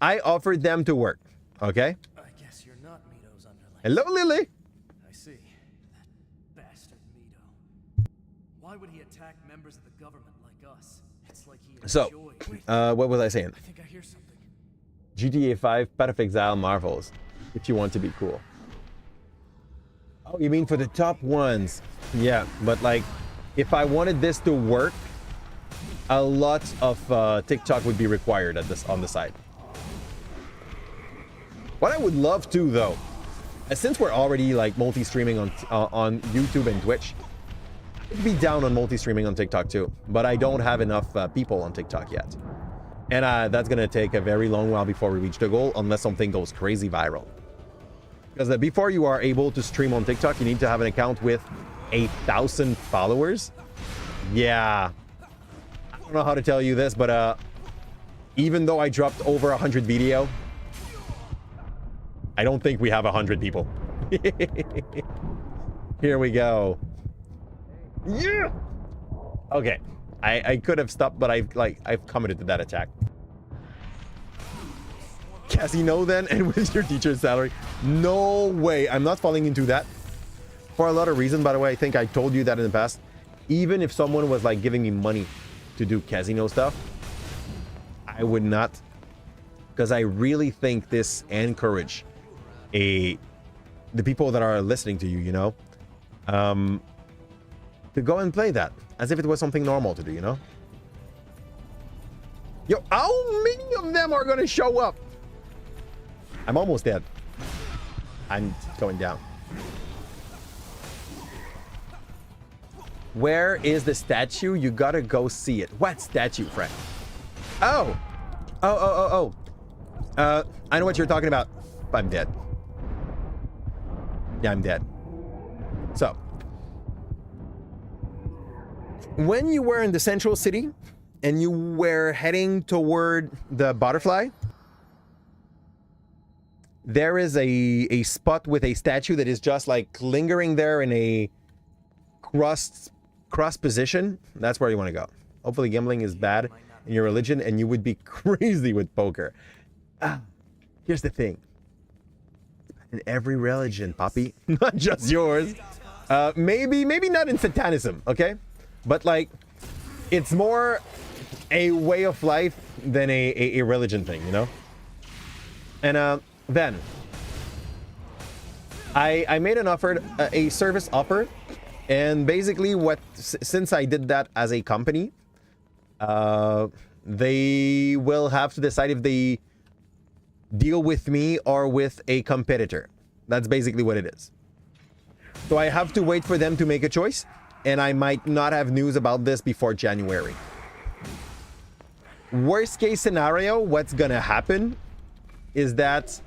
I offered them to work, okay? I guess you're not Mido's underling. Hello, Lily. I see. That bastard Mido. Why would he attack members of the government like us? It's like he So, what was I saying? I think I hear something. GTA 5, Path of Exile, Marvels, if you want to be cool. Oh, you mean for the top ones? Yeah, but like, if I wanted this to work, a lot of TikTok would be required at this on the side. What I would love to, though, since we're already like multi-streaming on YouTube and Twitch, I'd be down on multi-streaming on TikTok too. But I don't have enough people on TikTok yet, and that's gonna take a very long while before we reach the goal, unless something goes crazy viral. Because before you are able to stream on TikTok, you need to have an account with 1,000 followers. Yeah, I don't know how to tell you this, but even though I dropped over 100 video, I don't think we have 100 people. Here we go. Yeah. Okay, I could have stopped, but I've committed to that attack. Casino then, and with your teacher's salary? No way. I'm not falling into that. For a lot of reasons, by the way. I think I told you that in the past. Even if someone was like giving me money to do casino stuff, I would not, because I really think this encourage the people that are listening to you, you know, to go and play that as if it was something normal to do, you know. Yo, how many of them are gonna show up? I'm almost dead. I'm going down. Where is the statue? You gotta go see it. What statue, friend? Oh. I know what you're talking about. I'm dead. Yeah, I'm dead. So, when you were in the central city and you were heading toward the butterfly, there is a spot with a statue that is just like lingering there in a cross position. That's where you want to go. Hopefully gambling is bad in your religion and you would be crazy with poker. Here's the thing. In every religion, Poppy, not just yours. Maybe not in Satanism, okay? But like, it's more a way of life than a religion thing, you know? And then I made an offer, a service offer, and basically since I did that as a company, they will have to decide if they deal with me or with a competitor. That's basically what it is. So I have to wait for them to make a choice, and I might not have news about this before January. Worst case scenario, what's gonna happen is that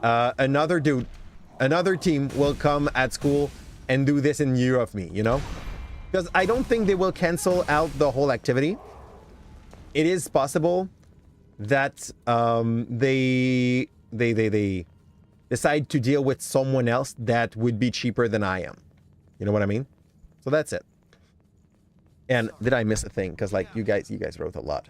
another team will come at school and do this in lieu of me, you know? Because I don't think they will cancel out the whole activity. It is possible that they decide to deal with someone else that would be cheaper than I am. You know what I mean? So that's it. And did I miss a thing? Because like you guys wrote a lot.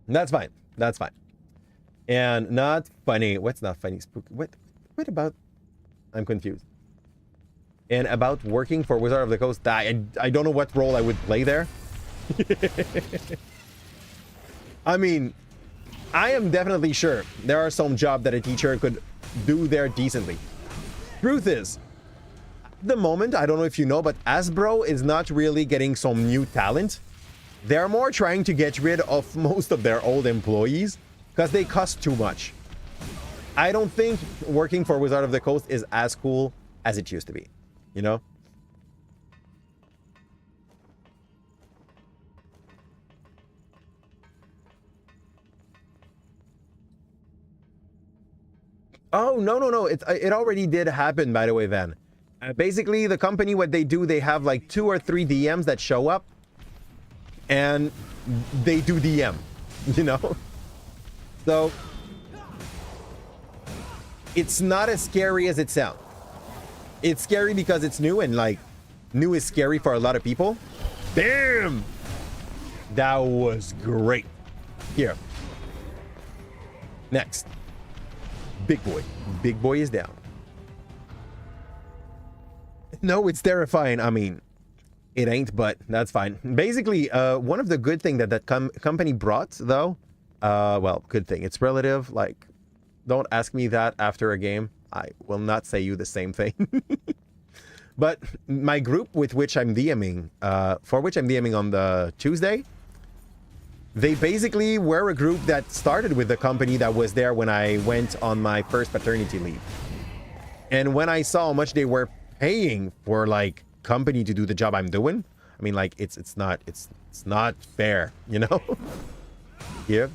That's fine. That's fine. And not funny. What's not funny? Spooky. What about? I'm confused. And about working for Wizard of the Coast, I don't know what role I would play there. I mean, I am definitely sure there are some jobs that a teacher could do there decently. Truth is, at the moment, I don't know if you know, but Hasbro is not really getting some new talent. They're more trying to get rid of most of their old employees because they cost too much. I don't think working for Wizard of the Coast is as cool as it used to be, you know? Oh, no. It already did happen, by the way, Van. Basically, the company, what they do, they have like 2 or 3 DMs that show up. And they do DM, you know? So, it's not as scary as it sounds. It's scary because it's new, and like, new is scary for a lot of people. Damn! That was great. Here. Next. Big boy. Big boy is down. No, it's terrifying. I mean, it ain't, but that's fine. Basically, one of the good thing that company brought, though, well, good thing. It's relative. Like, don't ask me that after a game. I will not say you the same thing. But my group with which I'm DMing, for which I'm DMing on the Tuesday, they basically were a group that started with the company that was there when I went on my first paternity leave. And when I saw how much they were paying for like company to do the job I'm doing, I mean, like it's not fair, you know? Yeah.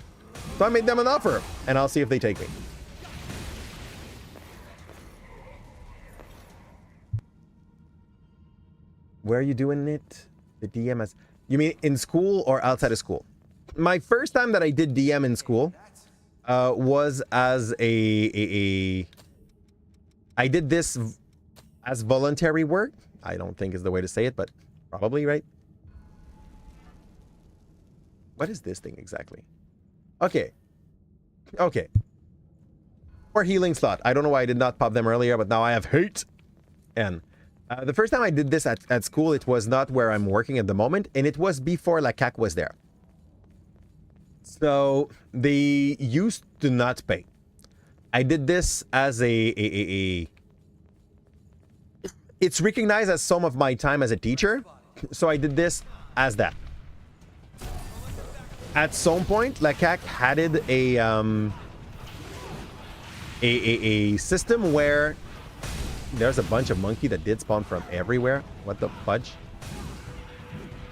So I made them an offer, and I'll see if they take me. Where are you doing it? The DMS. You mean in school or outside of school? My first time that I did DM in school was as I did this as voluntary work. I don't think is the way to say it, but probably, right? What is this thing exactly? Okay. Okay. Or healing slot. I don't know why I did not pop them earlier, but now I have hate. And the first time I did this at school, it was not where I'm working at the moment, and it was before La CAC was there. So they used to not pay. I did this as it's recognized as some of my time as a teacher, so I did this as that. At some point, La CAC had a system where there's a bunch of monkey that did spawn from everywhere. What the fudge?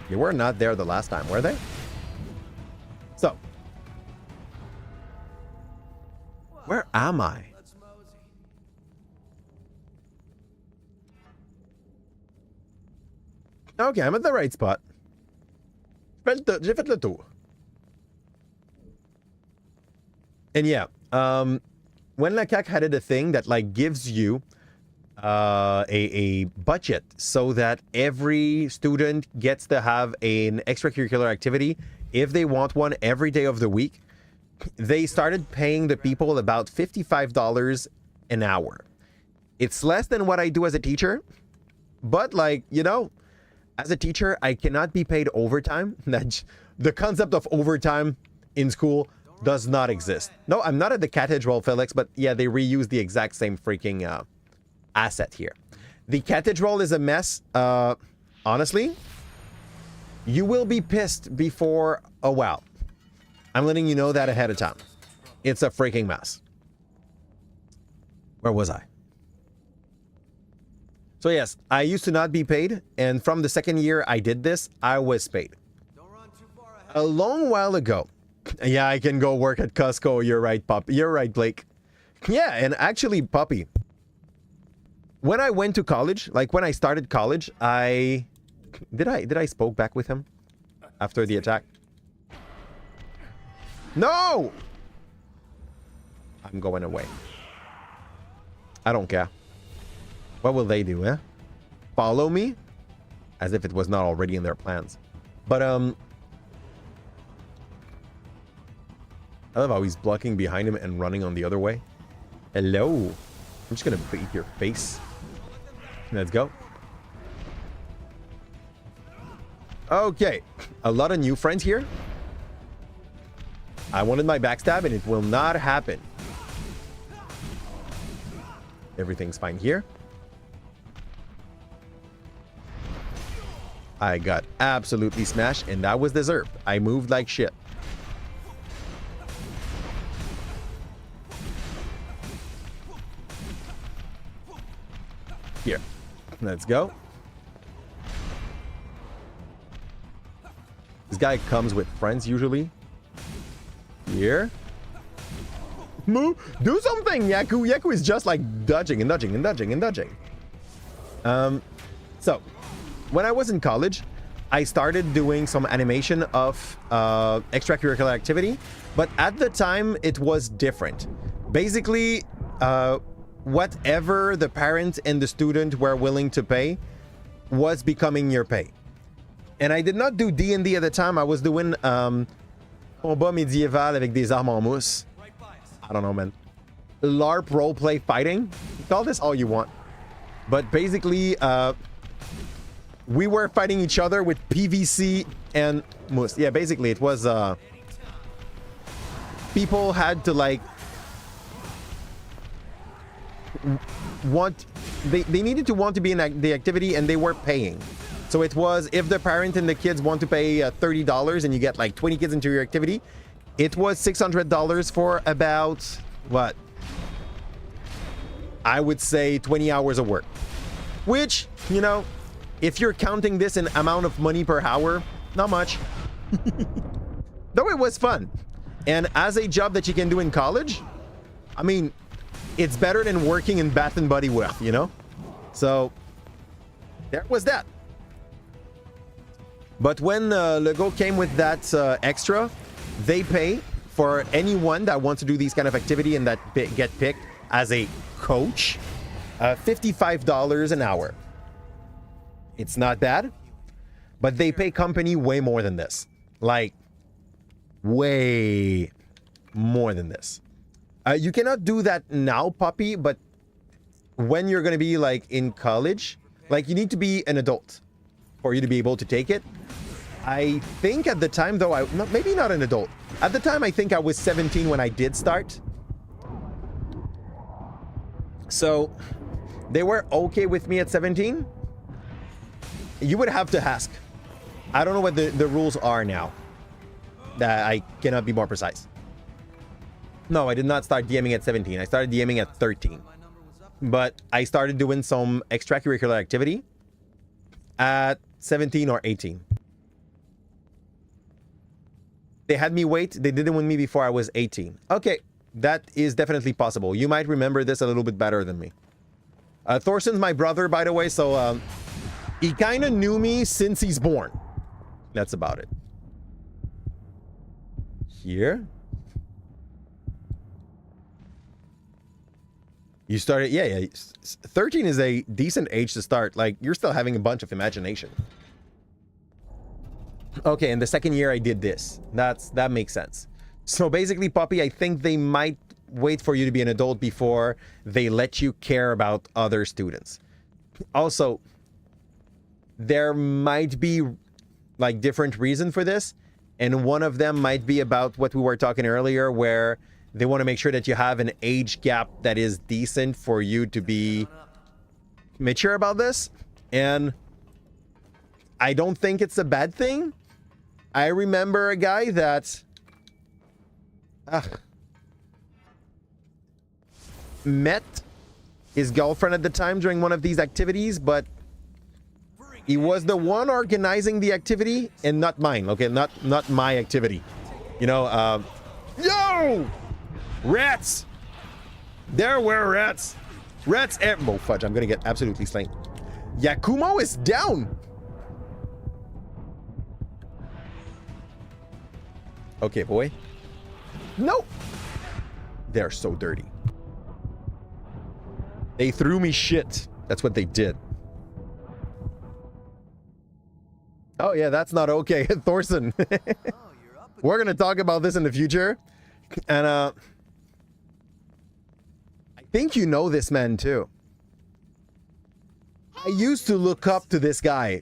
They were not there the last time, were they? So, where am I? Okay, I'm at the right spot. J'ai fait le tour. And yeah, when La CAC had a thing that like gives you a budget so that every student gets to have an extracurricular activity if they want one every day of the week, they started paying the people about $55 an hour. It's less than what I do as a teacher, but like, you know, as a teacher, I cannot be paid overtime. The concept of overtime in school does not exist. No, I'm not at the cathedral, Felix, but yeah, they reuse the exact same freaking asset here. The cathedral is a mess. Honestly, you will be pissed before a while. I'm letting you know that ahead of time. It's a freaking mess. Where was I? So yes, I used to not be paid, and from the second year I did this, I was paid. A long while ago. Yeah, I can go work at Costco. You're right, Puppy. You're right, Blake. Yeah, and actually, Puppy, when I went to college, like when I started college, did I spoke back with him after the attack? No! I'm going away. I don't care. What will they do, eh? Follow me? As if it was not already in their plans. But, I love how he's blocking behind him and running on the other way. Hello. I'm just gonna beat your face. Let's go. Okay. A lot of new friends here. I wanted my backstab and it will not happen. Everything's fine here. I got absolutely smashed and that was deserved. I moved like shit. Here. Let's go. This guy comes with friends usually. Here. Move. Do something, Yaku. Yaku is just like dodging and dodging and dodging and dodging. So, when I was in college, I started doing some animation of extracurricular activity. But at the time, it was different. Basically, whatever the parent and the student were willing to pay was becoming your pay. And I did not do D&D at the time. I was doing combat médiéval avec des armes en mousse. I don't know, man. LARP roleplay fighting. Call this all you want. But basically, we were fighting each other with PVC and mousse. Yeah, basically, it was... people had to, like... They needed to want to be in the activity and they were paying. So it was, if the parent and the kids want to pay $30 and you get like 20 kids into your activity, it was $600 for about, what? I would say 20 hours of work. Which, you know, if you're counting this in amount of money per hour, not much. Though it was fun. And as a job that you can do in college, I mean, it's better than working in Bath and Body Works, you know? So, there was that. But when Lego came with that extra, they pay for anyone that wants to do these kind of activity and that get picked as a coach, $55 an hour. It's not bad, but they pay company way more than this. Like, way more than this. You cannot do that now, puppy, but when you're going to be like in college, like you need to be an adult for you to be able to take it. I think at the time, though, maybe not an adult. At the time, I think I was 17 when I did start. So they were okay with me at 17. You would have to ask. I don't know what the rules are now. I cannot be more precise. No, I did not start DMing at 17. I started DMing at 13. But I started doing some extracurricular activity at 17 or 18. They had me wait. They didn't win me before I was 18. Okay, that is definitely possible. You might remember this a little bit better than me. Thorsten's my brother, by the way, so he kind of knew me since he's born. That's about it. Here. You started, yeah. 13 is a decent age to start. Like, you're still having a bunch of imagination. Okay, and the second year I did this. That makes sense. So basically, Poppy, I think they might wait for you to be an adult before they let you care about other students. Also, there might be like different reason for this, and one of them might be about what we were talking earlier, where they want to make sure that you have an age gap that is decent for you to be mature about this. And I don't think it's a bad thing. I remember a guy that met his girlfriend at the time during one of these activities, but he was the one organizing the activity and not mine. Okay, not my activity. You know, yo! Rats! There were rats. Rats. Oh, fudge. I'm going to get absolutely slain. Yakumo is down. Okay, boy. No. They're so dirty. They threw me shit. That's what they did. Oh, yeah, that's not okay. Thorson. We're going to talk about this in the future. And I think you know this man too. I used to look up to this guy,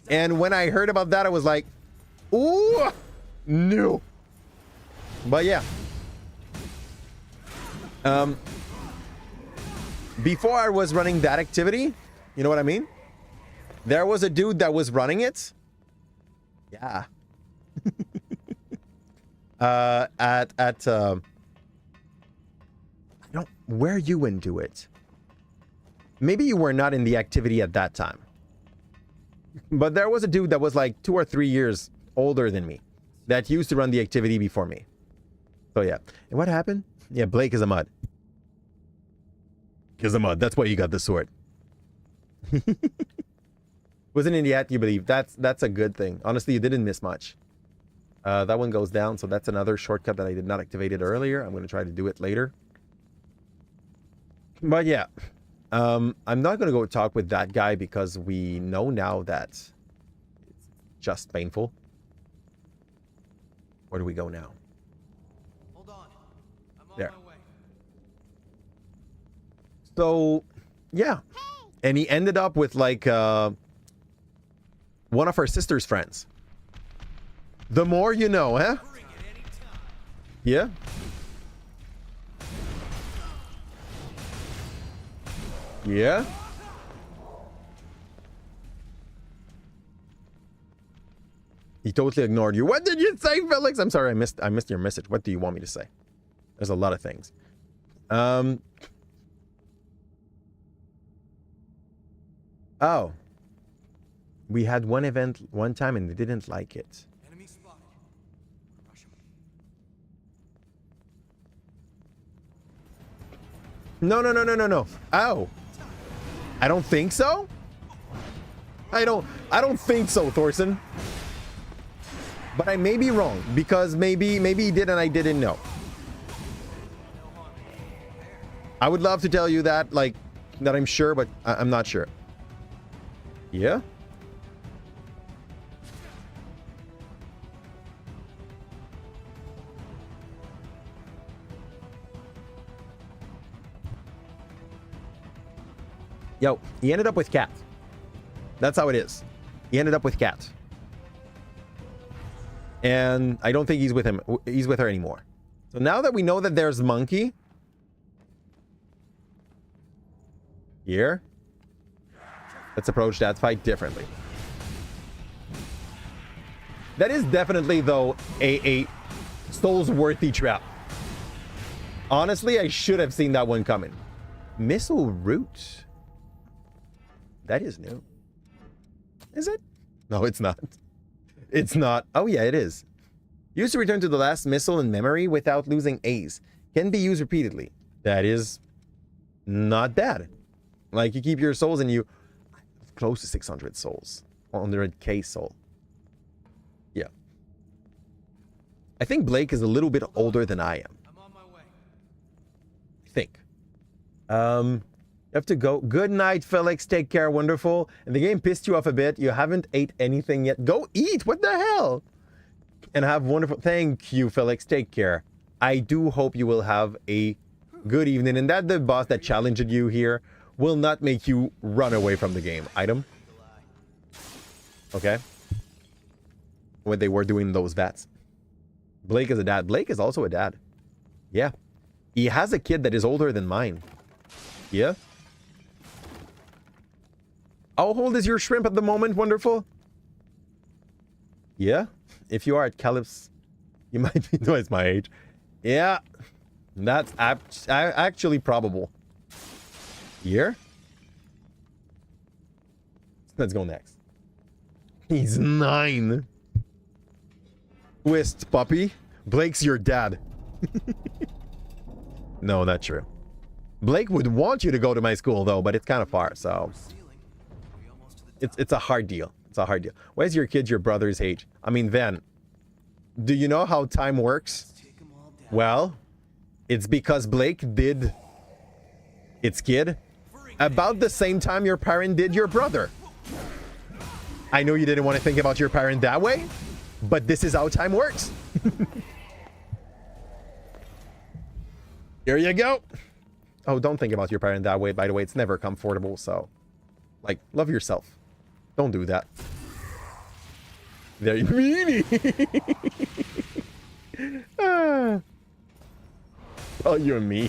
and when I heard about that, I was like, ooh, no. But yeah. Before I was running that activity, you know what I mean? There was a dude that was running it. Yeah. I don't, where you into it? Maybe you were not in the activity at that time. But there was a dude that was like 2 or 3 years older than me that used to run the activity before me. So yeah. And what happened? Yeah, Blake is a mud. Is a mud. That's why you got the sword. Wasn't in yet, you believe. That's a good thing. Honestly, you didn't miss much. That one goes down, so that's another shortcut that I did not activate it earlier. I'm going to try to do it later. But yeah. I'm not going to go talk with that guy because we know now that it's just painful. Where do we go now? Hold on. I'm on There. my way. So, yeah. And he ended up with like one of her sister's friends. The more you know, huh? Yeah. Yeah. He totally ignored you. What did you say, Felix? I'm sorry, I missed your message. What do you want me to say? There's a lot of things. Oh. We had one event one time and they didn't like it. Enemy spotted. Rush him. No. Oh. I don't think so. I don't think so, Thorson. But I may be wrong because maybe he did and I didn't know. I would love to tell you that, like, that I'm sure, but I'm not sure. Yeah? Yo, he ended up with Cat. That's how it is. He ended up with Cat. And I don't think he's with him. He's with her anymore. So now that we know that there's Monkey. Here. Let's approach that fight differently. That is definitely, though, a Souls-worthy trap. Honestly, I should have seen that one coming. Missile route. That is new. Is it? No, it's not. It's not. Oh, yeah, it is. Used to return to the last missile in memory without losing A's. Can be used repeatedly. That is not bad. Like, you keep your souls and you... Close to 600 souls. 100k soul. Yeah. I think Blake is a little bit older than I am. I'm on my way. I think. You have to go. Good night, Felix. Take care. Wonderful. And the game pissed you off a bit. You haven't ate anything yet. Go eat. What the hell? And have wonderful... Thank you, Felix. Take care. I do hope you will have a good evening. And that the boss that challenged you here will not make you run away from the game. Item. Okay. When they were doing those vats. Blake is a dad. Blake is also a dad. Yeah. He has a kid that is older than mine. Yeah. How old is your shrimp at the moment? Wonderful. Yeah. If you are at Calipze, you might be twice my age. Yeah. That's actually probable. Here. Let's go next. He's 9. Twist, puppy. Blake's your dad. No, not true. Blake would want you to go to my school, though, but it's kind of far, so... It's a hard deal. It's a hard deal. Why is your kid your brother's age? I mean, Van, do you know how time works? Well, it's because Blake did its kid about the same time your parent did your brother. I know you didn't want to think about your parent that way, but this is how time works. Here you go. Oh, don't think about your parent that way, by the way. It's never comfortable, so... Like, love yourself. Don't do that. There you meanie. Oh, you're mean.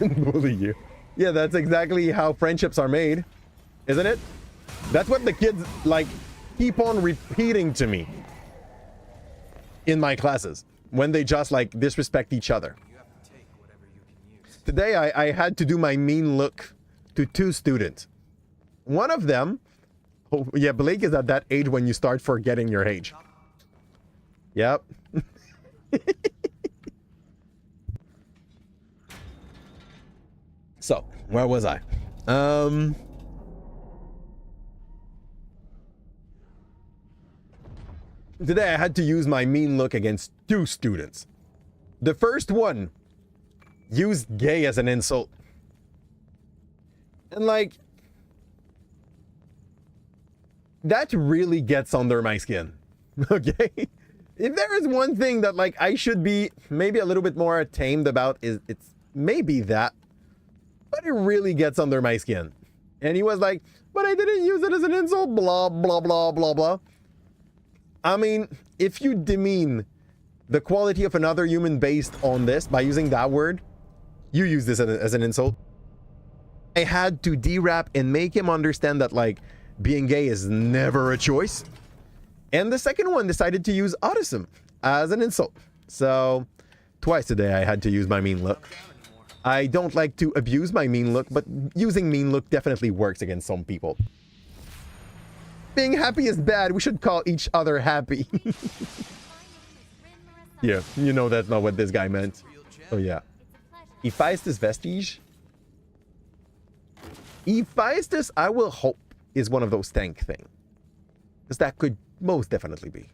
And bully you. Yeah, that's exactly how friendships are made. Isn't it? That's what the kids, like, keep on repeating to me. In my classes. When they just, like, disrespect each other. Today, I had to do my mean look to 2 students. One of them... Oh, yeah, Blake is at that age when you start forgetting your age. Yep. So, where was I? Today I had to use my mean look against 2 students. The first one used gay as an insult. And like... That really gets under my skin. Okay? If there is one thing that like I should be maybe a little bit more tamed about, is it's maybe that. But it really gets under my skin. And he was like, but I didn't use it as an insult, blah, blah, blah, blah, blah. I mean, if you demean the quality of another human based on this by using that word, you use this as an insult. I had to de-rap and make him understand that like being gay is never a choice. And the second one decided to use autism as an insult. So twice today I had to use my mean look. I don't like to abuse my mean look, but using mean look definitely works against some people. Being happy is bad. We should call each other happy. Yeah, you know that's not what this guy meant. Oh yeah. Hephaestus vestige? Hephaestus, I will hope, is one of those tank thing. Because that could most definitely be.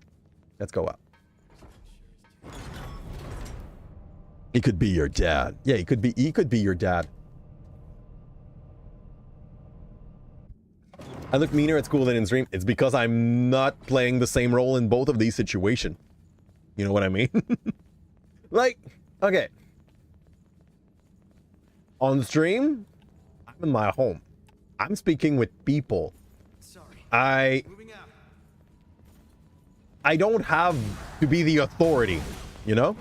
Let's go up. He could be your dad. Yeah, he could be your dad. I look meaner at school than in stream. It's because I'm not playing the same role in both of these situations. You know what I mean? Like, okay. On stream, I'm in my home. I'm speaking with people. I don't have to be the authority, you know?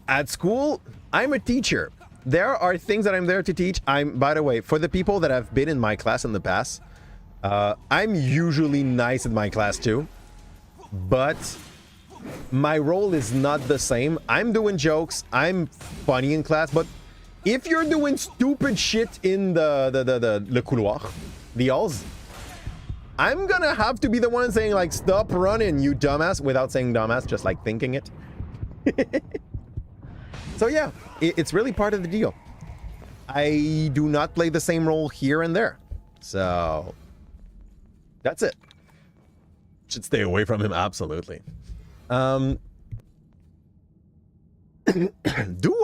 At school, I'm a teacher. There are things that I'm there to teach. By the way, for the people that have been in my class in the past, I'm usually nice in my class too. But my role is not the same. I'm doing jokes. I'm funny in class. But if you're doing stupid shit in le couloir, the halls, I'm gonna have to be the one saying like, stop running, you dumbass, without saying dumbass, just like thinking it. So yeah, it's really part of the deal. I do not play the same role here and there. So that's it. Should stay away from him, absolutely. Do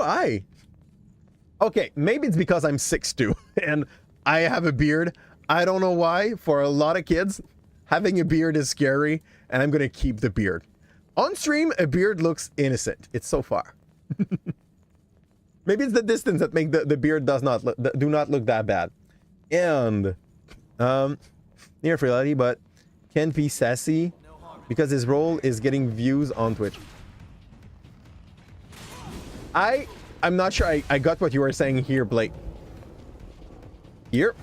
I? Okay, maybe it's because I'm 6'2" and I have a beard. I don't know why. For a lot of kids, having a beard is scary, and I'm gonna keep the beard. On stream, a beard looks innocent. It's so far. Maybe it's the distance that make the beard do not look that bad. And near reality, but can be sassy because his role is getting views on Twitch. I'm not sure I got what you were saying here, Blake. Here.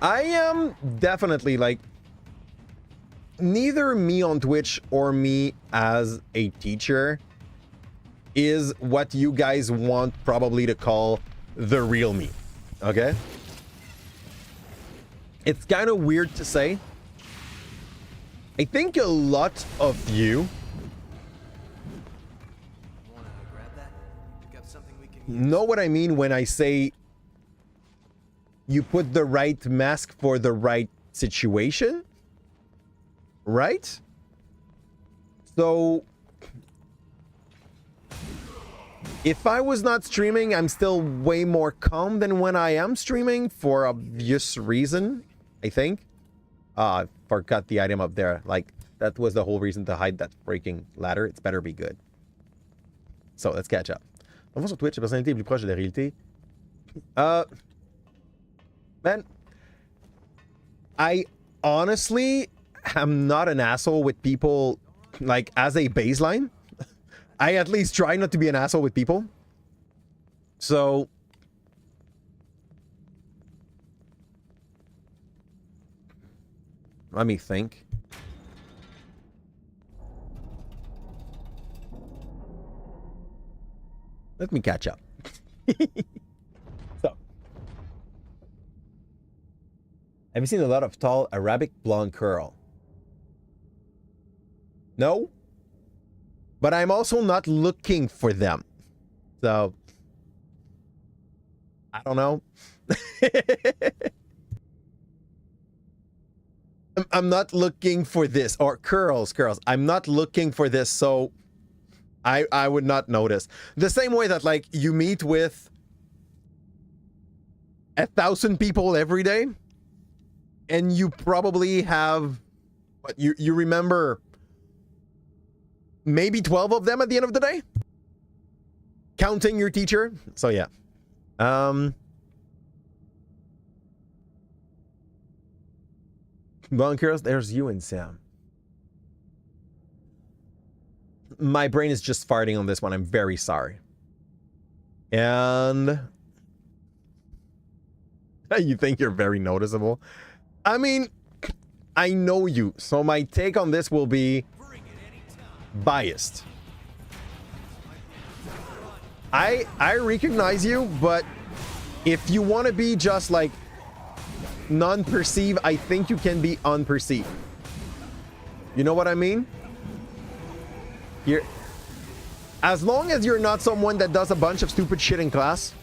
I am definitely like, neither me on Twitch or me as a teacher is what you guys want probably to call the real me. Okay? It's kind of weird to say. I think a lot of you know what I mean when I say you put the right mask for the right situation, right? So if I was not streaming, I'm still way more calm than when I am streaming for obvious reason, I think. I forgot the item up there. Like, That was the whole reason to hide that freaking ladder. It's better be good. So, let's catch up. On voit sur Twitch, la personnalité est plus proche de la réalité. Man, I honestly am not an asshole with people, like, as a baseline. I at least try not to be an asshole with people. So... let me think. Let me catch up. So, have you seen a lot of tall Arabic blonde curl? No. But I'm also not looking for them. So, I don't know. I'm not looking for this. Or curls. I'm not looking for this, so I would not notice. The same way that, like, you meet with 1,000 people every day, and you probably have, what, you remember maybe 12 of them at the end of the day? Counting your teacher. So, yeah. Blonde curls, there's you and Sam. My brain is just farting on this one. I'm very sorry. And... you think you're very noticeable? I mean, I know you, so my take on this will be biased. I recognize you, but if you want to be just like non-perceive, I think you can be unperceived. You know what I mean? You're, as long as you're not someone that does a bunch of stupid shit in class,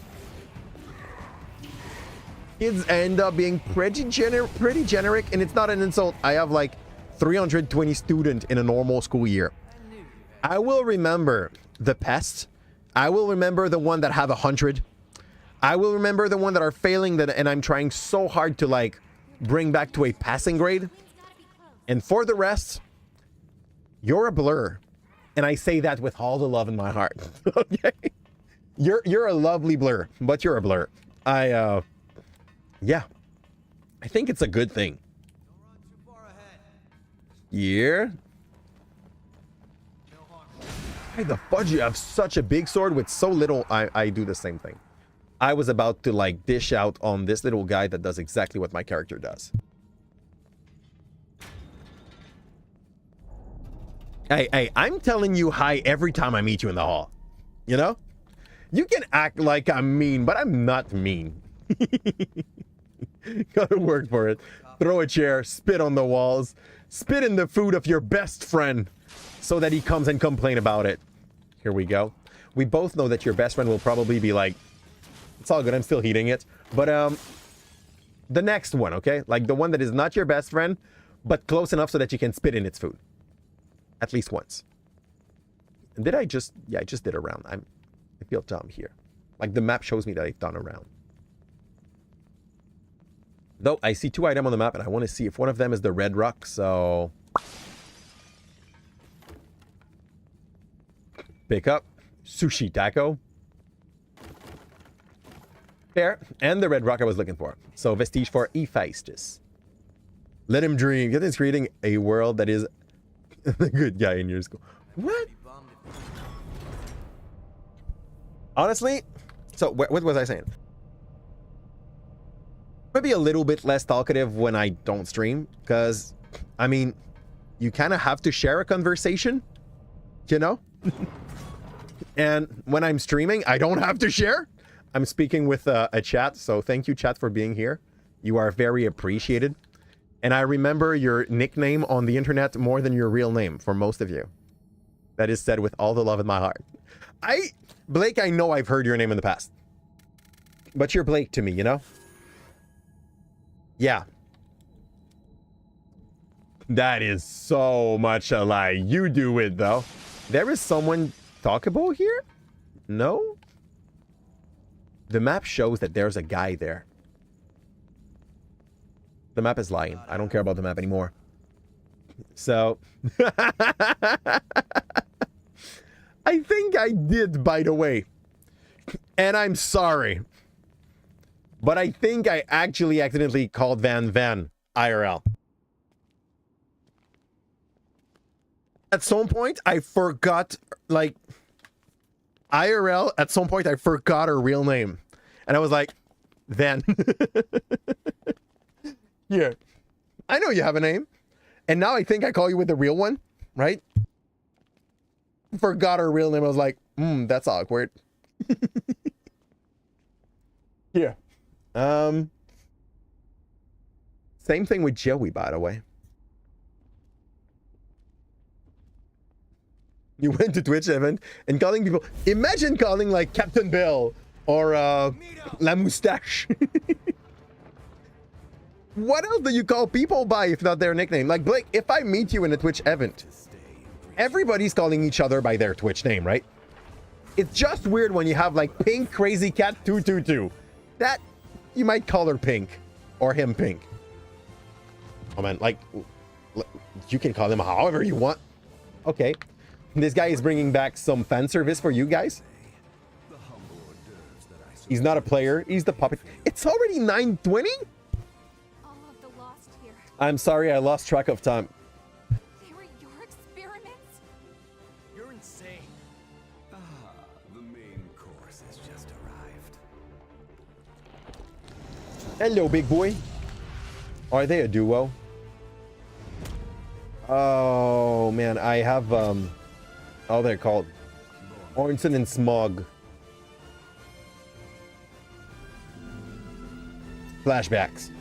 kids end up being pretty generic, and it's not an insult. I have like 320 students in a normal school year. I will remember the pest. I will remember the one that have 100. I will remember the one that are failing that, and I'm trying so hard to like bring back to a passing grade. And for the rest, you're a blur. And I say that with all the love in my heart. Okay? You're a lovely blur, but you're a blur. Yeah. I think it's a good thing. Yeah. Why the fudge you have such a big sword with so little? I do the same thing. I was about to like dish out on this little guy that does exactly what my character does. Hey, I'm telling you hi every time I meet you in the hall. You know? You can act like I'm mean, but I'm not mean. Gotta work for it. Throw a chair, spit on the walls, spit in the food of your best friend so that he comes and complain about it. Here we go. We both know that your best friend will probably be like, it's all good, I'm still heating it. But the next one, okay? Like the one that is not your best friend, but close enough so that you can spit in its food. At least once. And did I just... yeah, I just did a round. I feel dumb here. Like the map shows me that I've done a round. Though I see 2 items on the map and I want to see if one of them is the red rock, so... pick up. Sushi taco. There. And the red rock I was looking for. So vestige for Hephaestus. Let him dream. Get this creating a world that is the good guy in your school. What? Honestly, so what was I saying? Maybe a little bit less talkative when I don't stream, because, I mean, you kind of have to share a conversation, you know? And when I'm streaming, I don't have to share. I'm speaking with a chat, so thank you, chat, for being here. You are very appreciated. And I remember your nickname on the internet more than your real name for most of you. That is said with all the love in my heart. Blake, I know I've heard your name in the past. But you're Blake to me, you know? Yeah. That is so much a lie. You do it, though. There is someone talkable here? No? The map shows that there's a guy there. The map is lying. I don't care about the map anymore. So I think I did, by the way. And I'm sorry. But I think I actually accidentally called Van IRL. At some point, I forgot, like, IRL, at some point, I forgot her real name. And I was like, Van. Here. I know you have a name. And now I think I call you with the real one, right? Forgot her real name. I was like, that's awkward. Yeah. Same thing with Joey, by the way. You went to Twitch event and calling people. Imagine calling like Captain Bell or La Moustache. What else do you call people by if not their nickname? Like, Blake, if I meet you in a Twitch event, everybody's calling each other by their Twitch name, right? It's just weird when you have like Pink Crazy Cat 222. That you might call her Pink or him Pink. Oh man, like you can call him however you want. Okay. This guy is bringing back some fan service for you guys. He's not a player. He's the puppet. It's already 9:20? All of the lost here. I'm sorry, I lost track of time. They were your experiments? You're insane. The main course has just arrived. Hello, big boy. Are they a duo? Oh, man, I have, oh, they're called Ornson and Smog. Flashbacks.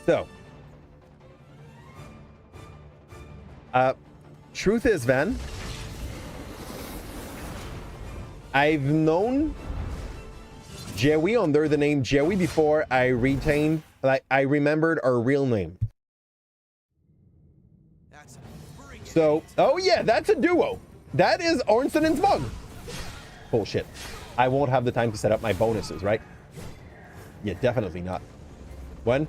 So. Truth is, Van, I've known Joey under the name Joey before I remembered our real name. So, oh yeah, that's a duo. That is Ornson and Smug. Bullshit. I won't have the time to set up my bonuses, right? Yeah, definitely not. When?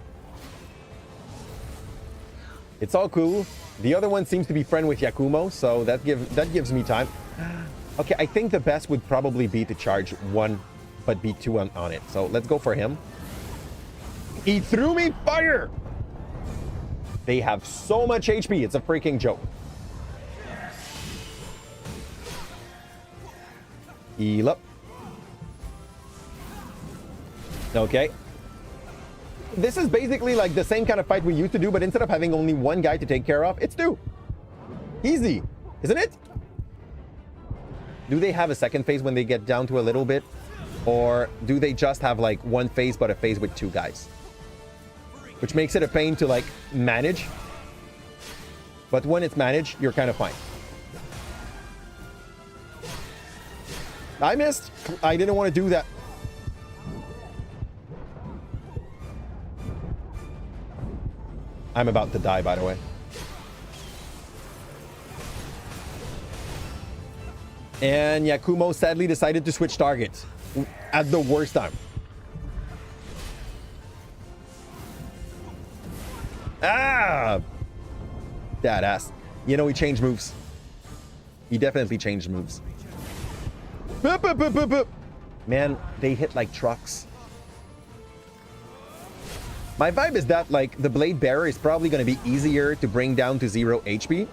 It's all cool. The other one seems to be friend with Yakumo, so that gives me time. Okay, I think the best would probably be to charge one, but be two on it. So let's go for him. He threw me fire! They have so much HP, it's a freaking joke. Heal up. Okay. This is basically like the same kind of fight we used to do, but instead of having only one guy to take care of, it's two. Easy, isn't it? Do they have a second phase when they get down to a little bit? Or do they just have like one phase, but a phase with two guys? Which makes it a pain to like manage. But when it's managed, you're kind of fine. I missed. I didn't want to do that. I'm about to die, by the way. And Yakumo sadly decided to switch targets at the worst time. Ah! Badass. You know, he changed moves. He definitely changed moves. Boop, boop, boop, boop, boop. Man, they hit like trucks. My vibe is that, like, the Blade Bearer is probably going to be easier to bring down to 0 HP.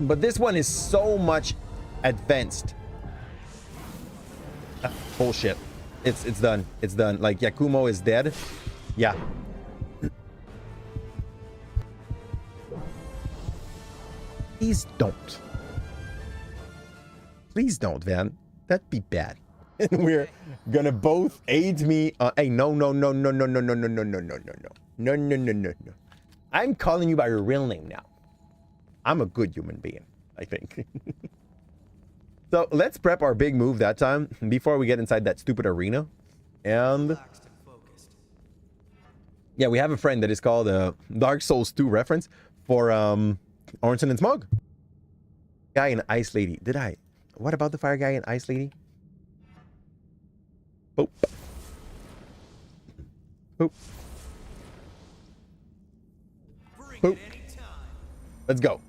But this one is so much advanced. Ah, bullshit. It's done. It's done. Like, Yakumo is dead. Yeah. Please don't. Please don't, Van. That'd be bad. And we're gonna both aid me. Hey, no. I'm calling you by your real name now. I'm a good human being, I think. So let's prep our big move that time before we get inside that stupid arena. And yeah, we have a friend that is called Dark Souls 2 reference for Ornson and Smog. Guy and Ice Lady. Did I? What about the Fire Guy and Ice Lady? Boop. Boop. Boop. Let's go.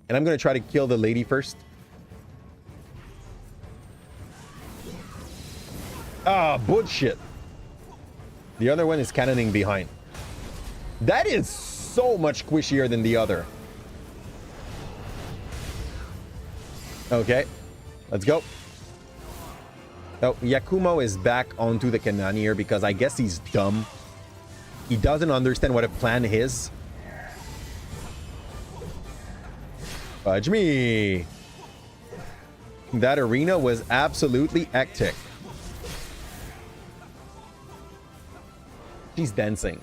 And I'm gonna try to kill the lady first. Ah, bullshit. The other one is cannoning behind. That is so much squishier than the other. Okay, let's go. Oh, Yakumo is back onto the cannoneer because I guess he's dumb. He doesn't understand what a plan is. Fudge me. That arena was absolutely hectic. She's dancing.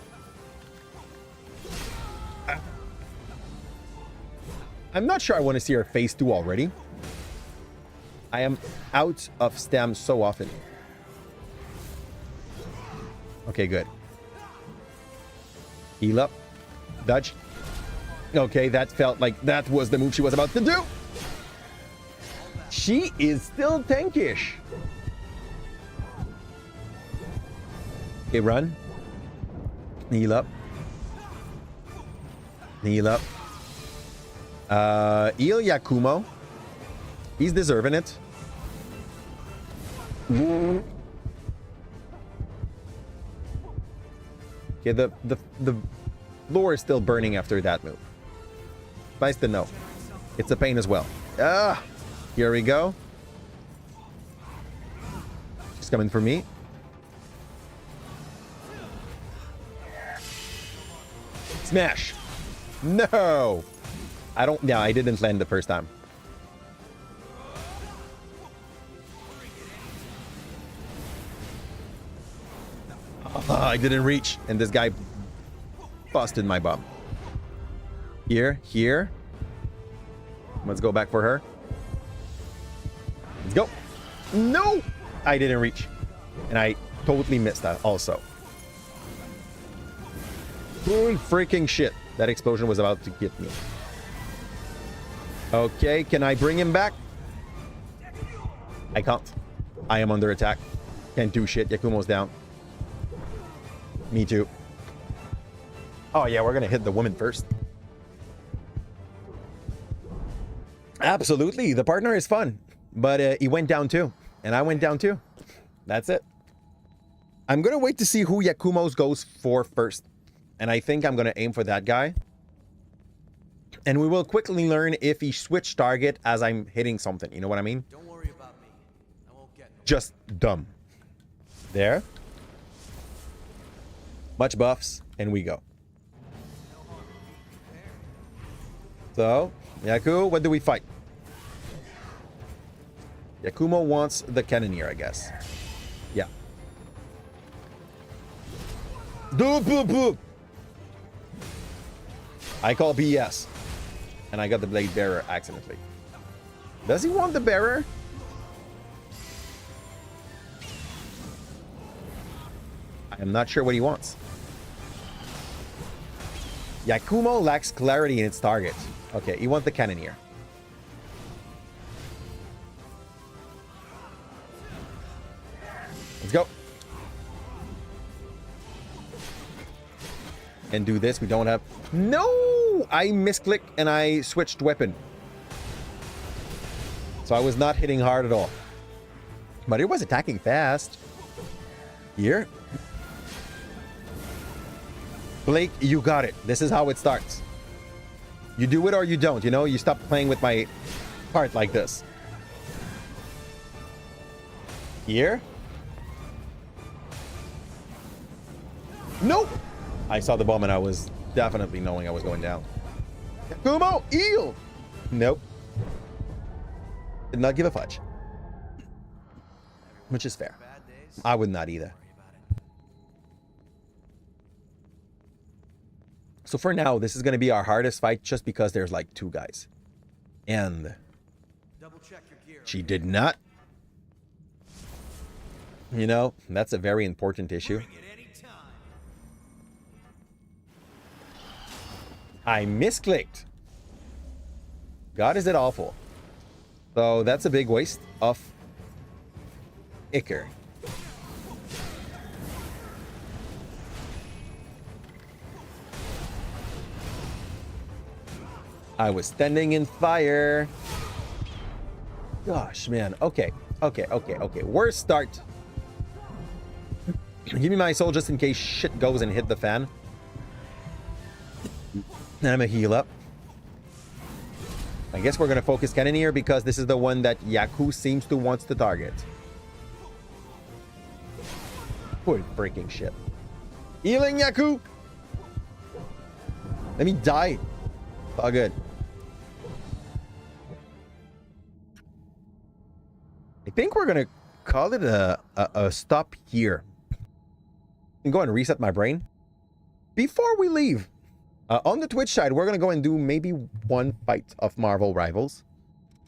I'm not sure I want to see her face too already. I am out of stam so often. Okay, good. Heal up. Dodge. Okay, that felt like that was the move she was about to do. She is still tankish. Okay, run. Heal up. Heal up. Heal Yakumo. He's deserving it. Okay, the floor is still burning after that move. Nice to know. It's a pain as well. Ah, here we go. She's coming for me. Smash. No. I don't. Yeah, I didn't land the first time. I didn't reach, and this guy busted my bum. Here. Let's go back for her. Let's go. No! I didn't reach. And I totally missed that also. Holy freaking shit. That explosion was about to get me. Okay, can I bring him back? I can't. I am under attack. Can't do shit. Yakumo's down. Me too. Oh yeah, we're gonna hit the woman first. Absolutely, the partner is fun, but he went down too, and I went down too. That's it. I'm gonna wait to see who Yakumo's goes for first, and I think I'm gonna aim for that guy. And we will quickly learn if he switched target as I'm hitting something. You know what I mean? Don't worry about me. I won't get no. Just dumb. There. Much buffs, and we go. So, Yaku, what do we fight? Yakumo wants the cannoneer, I guess. Yeah. Boop, boop, boop. I call BS. And I got the blade bearer accidentally. Does he want the bearer? I am not sure what he wants. Yakumo lacks clarity in its target. Okay, he wants the cannoneer. Let's go. And do this. We don't have... No! I misclicked and I switched weapon. So I was not hitting hard at all. But it was attacking fast. Here. Blake, you got it. This is how it starts. You do it or you don't, you know? You stop playing with my heart like this. Here. Nope! I saw the bomb and I was definitely knowing I was going down. Kumo, eel! Nope. Did not give a fudge. Which is fair. I would not either. So for now, this is going to be our hardest fight just because there's like two guys. And she did not. You know, that's a very important issue. I misclicked. God, is it awful. So that's a big waste of Iker. I was standing in fire. Gosh, man. Okay. Worst start. Give me my soul just in case shit goes and hit the fan. Then I'm gonna heal up. I guess we're gonna focus Cannon here because this is the one that Yaku seems to wants to target. Holy freaking shit. Healing, Yaku! Let me die. It's all good. I think we're gonna call it a stop here. And go and reset my brain. Before we leave, on the Twitch side, we're gonna go and do maybe one fight of Marvel Rivals.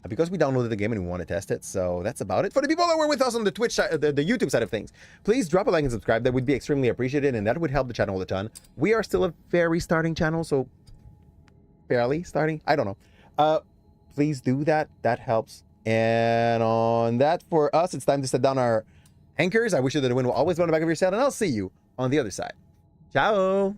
Because we downloaded the game and we want to test it, so that's about it. For the people that were with us on the Twitch side, the YouTube side of things, please drop a like and subscribe. That would be extremely appreciated, and that would help the channel a ton. We are still a very starting channel, so barely starting. I don't know. Please do that. That helps. And on that, for us, it's time to set down our anchors. I wish you that the wind will always be on the back of your sail, and I'll see you on the other side. Ciao.